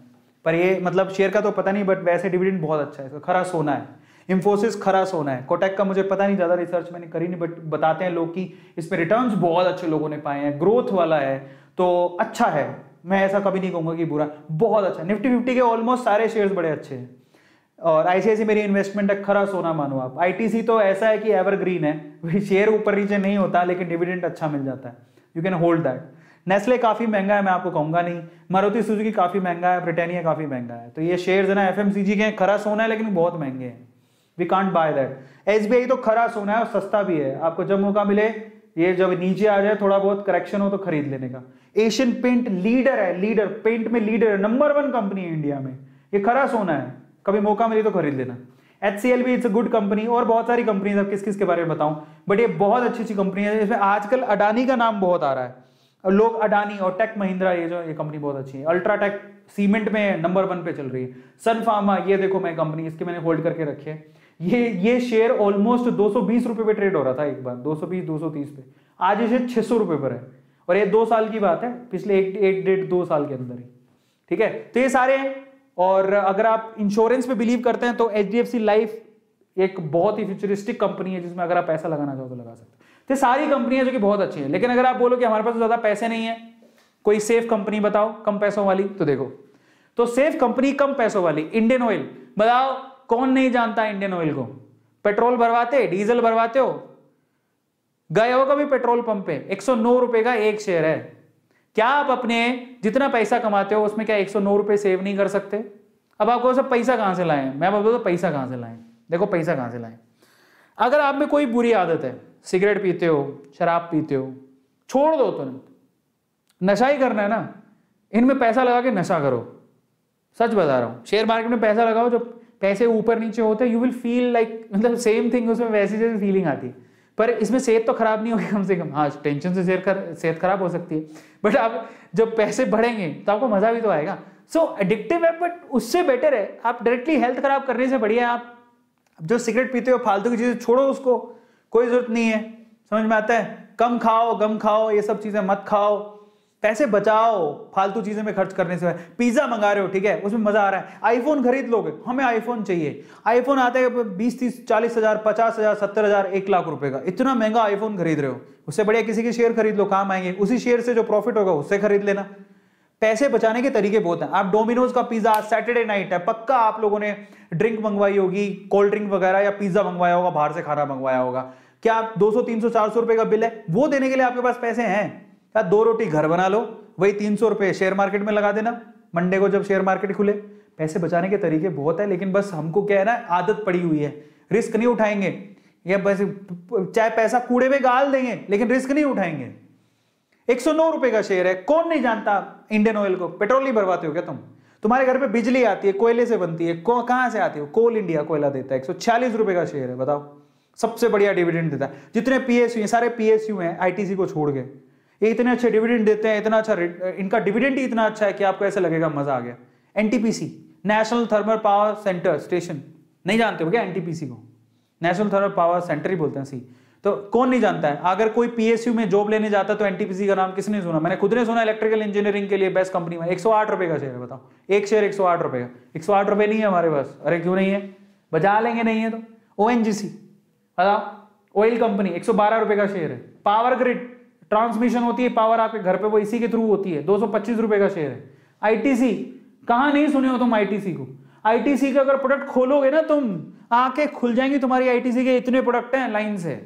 पर ये मतलब शेयर का तो पता नहीं, बट वैसे डिविडेंड बहुत अच्छा है इसका, खरा सोना है। इंफोसिस खरा सोना है। कोटक का मुझे पता नहीं, ज्यादा रिसर्च मैंने करी नहीं, बट बताते हैं लोग कि इसमें रिटर्न्स बहुत अच्छे लोगों ने पाए हैं, ग्रोथ वाला है, तो अच्छा है। मैं ऐसा कभी नहीं कहूंगा कि बुरा, बहुत अच्छा। निफ्टी 50 के ऑलमोस्ट सारे शेयर्स बड़े अच्छे हैं। और ICICI मेरी इन्वेस्टमेंट है, खरा सोना मानो आप। ITC तो ऐसा है कि एवरग्रीन है, शेयर ऊपर नीचे नहीं होता, लेकिन डिविडेंड अच्छा मिल जाता है, you can hold that. Nestle काफी महंगा है, मैं आपको कहूंगा नहीं। मारुति सुजुकी काफी महंगा है, ब्रिटानिया काफी महंगा है। तो ये शेयर्स है ना FMCG के, खरा सोना है लेकिन बहुत महंगे हैं, we can't buy that. SBI तो खरा सोना है और सस्ता भी है, आपको जब मौका मिले, ये जब नीचे आ जाए, थोड़ा बहुत करेक्शन हो तो खरीद लेने का। एशियन पेंट लीडर है, लीडर पेंट में लीडर है, नंबर 1 कंपनी है इंडिया में, ये खरा सोना है, कभी मौका मिले तो खरीद लेना। HCL भी इट्स अ गुड कंपनी, और बहुत सारी कंपनीज, अब किस किस के बारे में बताऊं, बट ये बहुत अच्छी अच्छी कंपनी है। इसमें आजकल अडानी का नाम बहुत आ रहा है, लोग अडानी और टेक महिंद्रा, ये कंपनी बहुत अच्छी है। अल्ट्राटेक सीमेंट में नंबर 1 पे चल रही है। सन फार्मा, ये देखो मैं कंपनी, इसके मैंने होल्ड करके रखे है। ये शेयर ऑलमोस्ट 220 रुपए पे ट्रेड हो रहा था एक बार, 220-230 पे, आज इसे 600 रुपए पर है। और ये 2 साल की बात है, पिछले 1-1.5-2 साल के अंदर ही, ठीक है। तो ये सारे हैं। और अगर आप इंश्योरेंस पे बिलीव करते हैं तो HDFC लाइफ एक बहुत ही फ्यूचरिस्टिक कंपनी है, जिसमें अगर आप पैसा लगाना चाहो तो लगा सकते हो। तो सारी कंपनियां जो कि बहुत अच्छी हैं। लेकिन अगर आप बोलो कि हमारे पास ज्यादा पैसे नहीं है, कोई सेफ कंपनी बताओ कम पैसों वाली, तो देखो, तो सेफ कंपनी कम पैसों वाली, इंडियन ऑयल। बताओ कौन नहीं जानता इंडियन ऑयल को? पेट्रोल भरवाते, डीजल भरवाते हो, गए हो कभी पेट्रोल पंप पे? 109 रुपए का एक शेयर है। क्या आप अपने जितना पैसा कमाते हो उसमें क्या 109 रुपए सेव नहीं कर सकते? अब आपको सब पैसा कहां से लाएं? मैं बोलता हूं पैसा कहां से लाएं। देखो पैसा कहां से लाएं। अगर आप में कोई बुरी आदत है, सिगरेट पीते हो, शराब पीते हो, छोड़ दो तुरंत। नशा ही करना है ना, इनमें पैसा लगा के नशा करो। सच बता रहा हूं, शेयर मार्केट में पैसा लगाओ, जो पैसे ऊपर नीचे होते हैं यू विल फील लाइक, मतलब सेम थिंग, उसमें वैसी जैसी फीलिंग आती है। पर इसमें सेहत तो खराब नहीं होगी कम से कम। हाँ, टेंशन से सेहत खराब हो सकती है, बट अब जब पैसे बढ़ेंगे तो आपको मजा भी तो आएगा। सो एडिक्टिव है, बट उससे बेटर है आप डायरेक्टली हेल्थ खराब करने से बढ़िया आप जो सिगरेट पीते हो, फालतू की चीजें छोड़ो, उसको कोई जरूरत नहीं है। समझ में आता है? कम खाओ, गम खाओ, ये सब चीजें मत खाओ, पैसे बचाओ फालतू चीजें में खर्च करने से। पिज्जा मंगा रहे हो, ठीक है, उसमें मजा आ रहा है, आईफोन खरीद लोगे, हमें आईफोन चाहिए। आईफोन आता है 20-30-40 हजार, 50 हजार, 70 हजार, 1 लाख रुपए का, इतना महंगा आईफोन खरीद रहे हो, उससे बढ़िया किसी के शेयर खरीद लो, काम आएंगे। उसी शेयर से जो प्रॉफिट होगा उससे खरीद लेना। पैसे बचाने के तरीके बहुत हैं। आप डोमिनोज का पिज्जा, सैटरडे नाइट है, पक्का आप लोगों ने ड्रिंक मंगवाई होगी, कोल्ड ड्रिंक वगैरह, या पिज्जा मंगवाया होगा, बाहर से खाना मंगवाया होगा। क्या आप 200-300-400 रुपए का बिल है, वो देने के लिए आपके पास पैसे हैं? क्या 2 रोटी घर बना लो, वही 300 रुपए शेयर मार्केट में लगा देना, मंडे को जब शेयर मार्केट खुले। पैसे बचाने के तरीके बहुत है, लेकिन बस हमको क्या है ना, आदत पड़ी हुई है, रिस्क नहीं उठाएंगे, या बस चाहे पैसा कूड़े में गाल देंगे लेकिन रिस्क नहीं उठाएंगे। 109 रुपए का शेयर है, कौन नहीं जानता इंडियन ऑयल को? पेट्रोल नहीं भरवाते हो क्या तुम? तुम्हारे घर पे बिजली आती है, कोयले से बनती है, कहां से आती है? कोल इंडिया कोयला देता है, 146 रुपए का शेयर है। बताओ, सबसे बढ़िया डिविडेंड देता है। जितने PSU सारे PSU हैं ITC को छोड़ के, ये इतने अच्छे डिविडेंड देते हैं, इतना अच्छा, इनका डिविडेंड ही इतना अच्छा है कि आपको ऐसा लगेगा मजा आ गया। NTPC, national thermal power centre station, नहीं जानते हो क्या NTPC को? नेशनल थर्मल पावर सेंटर ही बोलते हैं सी। तो कौन नहीं जानता है? अगर कोई PSU में जॉब लेने जाता तो NTPC का नाम किसने सुना? मैंने खुद ने सुना, इलेक्ट्रिकल इंजीनियरिंग के लिए बेस्ट कंपनी में। 108 रुपए का शेयर है, बताओ, एक शेयर 108 रुपए का। 108 रुपए नहीं है हमारे पास। अरे क्यों नहीं है? बचा लेंगे, नहीं है तो। ONGC, बताओ, ऑयल कंपनी, 112 रुपए का शेयर है। पावर ग्रिड, ट्रांसमिशन होती है पावर आपके घर पे, वो इसी के थ्रू होती है, 225 रुपए का शेयर है। ITC, कहां नहीं सुने हो तुम ITC को? ITC का अगर प्रोडक्ट खोलोगे ना तुम, आंखें खुल जाएंगी तुम्हारी। ITC के इतने प्रोडक्ट हैं लाइन से।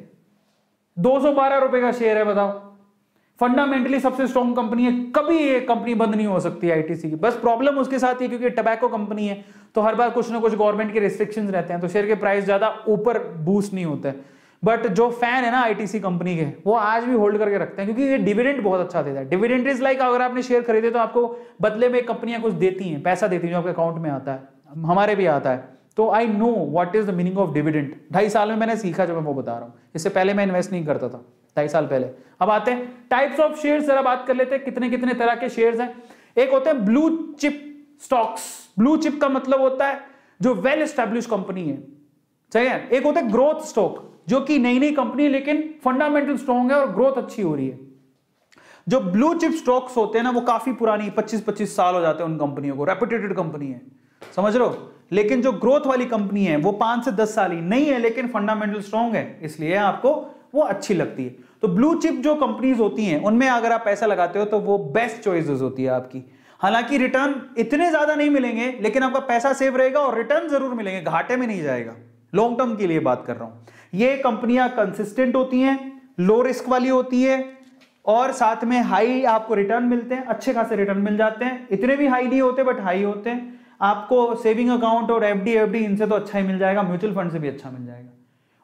212 रुपए का शेयर है, बताओ। फंडामेंटली सबसे स्ट्रॉन्ग कंपनी है, कभी ये कंपनी बंद नहीं हो सकती ITC की। बस प्रॉब्लम उसके साथ ही, क्योंकि टबैको कंपनी है तो हर बार कुछ ना कुछ गवर्नमेंट के रिस्ट्रिक्शंस रहते हैं, तो शेयर के प्राइस ज्यादा ऊपर बूस्ट नहीं होते हैं। बट जो फैन है ना ITC कंपनी के, वो आज भी होल्ड करके रखते हैं, क्योंकि ये डिविडेंड बहुत अच्छा देता है। डिविडेंड इज लाइक, अगर आपने शेयर खरीदे तो आपको बदले में कंपनियां कुछ देती हैं, पैसा देती हैं जो आपके अकाउंट में आता है, हमारे भी आता है। तो I know what is the meaning of dividend. 2.5 साल में मैंने सीखा, जो मैं वो बता रहा हूं। इससे पहले मैं इन्वेस्ट नहीं करता था, 2.5 साल पहले। अब आते हैं टाइप्स ऑफ शेयर्स, जरा बात कर लेते हैं कितने कितने तरह के शेयर्स हैं। एक होते हैं blue chip stocks. Blue chip का मतलब होता है जो वेल एस्टेब्लिश कंपनी है, सही है। एक होता है ग्रोथ स्टॉक, जो कि नई नई कंपनी है लेकिन फंडामेंटल स्ट्रॉन्ग है और ग्रोथ अच्छी हो रही है। जो ब्लू चिप स्टॉक्स होते हैं ना, वो काफी पुरानी, 25-25 साल हो जाते हैं उन कंपनियों को, रेपुटेटेड कंपनी है, समझ रहे हो। लेकिन जो ग्रोथ वाली कंपनी है वो 5 से 10 साल ही नहीं है, लेकिन फंडामेंटल स्ट्रॉन्ग है, इसलिए आपको वो अच्छी लगती है। तो ब्लू चिप जो कंपनीज होती हैं, उनमें अगर आप पैसा लगाते हो तो वो बेस्ट चॉइसेस होती है आपकी। हालांकि रिटर्न इतने ज्यादा नहीं मिलेंगे, लेकिन आपका पैसा सेव रहेगा और रिटर्न जरूर मिलेंगे, घाटे में नहीं जाएगा। लॉन्ग टर्म के लिए बात कर रहा हूं। ये कंपनियां कंसिस्टेंट होती हैं, लो रिस्क वाली होती है, और साथ में हाई आपको रिटर्न मिलते हैं, अच्छे खासे रिटर्न मिल जाते हैं। इतने भी हाई नहीं होते बट हाई होते हैं। आपको सेविंग अकाउंट और FD इनसे तो अच्छा ही मिल जाएगा, म्यूचुअल फंड से भी अच्छा मिल जाएगा,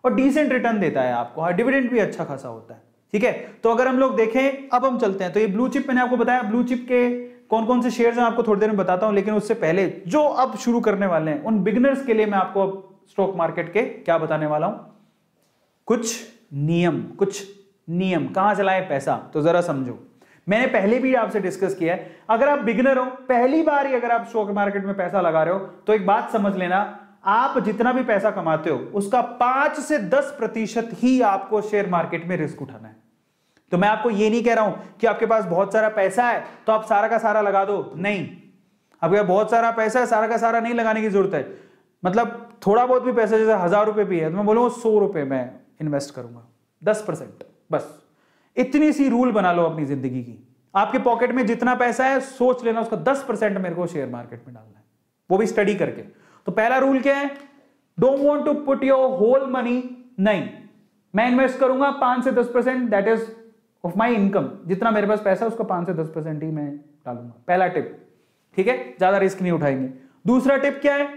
और डिसेंट रिटर्न देता है आपको, डिविडेंड भी अच्छा खासा होता है, ठीक है। तो अगर हम लोग देखें, अब हम चलते हैं। तो ये ब्लू चिप मैंने आपको बताया, ब्लू चिप के कौन कौन से शेयर्स हैं आपको थोड़ी देर में बताता हूं, लेकिन उससे पहले जो अब शुरू करने वाले हैं उन बिगिनर्स के लिए मैं आपको स्टॉक मार्केट के क्या बताने वाला हूं, कुछ नियम कहां से लाएं पैसा, तो जरा समझो। मैंने पहले भी आपसे डिस्कस किया है, अगर आप बिगिनर हो, पहली बार ही अगर आप स्टॉक मार्केट में पैसा लगा रहे हो, तो एक बात समझ लेना, आप जितना भी पैसा कमाते हो उसका 5 से 10% ही आपको शेयर मार्केट में रिस्क उठाना है। तो मैं आपको ये नहीं कह रहा हूं कि आपके पास बहुत सारा पैसा है तो आप सारा का सारा लगा दो, नहीं, आपके पास बहुत सारा पैसा है, सारा का सारा नहीं लगाने की जरूरत है। मतलब थोड़ा बहुत भी पैसा, जैसे 1000 रुपए भी है तो मैं बोलूंगा 100 रुपए मैं इन्वेस्ट करूंगा, 10%, बस इतनी सी रूल बना लो अपनी जिंदगी की। आपके पॉकेट में जितना पैसा है सोच लेना उसका 10% मेरे को शेयर मार्केट में डालना है, वो भी स्टडी करके। तो पहला रूल क्या है, don't want to put your whole money, नहीं, मैं इन्वेस्ट करूंगा 5 से 10%, that is of my income, जितना मेरे पास पैसा है उसका 5 से 10% ही मैं डालूंगा, पहला टिप, ठीक है, ज्यादा रिस्क नहीं उठाएंगे। दूसरा टिप क्या है,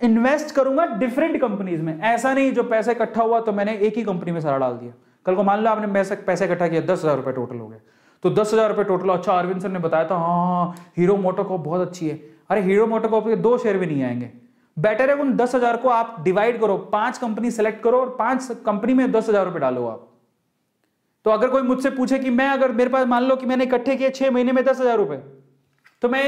इन्वेस्ट करूंगा डिफरेंट कंपनीज में, ऐसा नहीं जो पैसा इकट्ठा हुआ तो मैंने एक ही कंपनी में सारा डाल दिया। कल को मान लो आपने पैसा इकट्ठा किया, 10,000 रुपए टोटल हो गए, तो 10,000 रुपए टोटल, अच्छा अरविंद सर ने बताया था हाँ हीरो मोटोकॉर्प बहुत अच्छी है, अरे हीरो मोटोकॉर्प के 2 शेयर भी नहीं आएंगे। बेटर है उन 10,000 को आप डिवाइड करो, 5 कंपनी सेलेक्ट करो और 5 कंपनी में 10,000 रुपए डालो आप। तो अगर कोई मुझसे पूछे कि मैं, अगर मेरे पास मान लो कि मैंने इकट्ठे किए 6 महीने में 10,000 रुपए, तो मैं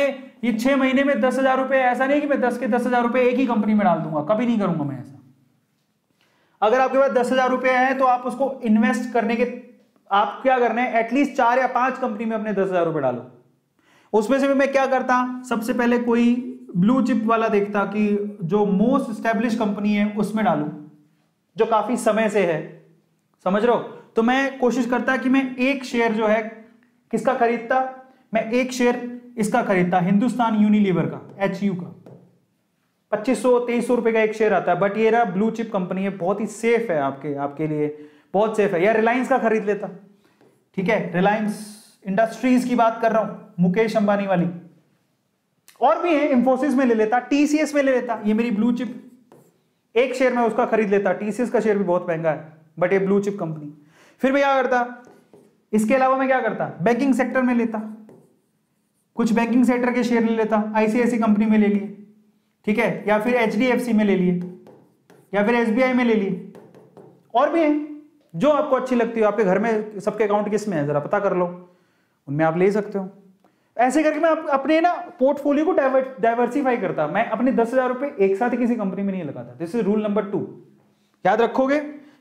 ये 6 महीने में 10,000 रुपए, ऐसा नहीं कि मैं 10 के 10,000 रुपए एक ही कंपनी में डाल दूंगा, कभी नहीं करूंगा मैं ऐसा। अगर आपके पास 10,000 रुपए है तो आप उसको इन्वेस्ट करने के, आप क्या करना है, एटलीस्ट 4 या 5 कंपनी में अपने 10,000 रुपए डालो। उसमें से भी मैं क्या करता, सबसे पहले कोई ब्लू चिप वाला देखता कि जो मोस्ट एस्टेब्लिश कंपनी है उसमें डालूं, जो काफी समय से है, समझ रहे हो। तो मैं कोशिश करता कि मैं एक शेयर जो है किसका खरीदता, मैं एक शेयर इसका खरीदता, हिंदुस्तान यूनिलीवर का, HU का, 2500-2300 रुपए का एक शेयर आता है, बट ये रहा ब्लू चिप कंपनी है, बहुत ही सेफ है आपके लिए, बहुत सेफ है। या रिलायंस का खरीद लेता, ठीक है, रिलायंस इंडस्ट्रीज की बात कर रहा हूं, मुकेश अंबानी वाली, और भी है, इंफोसिस में ले लेता, TCS में ले लेता, ये मेरी ब्लू चिप, एक शेयर में उसका खरीद लेता। TCS का शेयर भी बहुत महंगा है बट ये ब्लू चिप कंपनी। फिर मैं क्या करता, इसके अलावा मैं क्या करता, बैंकिंग सेक्टर में लेता, कुछ बैंकिंग सेक्टर के शेयर ले लेता, ICICI कंपनी में ले लिए, ठीक है, या फिर HDFC में ले लिए, या फिर SBI में ले लिए, और भी है जो आपको अच्छी लगती हो। आपके घर में सबके अकाउंट किस में है जरा पता कर लो, उनमें आप ले सकते हो। ऐसे करके मैं अपने ना पोर्टफोलियो को डाइवर्सिफाई करता। मैं अपने 10,000 रुपए एक साथ ही किसी कंपनी में नहीं लगाता। This is rule number 2। याद रखोगे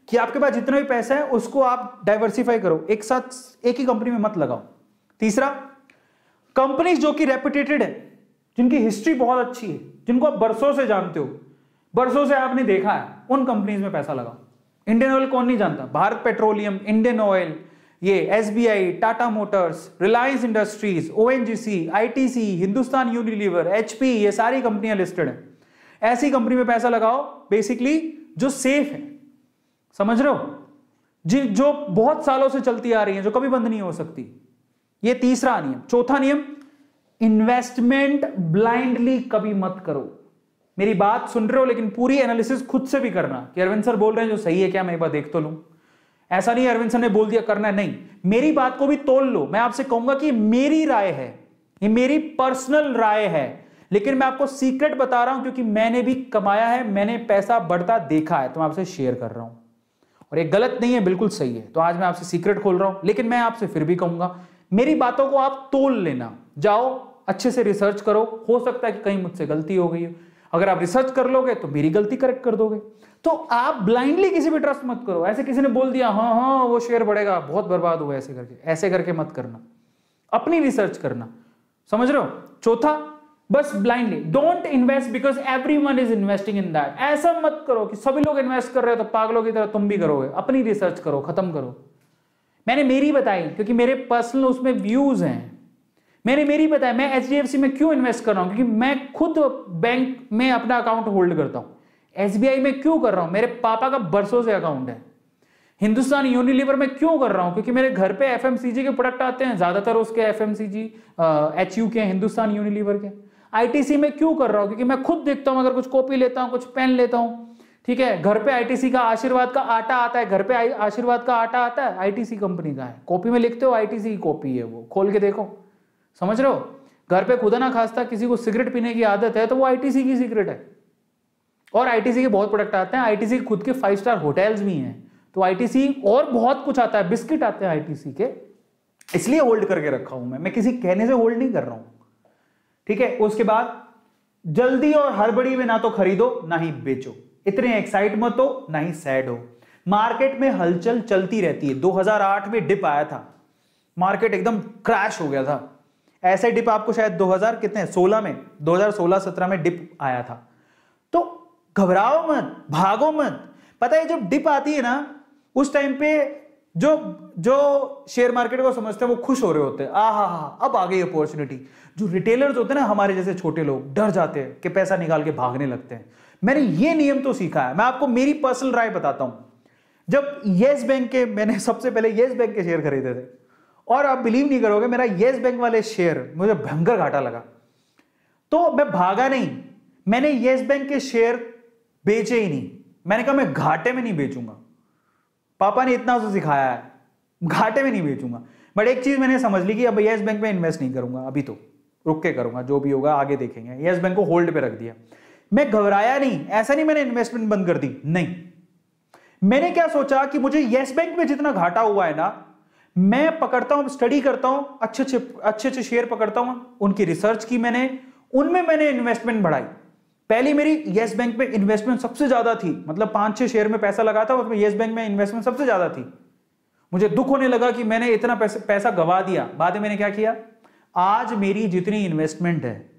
कि आपके पास जितना भी पैसा है उसको आप डाइवर्सिफाई करो, एक साथ एक ही कंपनी में मत लगाओ। तीसरा, कंपनीज जो कि रेपुटेटेड है, जिनकी हिस्ट्री बहुत अच्छी है, जिनको आप बरसों से जानते हो, बरसों से आपने देखा है, उन कंपनीज में पैसा लगाओ। इंडियन ऑयल कौन नहीं जानता, भारत पेट्रोलियम, इंडियन ऑयल, ये SBI, Tata Motors, Reliance industries, ONGC, ITC, Hindustan Unilever, HP, ये सारी कंपनियां लिस्टेड हैं। ऐसी कंपनी में पैसा लगाओ बेसिकली जो सेफ है, समझ रहे हो, जो बहुत सालों से चलती आ रही है, जो कभी बंद नहीं हो सकती। ये तीसरा नियम। चौथा नियम, इन्वेस्टमेंट ब्लाइंडली कभी मत करो। मेरी बात सुन रहे हो लेकिन पूरी एनालिसिस खुद से भी करना कि अरविंद सर बोल रहे हैं जो सही है क्या, मैं एक बार देख तो लूं। ऐसा नहीं अरविंद सर ने बोल दिया करना है, नहीं, मेरी बात को भी तोल लो। मैं आपसे कहूंगा कि मेरी राय है, ये मेरी पर्सनल राय है, लेकिन मैं आपको सीक्रेट बता रहा हूं क्योंकि मैंने भी कमाया है, मैंने पैसा बढ़ता देखा है, तो मैं आपसे शेयर कर रहा हूं। और ये गलत नहीं है, बिल्कुल सही है। तो आज मैं आपसे सीक्रेट खोल रहा हूं, लेकिन मैं आपसे फिर भी कहूंगा मेरी बातों को आप तोल लेना, जाओ अच्छे से रिसर्च करो। हो सकता है कि कहीं मुझसे गलती हो गई हो, अगर आप रिसर्च कर लोगे तो मेरी गलती करेक्ट कर दोगे। तो आप ब्लाइंडली किसी भी ट्रस्ट मत करो। ऐसे किसी ने बोल दिया हाँ हाँ वो शेयर बढ़ेगा, बहुत बर्बाद हुआ, ऐसे करके मत करना, अपनी रिसर्च करना, समझ रहे हो। चौथा, बस blindly don't invest because everyone is investing in that. ऐसा मत करो कि सभी लोग इन्वेस्ट कर रहे हो तो पागलों की तरह तुम भी करोगे। अपनी रिसर्च करो, खत्म करो। मैंने मेरी बताई क्योंकि मेरे पर्सनल उसमें व्यूज हैं, मैंने मेरी बताया। मैं HDFC में क्यों इन्वेस्ट कर रहा हूं, क्योंकि मैं खुद बैंक में अपना अकाउंट होल्ड करता हूं। SBI में क्यों कर रहा हूं, मेरे पापा का बरसों से अकाउंट है। हिंदुस्तान यूनिलीवर में क्यों कर रहा हूं, क्योंकि मेरे घर पे FMCG के प्रोडक्ट आते हैं, ज्यादातर उसके FMCG HU के, हिंदुस्तान यूनिलीवर के। ITC में क्यों कर रहा हूं, क्योंकि मैं खुद देखता हूं, अगर कुछ कॉपी लेता हूं, कुछ पेन लेता हूं, ठीक है, घर पे ITC का आशीर्वाद का आटा आता है, घर पे आशीर्वाद का आटा आता है, ITC कंपनी का है। कॉपी में लिखते हो ITC की कॉपी है, वो खोल के देखो, समझ रहे हो। घर पे खुदा ना खास्ता किसी को सिगरेट पीने की आदत है तो वो ITC की सिगरेट है। और ITC के बहुत प्रोडक्ट आते हैं, ITC के खुद के 5 स्टार होटल्स भी हैं, तो ITC और बहुत कुछ आता है, बिस्किट आते हैं ITC के, इसलिए होल्ड करके रखा हूं मैं किसी कहने से होल्ड नहीं कर रहा हूं, ठीक है। उसके बाद जल्दी और हड़बड़ी में ना तो खरीदो ना ही बेचो, इतने एक्साइट मत हो ना ही सैड हो। मार्केट में हलचल चलती रहती है। 2008 में डिप आया था, मार्केट एकदम क्रैश हो गया था। ऐसे डिप आपको शायद 2000 कितने 16 में 2016-17 में डिप आया था। तो घबराओ मत, भागो मत। पता है जब डिप आती है ना उस टाइम पे जो शेयर मार्केट को समझते हैं वो खुश हो रहे होते हैं, आहा अब आ गई अपॉर्चुनिटी। जो रिटेलर्स होते हैं ना हमारे जैसे छोटे लोग डर जाते हैं कि पैसा निकाल के भागने लगते हैं। मैंने ये नियम तो सीखा है। मैं आपको मेरी पर्सनल राय बताता हूं। जब येस बैंक के मैंने सबसे पहले येस बैंक के शेयर खरीदे थे और आप बिलीव नहीं करोगे मेरा येस बैंक वाले शेयर मुझे भयंकर घाटा लगा, तो मैं भागा नहीं, मैंने येस बैंक के शेयर बेचे ही नहीं। मैंने कहा मैं घाटे में नहीं बेचूंगा, पापा ने इतना तो सिखाया है, घाटे में नहीं बेचूंगा। बट एक चीज मैंने समझ ली कि अब येस बैंक में इन्वेस्ट नहीं करूंगा, अभी तो रुक के करूंगा, जो भी होगा आगे देखेंगे। येस बैंक को होल्ड पे रख दिया। मैं घबराया नहीं, ऐसा नहीं मैंने इन्वेस्टमेंट बंद कर दी, नहीं। मैंने क्या सोचा कि मुझे येस बैंक में जितना घाटा हुआ है ना, मैं पकड़ता हूं, स्टडी करता हूं, अच्छे शेयर पकड़ता हूं, उनकी रिसर्च की मैंने, उनमें मैंने इन्वेस्टमेंट बढ़ाई। पहली मेरी येस बैंक में इन्वेस्टमेंट सबसे ज्यादा थी, मतलब 5-6 शेयर में पैसा लगा था, उसमें येस बैंक में इन्वेस्टमेंट सबसे ज्यादा थी। मुझे दुख होने लगा कि मैंने इतना पैसा गवा दिया। बाद में मैंने क्या किया, आज मेरी जितनी इन्वेस्टमेंट है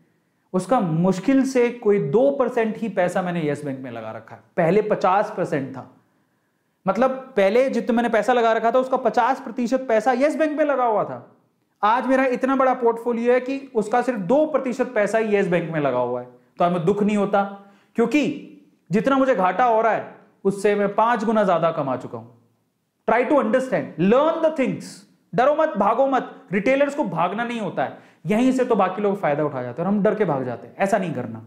उसका मुश्किल से कोई 2% ही पैसा मैंने येस बैंक में लगा रखा है। पहले 50% था, मतलब पहले जितना मैंने पैसा लगा रखा था उसका 50% पैसा येस बैंक में लगा हुआ था। आज मेरा इतना बड़ा पोर्टफोलियो है कि उसका सिर्फ 2% पैसा ही येस बैंक में लगा हुआ है। तो हमें दुख नहीं होता, क्योंकि जितना मुझे घाटा हो रहा है उससे मैं 5 गुना ज्यादा कमा चुका हूं। Try to understand, learn the things. डरो मत, भागो मत। रिटेलर्स को भागना नहीं होता है, यहीं से तो बाकी लोग फायदा उठा जाते हैं और हम डर के भाग जाते हैं। ऐसा नहीं करना,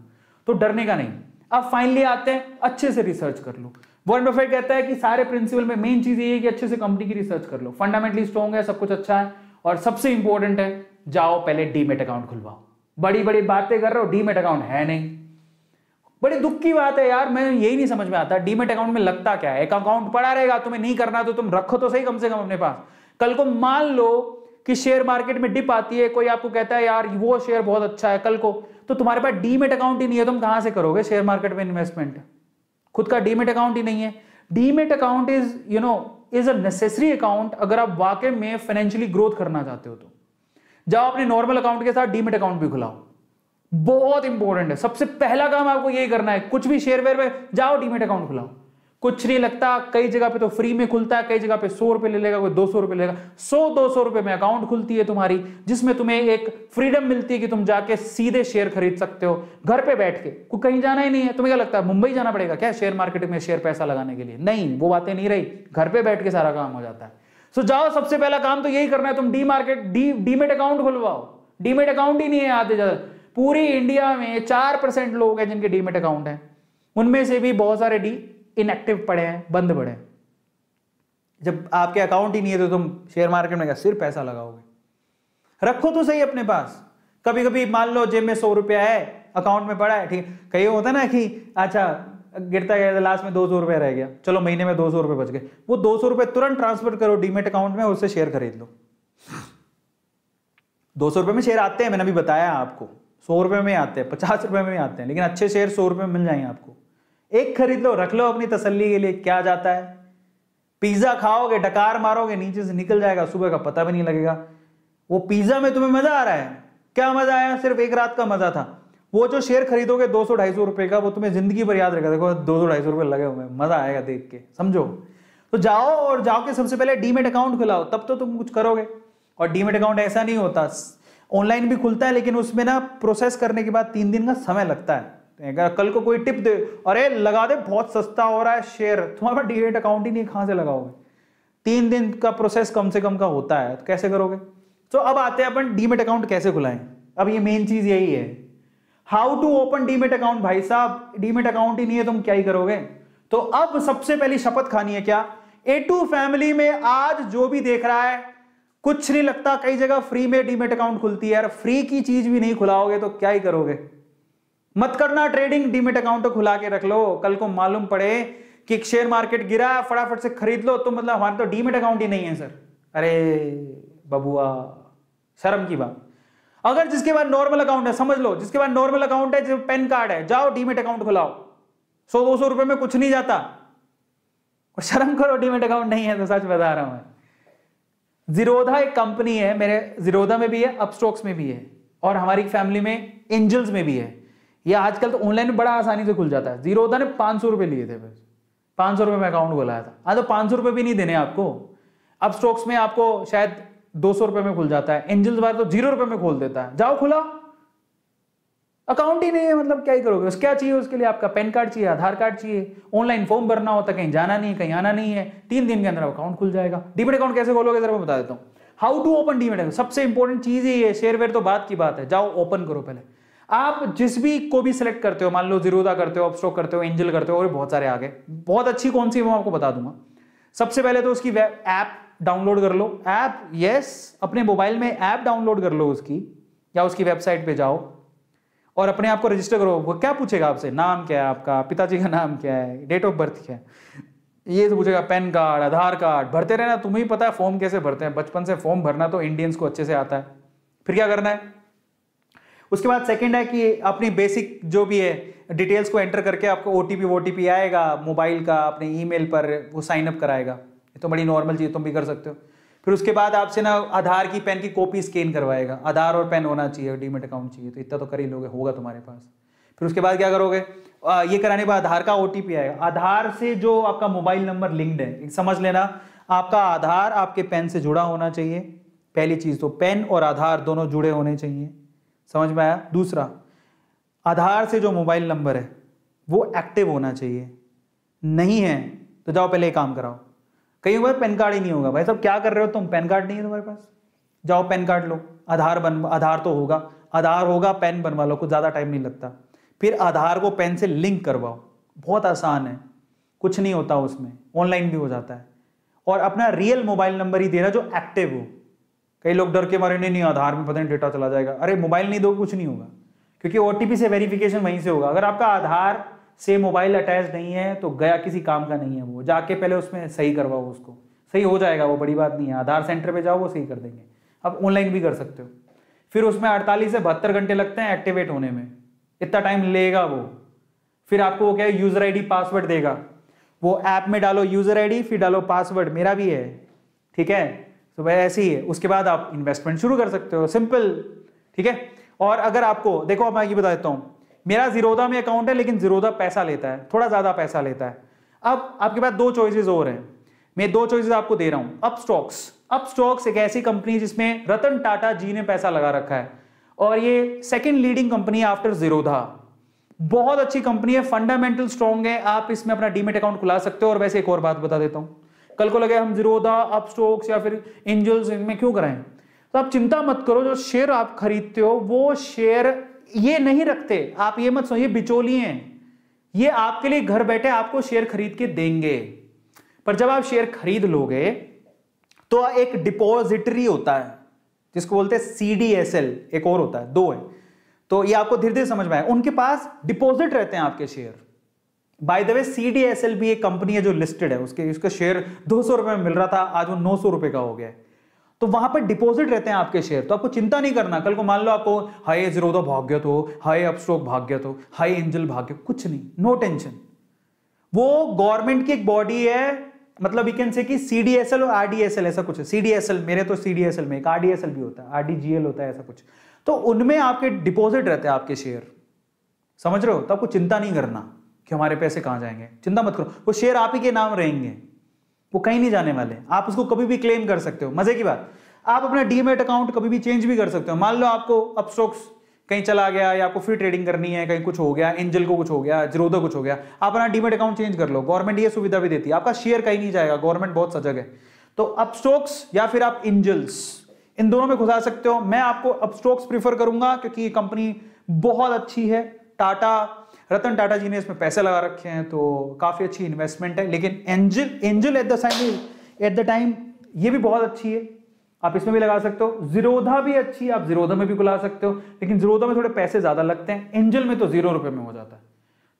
तो डरने का नहीं। अब फाइनली आते हैं, अच्छे से रिसर्च कर लो। वॉरेन बफेट कहता है कि सारे प्रिंसिपल में मेन चीज ये है कि अच्छे से कंपनी की रिसर्च कर लो, फंडामेंटली स्ट्रॉन्ग है, सब कुछ अच्छा है, और सबसे इंपॉर्टेंट है जाओ पहले डीमेट अकाउंट खुलवाओ। बड़ी बड़ी बातें कर रहे हो, डीमेट अकाउंट है नहीं। बड़ी दुख की बात है यार, मैं यही नहीं समझ में आता डीमेट अकाउंट में लगता क्या है। एक अकाउंट पड़ा रहेगा, तुम्हें नहीं करना तो तुम रखो तो सही कम से कम अपने पास। कल को मान लो कि शेयर मार्केट में डिप आती है, कोई आपको कहता है यार वो शेयर बहुत अच्छा है, कल को तो तुम्हारे पास डीमेट अकाउंट ही नहीं है, तुम कहां से करोगे शेयर मार्केट में इन्वेस्टमेंट। खुद का डीमेट अकाउंट ही नहीं है। Demat account is a necessary account अगर आप वाकई में फाइनेंशियली ग्रोथ करना चाहते हो। तो जाओ अपने नॉर्मल अकाउंट के साथ डीमेट अकाउंट भी खुलाओ, बहुत इंपॉर्टेंट है। सबसे पहला काम आपको यही करना है, कुछ भी शेयर वेयर में जाओ डीमेट अकाउंट खुलाओ। कुछ नहीं लगता, कई जगह पे तो फ्री में खुलता है, कई जगह पे 100 रुपए ले लेगा, कोई 200 रुपए लेगा। 100-200 रुपए में अकाउंट खुलती है तुम्हारी, जिसमें तुम्हें एक फ्रीडम मिलती है कि तुम जाके सीधे शेयर खरीद सकते हो घर पे बैठ के। कोई कहीं जाना ही नहीं है। तुम्हें क्या लगता है मुंबई जाना पड़ेगा क्या शेयर मार्केट में शेयर पैसा लगाने के लिए? नहीं, वो बातें नहीं रही, घर पे बैठ के सारा काम हो जाता है। सो जाओ, सबसे पहला काम तो यही करना है, तुम डीमेट अकाउंट खुलवाओ। डीमेट अकाउंट ही नहीं है आधे ज्यादा, पूरी इंडिया में 4% लोग हैं जिनके डीमेट अकाउंट है, उनमें से भी बहुत सारे इनएक्टिव पड़े हैं, बंद पड़े हैं। जब आपके अकाउंट ही नहीं है तो तुम शेयर मार्केट में क्या सिर्फ पैसा लगाओगे? रखो तो सही अपने पास। कभी कभी मान लो जेब में 100 रुपया है, अकाउंट में पड़ा है, ठीक, कहीं होता ना कि अच्छा गिरता गया लास्ट में 200 रुपया रह गया, चलो महीने में 200 रुपये बच गए, वो 200 रुपये तुरंत ट्रांसफर करो डीमेट अकाउंट में, उससे शेयर खरीद लो। 200 रुपये में शेयर आते हैं, मैंने अभी बताया आपको, 100 रुपये में आते हैं, 50 रुपये में आते हैं, लेकिन अच्छे शेयर 100 रुपये में मिल जाएंगे आपको। एक खरीद लो, रख लो अपनी तसल्ली के लिए। क्या जाता है, पिज्जा खाओगे, डकार मारोगे, नीचे से निकल जाएगा, सुबह का पता भी नहीं लगेगा। वो पिज्जा में तुम्हें मजा आ रहा है, क्या मजा आया? सिर्फ एक रात का मजा था। वो जो शेयर खरीदोगे 200-250 रुपए का, वो तुम्हें जिंदगी भर याद रहेगा। देखो 200-250 रुपए लगे हुए, मजा आएगा देख के, समझो। तो जाओ और जाओ के सबसे पहले डीमेट अकाउंट खुलाओ, तब तो तुम कुछ करोगे। और डीमेट अकाउंट ऐसा नहीं होता, ऑनलाइन भी खुलता है, लेकिन उसमें ना प्रोसेस करने के बाद 3 दिन का समय लगता है। अगर कल को कोई टिप दे, अरे लगा दे बहुत सस्ता हो रहा है शेयर, तुम्हारा डीमेट अकाउंट ही नहीं, कहां से लगाओगे? 3 दिन का प्रोसेस कम से कम का होता है, तो कैसे करोगे? तो अब आते हैं अपन डीमेट अकाउंट कैसे खुलाएं। अब ये मेन चीज यही है, how to open demat account. भाई साहब डीमेट अकाउंट ही नहीं है, तुम क्या ही करोगे? तो अब सबसे पहली शपथ खानी है क्या, A2 फैमिली में आज जो भी देख रहा है, कुछ नहीं लगता, कई जगह फ्री में डीमेट अकाउंट खुलती है यार, फ्री की चीज भी नहीं खुलाओगे तो क्या ही करोगे? मत करना ट्रेडिंग, डीमेट अकाउंट तो खुला के रख लो। कल को मालूम पड़े कि शेयर मार्केट गिरा, फटाफट से खरीद लो, तो मतलब हमारे तो डीमेट अकाउंट ही नहीं है सर। अरे बबुआ, शर्म की बात। अगर जिसके पास नॉर्मल अकाउंट है, समझ लो जिसके पास नॉर्मल अकाउंट है, जो पैन कार्ड है, जाओ डीमेट अकाउंट खुलाओ, 100-200 रुपए में कुछ नहीं जाता। और शर्म करो, डीमेट अकाउंट नहीं है तो सच बता रहा हूं मैं। जीरोधा एक कंपनी है, मेरे जीरोधा में भी है, अपस्टॉक्स में भी है, और हमारी फैमिली में एंजल्स में भी है। ये आजकल तो ऑनलाइन बड़ा आसानी से खुल जाता है। जीरोधा ने 500 रुपए लिए थे, बस 500 रुपए में अकाउंट खुलाया था। हाँ, तो 500 रुपए भी नहीं देने आपको। अपस्टॉक्स में आपको शायद 200 रुपए में खुल जाता है, एंजल्स वाला तो 0 रुपए में खोल देता है। जाओ खुला, अकाउंट ही नहीं है, मतलब क्या ही करोगे। क्या चाहिए उसके लिए? आपका पैन कार्ड चाहिए, आधार कार्ड चाहिए, ऑनलाइन फॉर्म भरना होता है, कहीं जाना नहीं है, कहीं आना नहीं है, 3 दिन के अंदर अकाउंट खुल जाएगा। डीमेट अकाउंट कैसे खोलोगे जरा मैं बता देता हूँ। How to open demat account, सबसे इंपॉर्टेंट चीज ही है। शेयर वेयर तो बात की बात है, जाओ ओपन करो पहले। आप जिस भी को भी सिलेक्ट करते हो, मान लो जीरोधा करते हो, अपस्टॉक करते हो, एंजल करते हो, और बहुत सारे आगे, बहुत अच्छी कौन सी है वो आपको बता दूंगा। सबसे पहले तो उसकी वेब ऐप डाउनलोड कर लो। ऐप, यस, अपने मोबाइल में ऐप डाउनलोड कर लो उसकी, या उसकी वेबसाइट पे जाओ और अपने आप को रजिस्टर करो। वो क्या पूछेगा आपसे? नाम क्या है आपका, पिताजी का नाम क्या है, डेट ऑफ बर्थ क्या है, ये तो पूछेगा। पैन कार्ड, आधार कार्ड भरते रहना। तुम्हें ही पता है फॉर्म कैसे भरते हैं, बचपन से फॉर्म भरना तो इंडियंस को अच्छे से आता है। फिर क्या करना है? उसके बाद सेकंड है कि अपनी बेसिक जो भी है डिटेल्स को एंटर करके आपको ओटीपी आएगा मोबाइल का, अपने ईमेल पर वो साइन अप कराएगा। ये तो बड़ी नॉर्मल चीज, तुम भी कर सकते हो। फिर उसके बाद आपसे ना आधार की पेन की कॉपी स्कैन करवाएगा। आधार और पेन होना चाहिए, डीमेट अकाउंट चाहिए, तो इतना तो कर ही लोगे, होगा तुम्हारे पास। फिर उसके बाद क्या करोगे? ये कराने के बाद आधार का ओटीपी आएगा। आधार से जो आपका मोबाइल नंबर लिंक्ड है, समझ लेना, आपका आधार आपके पेन से जुड़ा होना चाहिए। पहली चीज तो पेन और आधार दोनों जुड़े होने चाहिए, समझ में आया? दूसरा, आधार से जो मोबाइल नंबर है वो एक्टिव होना चाहिए। नहीं है तो जाओ पहले काम कराओ। कई बार पैन कार्ड ही नहीं होगा। भाई साहब क्या कर रहे हो तुम, पैन कार्ड नहीं है तुम्हारे पास, जाओ पैन कार्ड लो। आधार तो होगा, आधार होगा, पेन बनवा लो, कुछ ज्यादा टाइम नहीं लगता। फिर आधार को पेन से लिंक करवाओ, बहुत आसान है, कुछ नहीं होता उसमें, ऑनलाइन भी हो जाता है। और अपना रियल मोबाइल नंबर ही देना जो एक्टिव हो। कई लोग डर के मारे नहीं आधार में पता नहीं डेटा चला जाएगा। अरे मोबाइल नहीं दो, कुछ नहीं होगा, क्योंकि ओटीपी से वेरिफिकेशन वहीं से होगा। अगर आपका आधार से मोबाइल अटैच नहीं है तो गया, किसी काम का नहीं है वो। जाके पहले उसमें सही करवाओ, उसको सही हो जाएगा, वो बड़ी बात नहीं है। आधार सेंटर पे जाओ, वो सही कर देंगे। आप ऑनलाइन भी कर सकते हो। फिर उसमें 48 से 72 घंटे लगते हैं एक्टिवेट होने में, इतना टाइम लेगा वो। फिर आपको वो क्या है, यूजर आईडी पासवर्ड देगा। वो ऐप में डालो यूजर आईडी, फिर डालो पासवर्ड, मेरा भी है, ठीक है। तो वह ऐसे ही है। उसके बाद आप इन्वेस्टमेंट शुरू कर सकते हो, सिंपल, ठीक है। और अगर आपको देखो, मैं ये बता देता हूं, मेरा जीरोधा में अकाउंट है, लेकिन जीरोधा पैसा लेता है, थोड़ा ज्यादा पैसा लेता है। अब आपके पास 2 चॉइसेस और हैं, मैं 2 चॉइसेस आपको दे रहा हूं। अपस्टॉक्स एक ऐसी कंपनी है जिसमें रतन टाटा जी ने पैसा लगा रखा है, और ये सेकंड लीडिंग कंपनी है आफ्टर जीरोधा। बहुत अच्छी कंपनी है, फंडामेंटल स्ट्रॉन्ग है, आप इसमें अपना डीमेट अकाउंट खुला सकते हो। और वैसे एक और बात बता देता हूं, कल को लगे हम जीरोधा, अपस्टॉक्स या फिर एंजल्स इनमें क्यों कराएं, तो आप चिंता मत करो। जो शेयर आप खरीदते हो वो शेयर ये नहीं रखते, आप ये मत सोचिए बिचौलिए हैं, ये आपके लिए घर बैठे आपको शेयर खरीद के देंगे। पर जब आप शेयर खरीद लोगे तो एक डिपॉजिटरी होता है जिसको बोलते हैं CDSL, एक और होता है, 2 है, तो ये आपको धीरे धीरे समझ में आए। उनके पास डिपॉजिट रहते हैं आपके share. By the way CDSL भी एक कंपनी है जो लिस्टेड है, उसका शेयर 200 रुपए में मिल रहा था, आज वो 900 रुपए का हो गया है। तो वहां पर डिपॉजिट रहते हैं आपके शेयर, तो आपको चिंता नहीं करना। कल को मान लो आपको हाई जीरोधा भाग गया तो, हाई अपस्टॉक भाग गया तो, हाई एंजल भाग गया, कुछ नहीं, नो टेंशन। वो गवर्नमेंट की एक बॉडी है, मतलब वी कैन से कि CDSL और RDSL ऐसा कुछ है। CDSL, मेरे तो CDSL में एक RDSL भी होता है, RDGL होता है, ऐसा कुछ। तो उनमें आपके डिपॉजिट रहते हैं आपके शेयर, समझ रहे हो? तो आपको चिंता नहीं करना कि हमारे पैसे कहां जाएंगे, चिंता मत करो, वो शेयर आप ही के नाम रहेंगे, वो कहीं नहीं जाने वाले। आप उसको कभी भी क्लेम कर सकते हो। मजे की बात, आप अपना डीमेट अकाउंट कभी भी चेंज भी कर सकते हो। मान लो आपको अपस्टॉक्स कहीं चला गया, या आपको फ्री ट्रेडिंग करनी है, कहीं कुछ हो गया, एंजल को कुछ हो गया, जीरोधा कुछ हो गया, आप अपना डीमेट अकाउंट चेंज कर लो। गवर्नमेंट ये सुविधा भी देती है, आपका शेयर कहीं नहीं जाएगा, गवर्नमेंट बहुत सजग है। तो अपस्टॉक्स या फिर आप एंजल्स, इन दोनों में घुसा सकते हो। मैं आपको अपस्टॉक्स प्रीफर करूंगा क्योंकि ये कंपनी बहुत अच्छी है। रतन टाटा जी ने इसमें पैसे लगा रखे हैं, तो काफी अच्छी इन्वेस्टमेंट है। लेकिन एंजल एट द टाइम ये भी बहुत अच्छी है, आप इसमें भी लगा सकते हो। जीरोधा भी अच्छी है, आप जीरोधा में भी खुला सकते हो, लेकिन जीरोधा में थोड़े पैसे ज्यादा लगते हैं, एंजल में तो 0 रुपए में हो जाता है।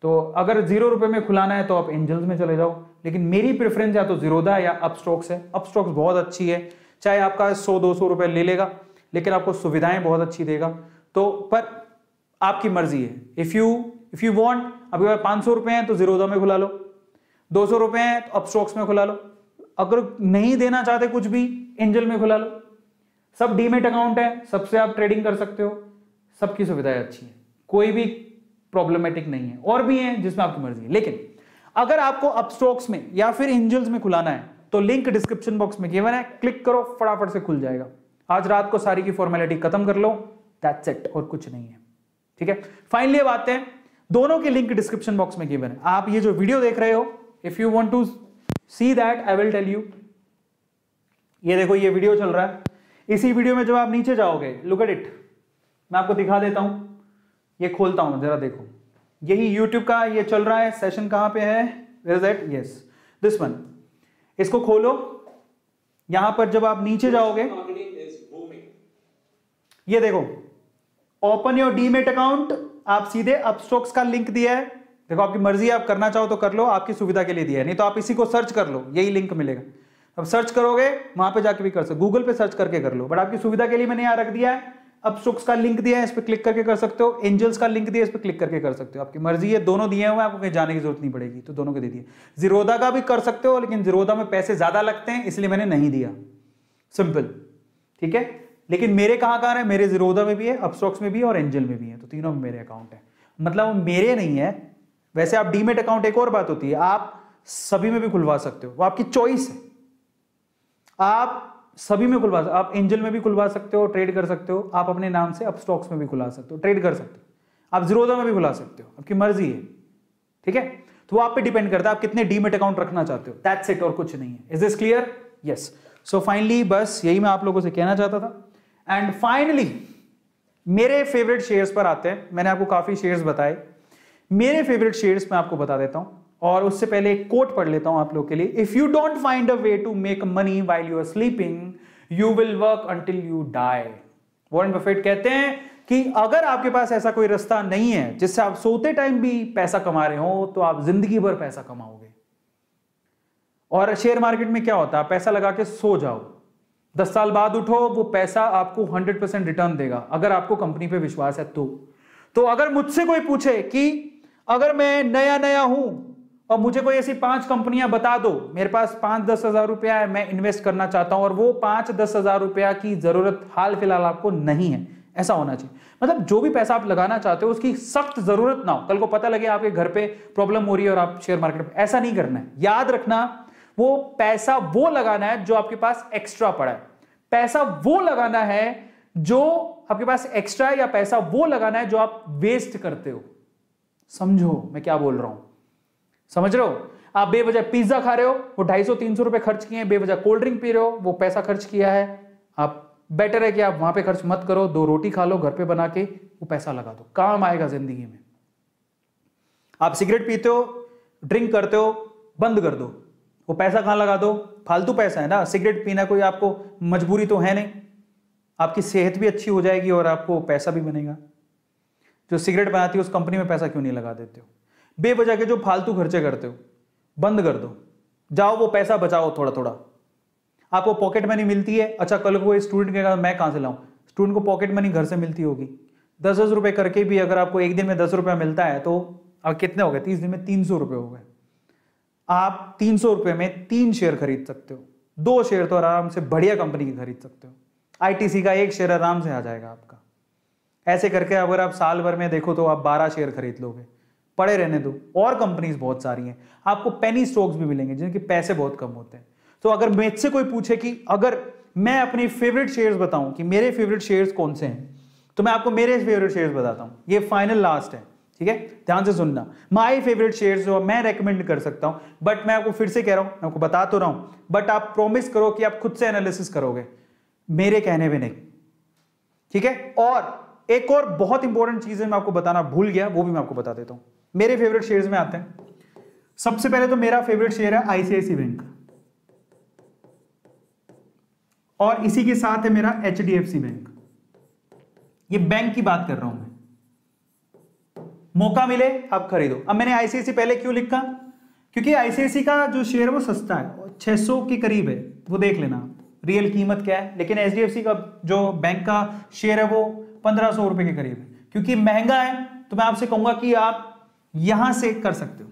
तो अगर 0 रुपए में खुलाना है तो आप एंजल्स में चले जाओ, लेकिन मेरी प्रेफरेंस या तो जीरोधा या अपस्टॉक्स है। अपस्टॉक्स बहुत अच्छी है, चाहे आपका 100-200 रुपए ले लेगा, लेकिन आपको सुविधाएं बहुत अच्छी देगा। तो पर आपकी मर्जी है। इफ यू वांट, आपके पास 500 रुपए हैं तो जीरोधा में खुला लो, 200 रुपए हैं तो अपस्टॉक्स में खुला लो, अगर नहीं देना चाहते कुछ भी एंजल में खुला लो। सब डीमेट अकाउंट है, सबसे आप ट्रेडिंग कर सकते हो, सबकी सुविधाएं अच्छी है, कोई भी प्रॉब्लमेटिक नहीं है। और भी है जिसमें आपकी मर्जी है, लेकिन अगर आपको अपस्टॉक्स में या फिर एंजल्स में खुलाना है तो लिंक डिस्क्रिप्शन बॉक्स में गिवन है, क्लिक करो, फटाफट से खुल जाएगा। आज रात को सारी की फॉर्मेलिटी खत्म कर लो, दैट्स इट, और कुछ नहीं है। ठीक है, फाइनली अब आते हैं, दोनों के लिंक डिस्क्रिप्शन बॉक्स में गिवन है। आप ये जो वीडियो देख रहे हो, if you want to see that I will tell you. ये देखो, ये वीडियो चल रहा है। इसी वीडियो में जब आप नीचे जाओगे, लुक एट इट, मैं आपको दिखा देता हूं, ये खोलता हूं जरा, देखो यही YouTube का ये चल रहा है। सेशन कहां पे है, where is that, yes this one. इसको खोलो, यहां पर जब आप नीचे जाओगे, ये देखो, ओपन योर डीमेट अकाउंट, आप सीधे अपस्टॉक्स का लिंक दिया है। देखो आपकी मर्जी है, आप करना चाहो तो कर लो, आपकी सुविधा के लिए दिया है, नहीं तो आप इसी को सर्च कर लो, यही लिंक मिलेगा। अब सर्च करोगे वहां पे जाके भी कर सकते, गूगल पे सर्च करके कर लो, बट आपकी सुविधा के लिए मैंने यहां रख दिया है। अपस्टॉक्स का लिंक दिया है, इस पर क्लिक करके कर सकते हो, एंजल्स का लिंक दिया है, इस पर क्लिक करके कर सकते हो, आपकी मर्जी है। दोनों दिए हुए हैं, आपको कहीं जाने की जरूरत नहीं पड़ेगी, तो दोनों के दे दिए। जीरोधा का भी कर सकते हो, लेकिन जीरोधा में पैसे ज्यादा लगते हैं, इसलिए मैंने नहीं दिया, सिंपल। ठीक है, लेकिन मेरे कहां है, मेरे जीरोधा में भी है, अपस्टॉक्स में भी है और एंजल में भी है, तो तीनों में मेरे अकाउंट है। मतलब मेरे नहीं है, वैसे आप डीमेट अकाउंट एक और बात होती है, आप सभी में भी खुलवा सकते हो, वो आपकी चॉइस है, आप सभी में खुलवा सकते हो, आप एंजल में भी खुलवा सकते हो, ट्रेड कर सकते हो, आप अपने नाम से अपस्टॉक्स में भी खुलवा सकते हो, ट्रेड कर सकते हो, आप जीरोधा में भी खुला सकते हो, आपकी मर्जी है। ठीक है, तो वो आप पे डिपेंड करता है आप कितने डीमेट अकाउंट रखना चाहते हो, दैट्स इट, और कुछ नहीं है। Is this clear? Yes. So finally बस यही मैं आप लोगों से कहना चाहता था। एंड फाइनली मेरे फेवरेट शेयर्स पर आते हैं। मैंने आपको काफी शेयर्स बताए, मेरे फेवरेट शेयर्स मैं आपको बता देता हूं, और उससे पहले एक कोट पढ़ लेता हूं आप लोगों के लिए। If you don't find a way to make money while you are sleeping, you will work until you die. Warren Buffett कहते हैं कि अगर आपके पास ऐसा कोई रास्ता नहीं है जिससे आप सोते टाइम भी पैसा कमा रहे हो, तो आप जिंदगी भर पैसा कमाओगे। और शेयर मार्केट में क्या होता है, पैसा लगा के सो जाओ, 10 साल बाद उठो, वो पैसा आपको 100% रिटर्न देगा, अगर आपको कंपनी पे विश्वास है तो अगर मुझसे कोई पूछे कि अगर मैं नया हूं और मुझे कोई ऐसी 5 कंपनियां बता दो, मेरे पास 5-10 हजार रुपया है, मैं इन्वेस्ट करना चाहता हूं, और वो 5-10 हजार रुपया की जरूरत हाल फिलहाल आपको नहीं है, ऐसा होना चाहिए। मतलब जो भी पैसा आप लगाना चाहते हो उसकी सख्त जरूरत ना हो, कल को पता लगे आपके घर पे प्रॉब्लम हो रही है और आप शेयर मार्केट में, ऐसा नहीं करना है। याद रखना, वो पैसा वो लगाना है जो आपके पास एक्स्ट्रा पड़ा है, पैसा वो लगाना है जो आपके पास एक्स्ट्रा, या पैसा वो लगाना है जो आप वेस्ट करते हो। समझो मैं क्या बोल रहा हूं, समझ रहे हो? आप बेवजह पिज्जा खा रहे हो, वो 250-300 रुपए खर्च किए हैं, बेवजह कोल्ड ड्रिंक पी रहे हो, वो पैसा खर्च किया है। आप बेटर है कि आप वहां पे खर्च मत करो, 2 रोटी खा लो घर पे बना के, वो पैसा लगा दो, काम आएगा जिंदगी में। आप सिगरेट पीते हो, ड्रिंक करते हो, बंद कर दो, वो पैसा कहां लगा दो, फालतू पैसा है ना। सिगरेट पीना कोई आपको मजबूरी तो है नहीं, आपकी सेहत भी अच्छी हो जाएगी और आपको पैसा भी बनेगा। जो सिगरेट बनाती है उस कंपनी में पैसा क्यों नहीं लगा देते हो? बेवजह के जो फालतू खर्चे करते हो बंद कर दो, जाओ वो पैसा बचाओ थोड़ा थोड़ा। आपको पॉकेट मनी मिलती है, अच्छा कल को स्टूडेंट के मैं कहां से लाऊं, स्टूडेंट को पॉकेट मनी घर से मिलती होगी, 10-10 रुपए करके भी अगर आपको एक दिन में 10 रुपया मिलता है तो अब कितने हो गए, 30 दिन में 300 रुपए हो गए। आप 300 रुपए में 3 शेयर खरीद सकते हो, 2 शेयर तो आराम से बढ़िया कंपनी की खरीद सकते हो। आईटीसी का 1 शेयर आराम से आ जाएगा आपका। ऐसे करके अगर आप साल भर में देखो तो आप 12 शेयर खरीद लोगे, पड़े रहने दो। और कंपनीज बहुत सारी हैं, आपको पेनी स्टॉक्स भी मिलेंगे जिनके पैसे बहुत कम होते हैं। तो अगर मुझसे कोई पूछे कि अगर मैं अपनी फेवरेट शेयर्स बताऊं कि मेरे फेवरेट शेयर्स कौन से हैं, तो मैं आपको मेरे फेवरेट शेयर्स बताता हूं। ये फाइनल लास्ट है, ठीक है, ध्यान से सुनना। माय फेवरेट शेयर्स जो मैं रेकमेंड कर सकता हूं, बट मैं आपको फिर से कह रहा हूं, मैं आपको बता तो रहा हूं, बट आप प्रॉमिस करो कि आप खुद से एनालिसिस करोगे, मेरे कहने पे नहीं, ठीक है। और एक और बहुत इंपॉर्टेंट चीज है, मैं आपको बताना भूल गया, वो भी मैं आपको बता देता हूं। मेरे फेवरेट शेयर्स में आते हैं। सबसे पहले तो मेरा फेवरेट शेयर है आईसीआईसी बैंक, और इसी के साथ है मेरा एचडीएफसी बैंक। ये बैंक की बात कर रहा हूं मैं, मौका मिले आप खरीदो। अब मैंने आईसीआईसी पहले क्यों लिखा, क्योंकि आईसीआईसी का जो शेयर वो सस्ता है, 600 के करीब है, वो देख लेना। रियल कीमत क्या है, लेकिन HDFC का जो बैंक का शेयर है वो 1500 रुपए के करीब है। क्योंकि महंगा है तो मैं आपसे कहूंगा कि आप यहां से कर सकते हो।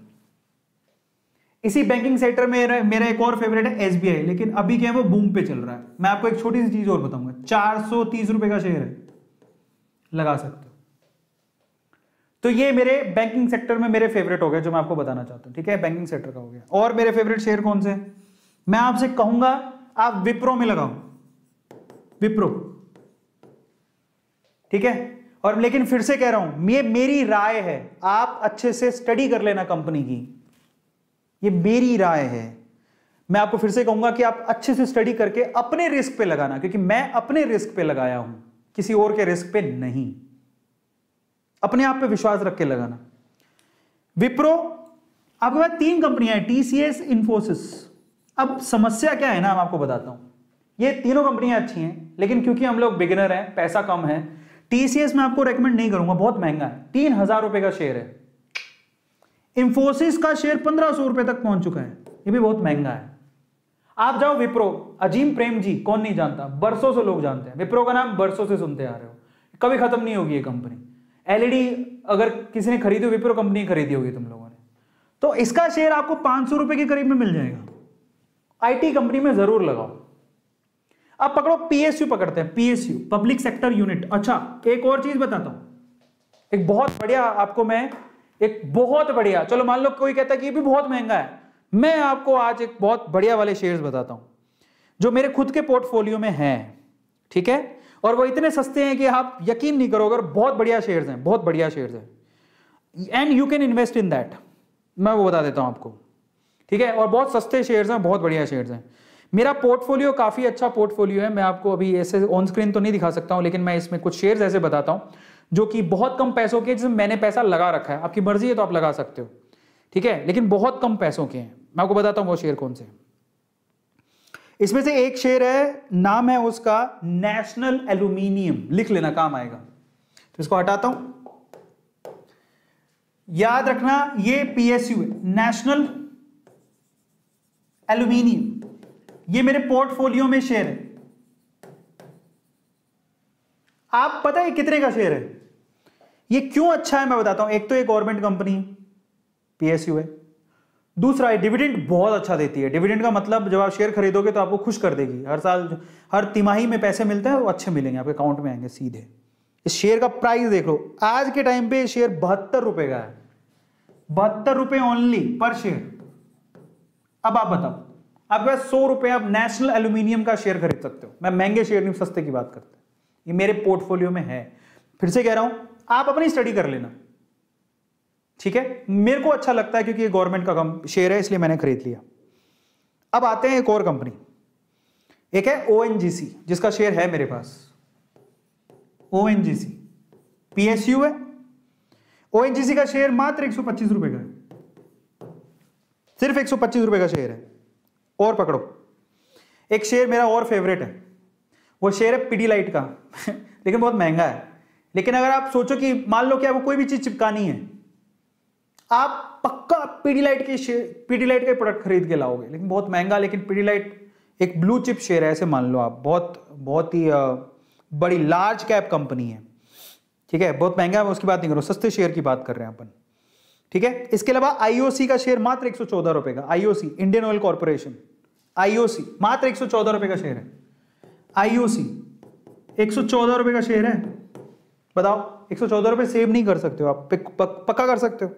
इसी बैंकिंग सेक्टर में मेरा एक और फेवरेट है SBI, लेकिन अभी क्या है वो बूम पे चल रहा है। मैं आपको एक छोटी सी चीज और बताऊंगा, 430 रुपए का शेयर है, लगा सकते हो। तो ये मेरे बैंकिंग सेक्टर में मेरे फेवरेट हो गए जो मैं आपको बताना चाहता हूं, ठीक है, बैंकिंग सेक्टर का हो गया। और मेरे फेवरेट शेयर कौन से, मैं आपसे कहूंगा आप विप्रो में लगाओ, विप्रो, ठीक है। और लेकिन फिर से कह रहा हूं, ये मेरी राय है, आप अच्छे से स्टडी कर लेना कंपनी की, ये मेरी राय है। मैं आपको फिर से कहूंगा कि आप अच्छे से स्टडी करके अपने रिस्क पे लगाना, क्योंकि मैं अपने रिस्क पे लगाया हूं, किसी और के रिस्क पे नहीं। अपने आप पे विश्वास रख के लगाना। विप्रो, आपके पास 3 कंपनियां हैं, TCS, इन्फोसिस। अब समस्या क्या है ना, मैं आपको बताता हूं। ये तीनों कंपनियां अच्छी हैं, लेकिन क्योंकि हम लोग बिगिनर हैं, पैसा कम है, TCS मैं आपको रेकमेंड नहीं करूंगा, बहुत महंगा है, 3000 रुपए का शेयर है। इन्फोसिस का शेयर 1500 रुपए तक पहुंच चुका है, ये भी बहुत महंगा है। आप जाओ विप्रो, अजीम प्रेम जी, कौन नहीं जानता, बरसों से लोग जानते हैं विप्रो का नाम, बरसों से सुनते आ रहे हो, कभी खत्म नहीं होगी ये कंपनी। LED अगर किसी ने खरीदी, विप्रो कंपनी खरीदी होगी तुम लोगों ने, तो इसका शेयर आपको 500 रुपए के करीब में मिल जाएगा। IT कंपनी में जरूर लगाओ। अब पकड़ो PSU, पकड़ते हैं PSU, पब्लिक सेक्टर यूनिट। अच्छा, एक और चीज बताता हूं, एक बहुत बढ़िया आपको मैं, एक बहुत बढ़िया, चलो मान लो कोई कहता है कि ये भी बहुत महंगा है, मैं आपको आज एक बहुत बढ़िया वाले शेयर्स बताता हूं जो मेरे खुद के पोर्टफोलियो में हैं, ठीक है। और वो इतने सस्ते हैं कि आप यकीन नहीं करोगे, बहुत बढ़िया शेयर्स हैं, बहुत बढ़िया शेयर्स हैं, and you can invest in that, मैं वो बता देता हूं आपको, ठीक है। और बहुत सस्ते शेयर्स हैं, बहुत बढ़िया शेयर्स हैं। मेरा पोर्टफोलियो काफी अच्छा पोर्टफोलियो है, मैं आपको अभी ऐसे ऑन स्क्रीन तो नहीं दिखा सकता हूं, लेकिन मैं इसमें कुछ शेयर्स ऐसे बताता हूं जो कि बहुत कम पैसों के, जिसमें मैंने पैसा लगा रखा है, आपकी मर्जी है तो आप लगा सकते हो, ठीक है, लेकिन बहुत कम पैसों के हैं। मैं आपको बताता हूं वो शेयर कौन से। इसमें से एक शेयर है, नाम है उसका नेशनल एल्यूमिनियम, लिख लेना, काम आएगा। तो इसको हटाता हूं, याद रखना ये PSU है, नेशनल एल्यूमिनियम, ये मेरे पोर्टफोलियो में शेयर है। आप पता है कितने का शेयर है, ये क्यों अच्छा है मैं बताता हूं। एक तो ये गवर्नमेंट कंपनी PSU है, दूसरा है डिविडेंड बहुत अच्छा देती है। डिविडेंड का मतलब जब आप शेयर खरीदोगे तो आपको खुश कर देगी, हर साल, हर तिमाही में पैसे मिलते हैं वो अच्छे मिलेंगे, आपके अकाउंट में आएंगे सीधे। इस शेयर का प्राइस देख लो, आज के टाइम पे शेयर 72 रुपए का है, 72 रुपए ओनली पर शेयर। अब आप बताओ, आपके पास 100 रुपए आप नेशनल एल्यूमिनियम का शेयर खरीद सकते हो। मैं महंगे शेयर नहीं, सस्ते की बात करते हैं, ये मेरे पोर्टफोलियो में है। फिर से कह रहा हूं, आप अपनी स्टडी कर लेना, ठीक है। मेरे को अच्छा लगता है क्योंकि ये गवर्नमेंट का शेयर है, इसलिए मैंने खरीद लिया। अब आते हैं एक और कंपनी, एक है ONGC, जिसका शेयर है मेरे पास। ONGC PSU है, ONGC का शेयर मात्र 125 रुपए का है, सिर्फ 125 रुपए का शेयर है। और पकड़ो, एक शेयर मेरा और फेवरेट है, वो शेयर है पिडीलाइट का लेकिन बहुत महंगा है। लेकिन अगर आप सोचो कि मान लो कि आपको कोई भी चीज चिपकानी है, आप पक्का पिडीलाइट के प्रोडक्ट खरीद के लाओगे, लेकिन बहुत महंगा। लेकिन पिडीलाइट एक ब्लू चिप शेयर है, ऐसे मान लो आप, बहुत ही बड़ी लार्ज कैप कंपनी है, ठीक है। बहुत महंगा है, उसकी बात नहीं करो, सस्ते शेयर की बात कर रहे हैं अपन, ठीक है। इसके अलावा IOC का शेयर मात्र 114 रुपए का, IOC Indian oil corporation, IOC मात्र 114 रुपए का शेयर है। IOC 114 रुपए का शेयर है, बताओ 114 रुपए सेव नहीं कर सकते हो आप, पक्का कर सकते हो।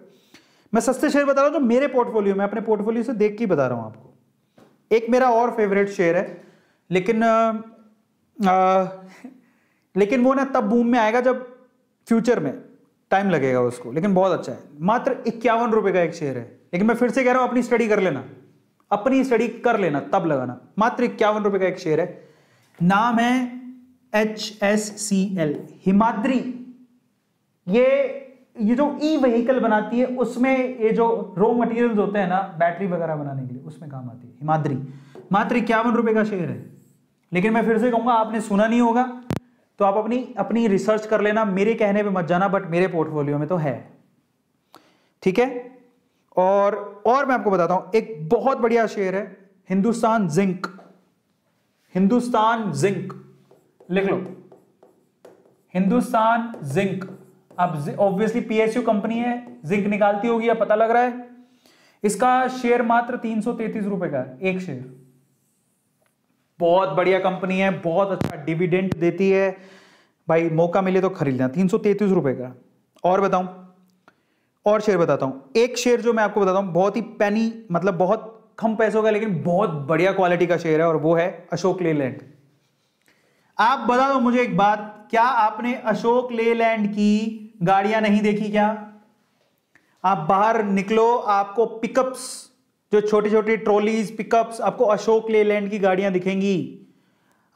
मैं सस्ते शेयर बता रहा हूं जो मेरे पोर्टफोलियो में, अपने पोर्टफोलियो से देख के बता रहा हूं आपको। एक मेरा और फेवरेट शेयर है, लेकिन वो ना तब बूम में आएगा जब फ्यूचर में, टाइम लगेगा उसको, लेकिन बहुत अच्छा है। मात्र 51 रुपए का एक शेयर है, लेकिन मैं फिर से कह रहा हूं अपनी स्टडी कर लेना, अपनी स्टडी कर लेना तब लगाना। मात्र 51 रुपए का एक शेयर है, नाम है HSCL, हिमाद्री। ये जो व्हीकल बनाती है, उसमें ये जो रॉ मटेरियल्स होते हैं ना, बैटरी वगैरह बनाने के लिए, उसमें काम आती है हिमाद्री। मात्र 51 रुपए का शेयर है। लेकिन मैं फिर से कहूंगा, आपने सुना नहीं होगा तो आप अपनी रिसर्च कर लेना, मेरे कहने पे मत जाना, बट मेरे पोर्टफोलियो में तो है, ठीक है। और मैं आपको बताता हूं, एक बहुत बढ़िया शेयर है हिंदुस्तान जिंक, हिंदुस्तान जिंक लिख लो, हिंदुस्तान जिंक। अब ऑब्वियसली पीएसयू कंपनी है, जिंक निकालती होगी, अब पता लग रहा है। इसका शेयर मात्र 333 रुपए का है, एक शेयर। बहुत बढ़िया कंपनी है, बहुत अच्छा डिविडेंड देती है भाई, मौका मिले तो खरीद लेना। 333 रुपए का। और बताऊं, और शेयर बताता हूं। एक शेयर जो मैं आपको बताता हूं, बहुत ही पैनी, मतलब बहुत कम पैसों का, लेकिन बहुत बढ़िया क्वालिटी का शेयर है, और वो है अशोक लेलैंड। आप बता दो मुझे एक बात, क्या आपने अशोक लेलैंड की गाड़ियां नहीं देखी क्या? आप बाहर निकलो, आपको पिकअप्स, जो छोटी छोटी ट्रॉलीज, पिकअप्स, आपको अशोक लेलैंड की गाड़ियां दिखेंगी।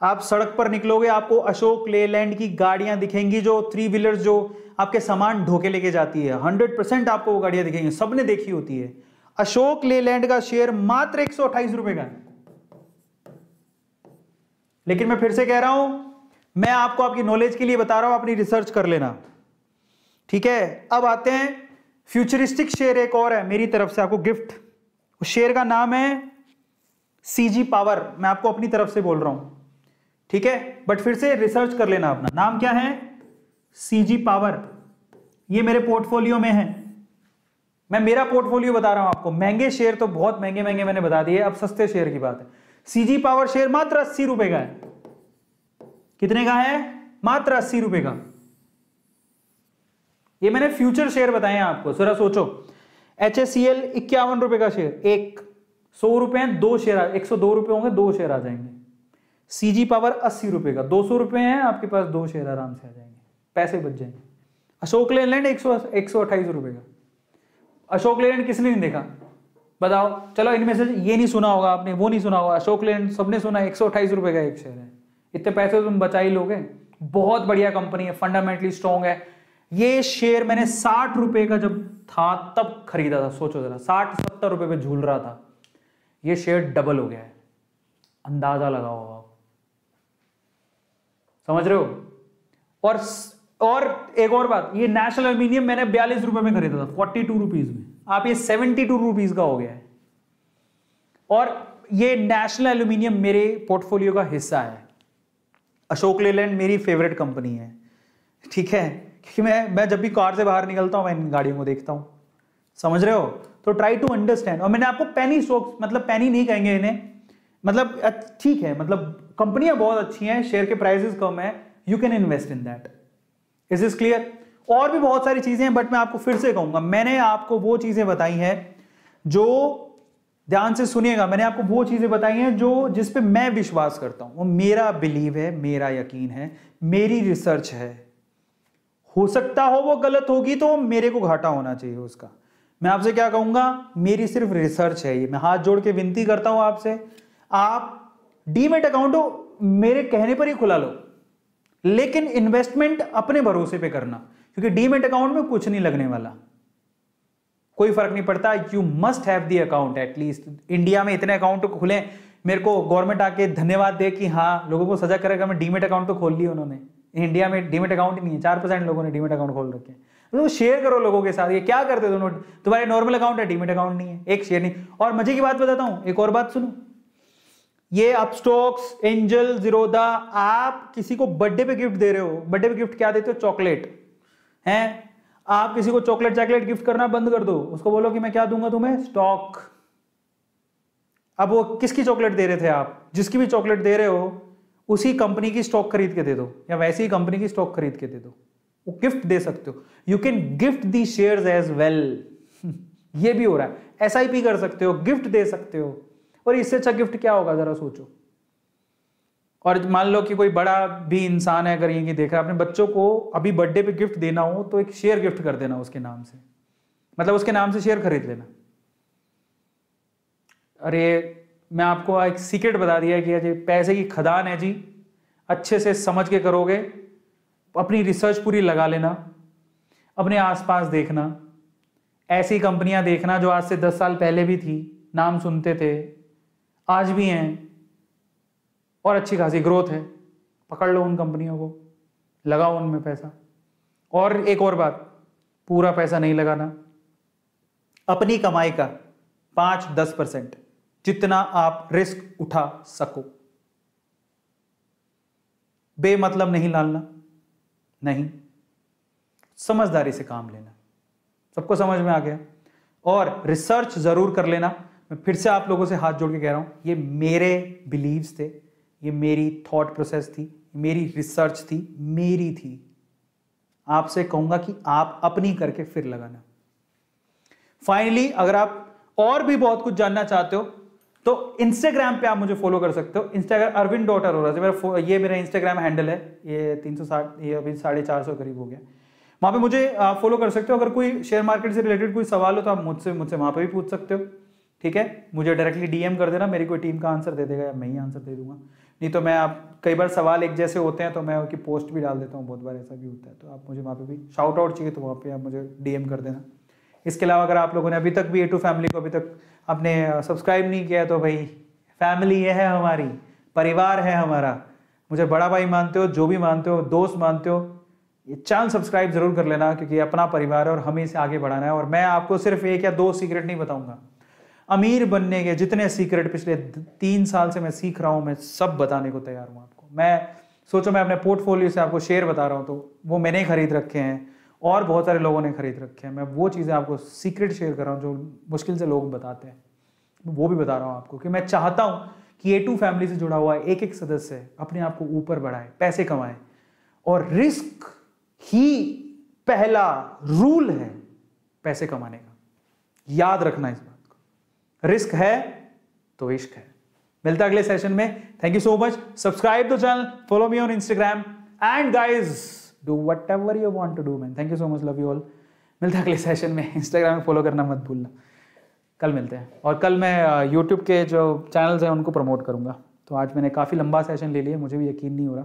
आप सड़क पर निकलोगे, आपको अशोक लेलैंड की गाड़ियां दिखेंगी, जो 3 व्हीलर्स जो आपके सामान ढोके लेके जाती है। 100% आपको वो गाड़ियां दिखेंगी, सबने देखी होती है। अशोक लेलैंड का शेयर मात्र 128 रुपए का है। लेकिन मैं फिर से कह रहा हूं, मैं आपको आपकी नॉलेज के लिए बता रहा हूं, अपनी रिसर्च कर लेना, ठीक है। अब आते हैं फ्यूचरिस्टिक शेयर, एक और है मेरी तरफ से आपको गिफ्ट। उस शेयर का नाम है सीजी पावर, मैं आपको अपनी तरफ से बोल रहा हूं, ठीक है, बट फिर से रिसर्च कर लेना अपना। नाम क्या है? CG power. ये मेरे पोर्टफोलियो में है, मैं मेरा पोर्टफोलियो बता रहा हूं आपको। महंगे शेयर तो बहुत महंगे महंगे मैंने बता दिए, अब सस्ते शेयर की बात है। सीजी पावर शेयर मात्र 80 रुपए का है। कितने का है? मात्र 80 रुपए का। ये मैंने फ्यूचर शेयर बताए हैं आपको, जरा सोचो। HSCL 51 रुपए का शेयर, एक 100 रुपए, 2 शेयर, 102 रुपए होंगे, 2 शेयर आ जाएंगे। सीजी पावर 80 रुपए का, 200 रुपए हैं आपके पास, 2 शेयर आराम से आ जाएंगे, पैसे बच जाएंगे। अशोक लेलैंड 128 रुपए का। अशोक लेलैंड किसने नहीं देखा बताओ? चलो इनमें से ये नहीं सुना होगा आपने, वो नहीं सुना होगा, अशोक लेलैंड सबने सुना। 128 रुपए का एक शेयर है, इतने पैसे तुम बचा ही लोगे। बहुत बढ़िया कंपनी है, फंडामेंटली स्ट्रॉन्ग है। ये शेयर मैंने 60 रुपए का जब था तब खरीदा था, सोचो जरा, 60-70 रुपए पे झूल रहा था, ये शेयर डबल हो गया है, अंदाजा लगाओ आप, समझ रहे हो। और एक और बात, ये नेशनल एल्यूमिनियम मैंने 42 रुपए में खरीदा था, 42 रुपीज में, आप ये 72 रुपीज का हो गया है। और ये नेशनल एल्यूमिनियम मेरे पोर्टफोलियो का हिस्सा है। अशोक लेलैंड मेरी फेवरेट कंपनी है, ठीक है, क्योंकि मैं जब भी कार से बाहर निकलता हूं, मैं इन गाड़ियों को देखता हूं, समझ रहे हो। तो ट्राई टू अंडरस्टैंड। और मैंने आपको पेनी स्टॉक्स, मतलब पेनी नहीं कहेंगे इन्हें, मतलब ठीक है, मतलब कंपनियां बहुत अच्छी हैं, शेयर के प्राइसेस कम है, you can invest in that. Is this clear? और भी बहुत सारी चीजें हैं, बट मैं आपको फिर से कहूंगा, मैंने आपको वो चीजें बताई हैं जो, ध्यान से सुनिएगा, मैंने आपको वो चीजें बताई हैं जो, जिस पे मैं विश्वास करता हूं, वो मेरा बिलीव है, मेरा यकीन है, मेरी रिसर्च है। हो सकता हो वो गलत होगी तो मेरे को घाटा होना चाहिए उसका। मैं आपसे क्या कहूंगा, मेरी सिर्फ रिसर्च है ये। मैं हाथ जोड़ के विनती करता हूं आपसे, आप डीमैट अकाउंट मेरे कहने पर ही खुला लो, लेकिन इन्वेस्टमेंट अपने भरोसे पे करना, क्योंकि डीमैट अकाउंट में कुछ नहीं लगने वाला, कोई फर्क नहीं पड़ता। You must have the account at least. India में इतने अकाउंट खुले, मेरे को गवर्नमेंट आके धन्यवाद दे कि हाँ, लोगों को सजा करेगा, मैं डीमैट अकाउंट तो खोल लिया उन्होंने। इंडिया में डीमैट अकाउंट ही नहीं है, 4% लोगों ने डीमैट अकाउंट खोल रखे हैं। तो शेयर करो लोगों के साथ। ये क्या करते दोनों, तुम्हारे नॉर्मल अकाउंट है, डीमैट अकाउंट नहीं है, एक शेयर नहीं। और मजे की बात बताता हूं, एक और बात सुनो, ये अपस्टॉक्स, एंजल, जीरोधा, आप किसी को बर्थडे पे गिफ्ट दे रहे हो, बर्थडे पे गिफ्ट क्या देते हो? चॉकलेट हैं। आप किसी को चॉकलेट गिफ्ट करना बंद कर दो, उसको बोलो कि मैं क्या दूंगा तुम्हें? स्टॉक। अब वो किसकी चॉकलेट दे रहे थे आप? जिसकी भी चॉकलेट दे रहे हो उसी कंपनी की स्टॉक खरीद के दे दो, या वैसी ही कंपनी की स्टॉक खरीद के दे दो, वो गिफ्ट दे सकते हो। You can gift the shares as well. ये भी हो रहा है, SIP कर सकते हो, गिफ्ट दे सकते हो, और इससे अच्छा गिफ्ट क्या होगा जरा सोचो। और मान लो कि कोई बड़ा भी इंसान है, अगर ये देख रहा है, अपने बच्चों को अभी बर्थडे पे गिफ्ट देना हो तो एक शेयर गिफ्ट कर देना उसके नाम से, मतलब उसके नाम से शेयर खरीद लेना। अरे मैं आपको एक सीक्रेट बता दिया कि ये पैसे की खदान है जी, अच्छे से समझ के करोगे, अपनी रिसर्च पूरी लगा लेना, अपने आसपास देखना, ऐसी कंपनियां देखना जो आज से 10 साल पहले भी थी, नाम सुनते थे, आज भी हैं, और अच्छी खासी ग्रोथ है, पकड़ लो उन कंपनियों को, लगाओ उनमें पैसा। और एक और बात, पूरा पैसा नहीं लगाना, अपनी कमाई का 5-10% जितना आप रिस्क उठा सको, बेमतलब नहीं लालना, नहीं, समझदारी से काम लेना। सबको समझ में आ गया? और रिसर्च जरूर कर लेना। मैं फिर से आप लोगों से हाथ जोड़ के कह रहा हूं, ये मेरे बिलीव्स थे, ये मेरी थॉट प्रोसेस थी, मेरी रिसर्च थी, मेरी थी। आपसे कहूंगा कि आप अपनी करके फिर लगाना। फाइनली अगर आप और भी बहुत कुछ जानना चाहते हो तो इंस्टाग्राम पे आप मुझे फॉलो कर सकते हो। इंस्टाग्राम arvind.arora ये मेरा इंस्टाग्राम हैंडल है। ये 360, ये अभी 450 करीब हो गया। वहां पे मुझे फॉलो कर सकते हो। अगर कोई शेयर मार्केट से रिलेटेड कोई सवाल हो तो आप मुझसे वहां पे भी पूछ सकते हो, ठीक है। मुझे डायरेक्टली डीएम कर देना, मेरी कोई टीम का आंसर दे देगा या मैं ही आंसर दे दूंगा। नहीं तो मैं आप कई बार सवाल एक जैसे होते हैं तो मैं उनकी पोस्ट भी डाल देता हूँ, बहुत बार ऐसा भी होता है। तो आप मुझे वहाँ पे भी शाउट आउट चाहिए तो वहाँ पे आप मुझे डीएम कर देना। इसके अलावा अगर आप लोगों ने अभी तक भी A2 फैमिली को अभी तक आपने सब्सक्राइब नहीं किया तो भाई फैमिली ये है हमारी, परिवार है हमारा। मुझे बड़ा भाई मानते हो, जो भी मानते हो, दोस्त मानते हो, ये चैनल सब्सक्राइब जरूर कर लेना, क्योंकि अपना परिवार है और हमें इसे आगे बढ़ाना है। और मैं आपको सिर्फ 1 या 2 सीक्रेट नहीं बताऊंगा, अमीर बनने के जितने सीक्रेट पिछले 3 साल से मैं सीख रहा हूं, मैं सब बताने को तैयार हूं आपको। मैं सोचो मैं अपने पोर्टफोलियो से आपको शेयर बता रहा हूं तो वो मैंने खरीद रखे हैं और बहुत सारे लोगों ने खरीद रखे हैं। मैं वो चीज़ें आपको सीक्रेट शेयर कर रहा हूं जो मुश्किल से लोग बताते हैं, वो भी बता रहा हूं आपको कि मैं चाहता हूं कि A2 फैमिली से जुड़ा हुआ एक एक सदस्य अपने आप को ऊपर बढ़ाए, पैसे कमाए। और रिस्क ही पहला रूल है पैसे कमाने का, याद रखना इस बात को। रिस्क है तो इश्क है। मिलता अगले सेशन में। Thank you so much. Subscribe the channel, follow me on Instagram and guys do whatever you want to do man. Thank you so much, love you all. मिलता अगले सेशन में। इंस्टाग्राम में फॉलो करना मत भूलना। कल मिलते हैं। और कल मैं यूट्यूब के जो चैनल्स हैं उनको प्रमोट करूंगा। तो आज मैंने काफ़ी लंबा सेशन ले लिया, मुझे भी यकीन नहीं हो रहा,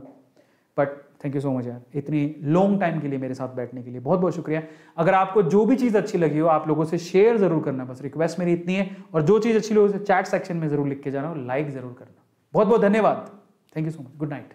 but thank you so much यार, इतनी लॉन्ग टाइम के लिए मेरे साथ बैठने के लिए बहुत बहुत शुक्रिया। अगर आपको जो भी चीज़ अच्छी लगी हो आप लोगों से शेयर जरूर करना, बस रिक्वेस्ट मेरी इतनी है। और जो चीज़ अच्छी लगी उसे चैट सेक्शन में जरूर लिख के जाना और लाइक जरूर करना। बहुत बहुत धन्यवाद। Thank you so much. Good night.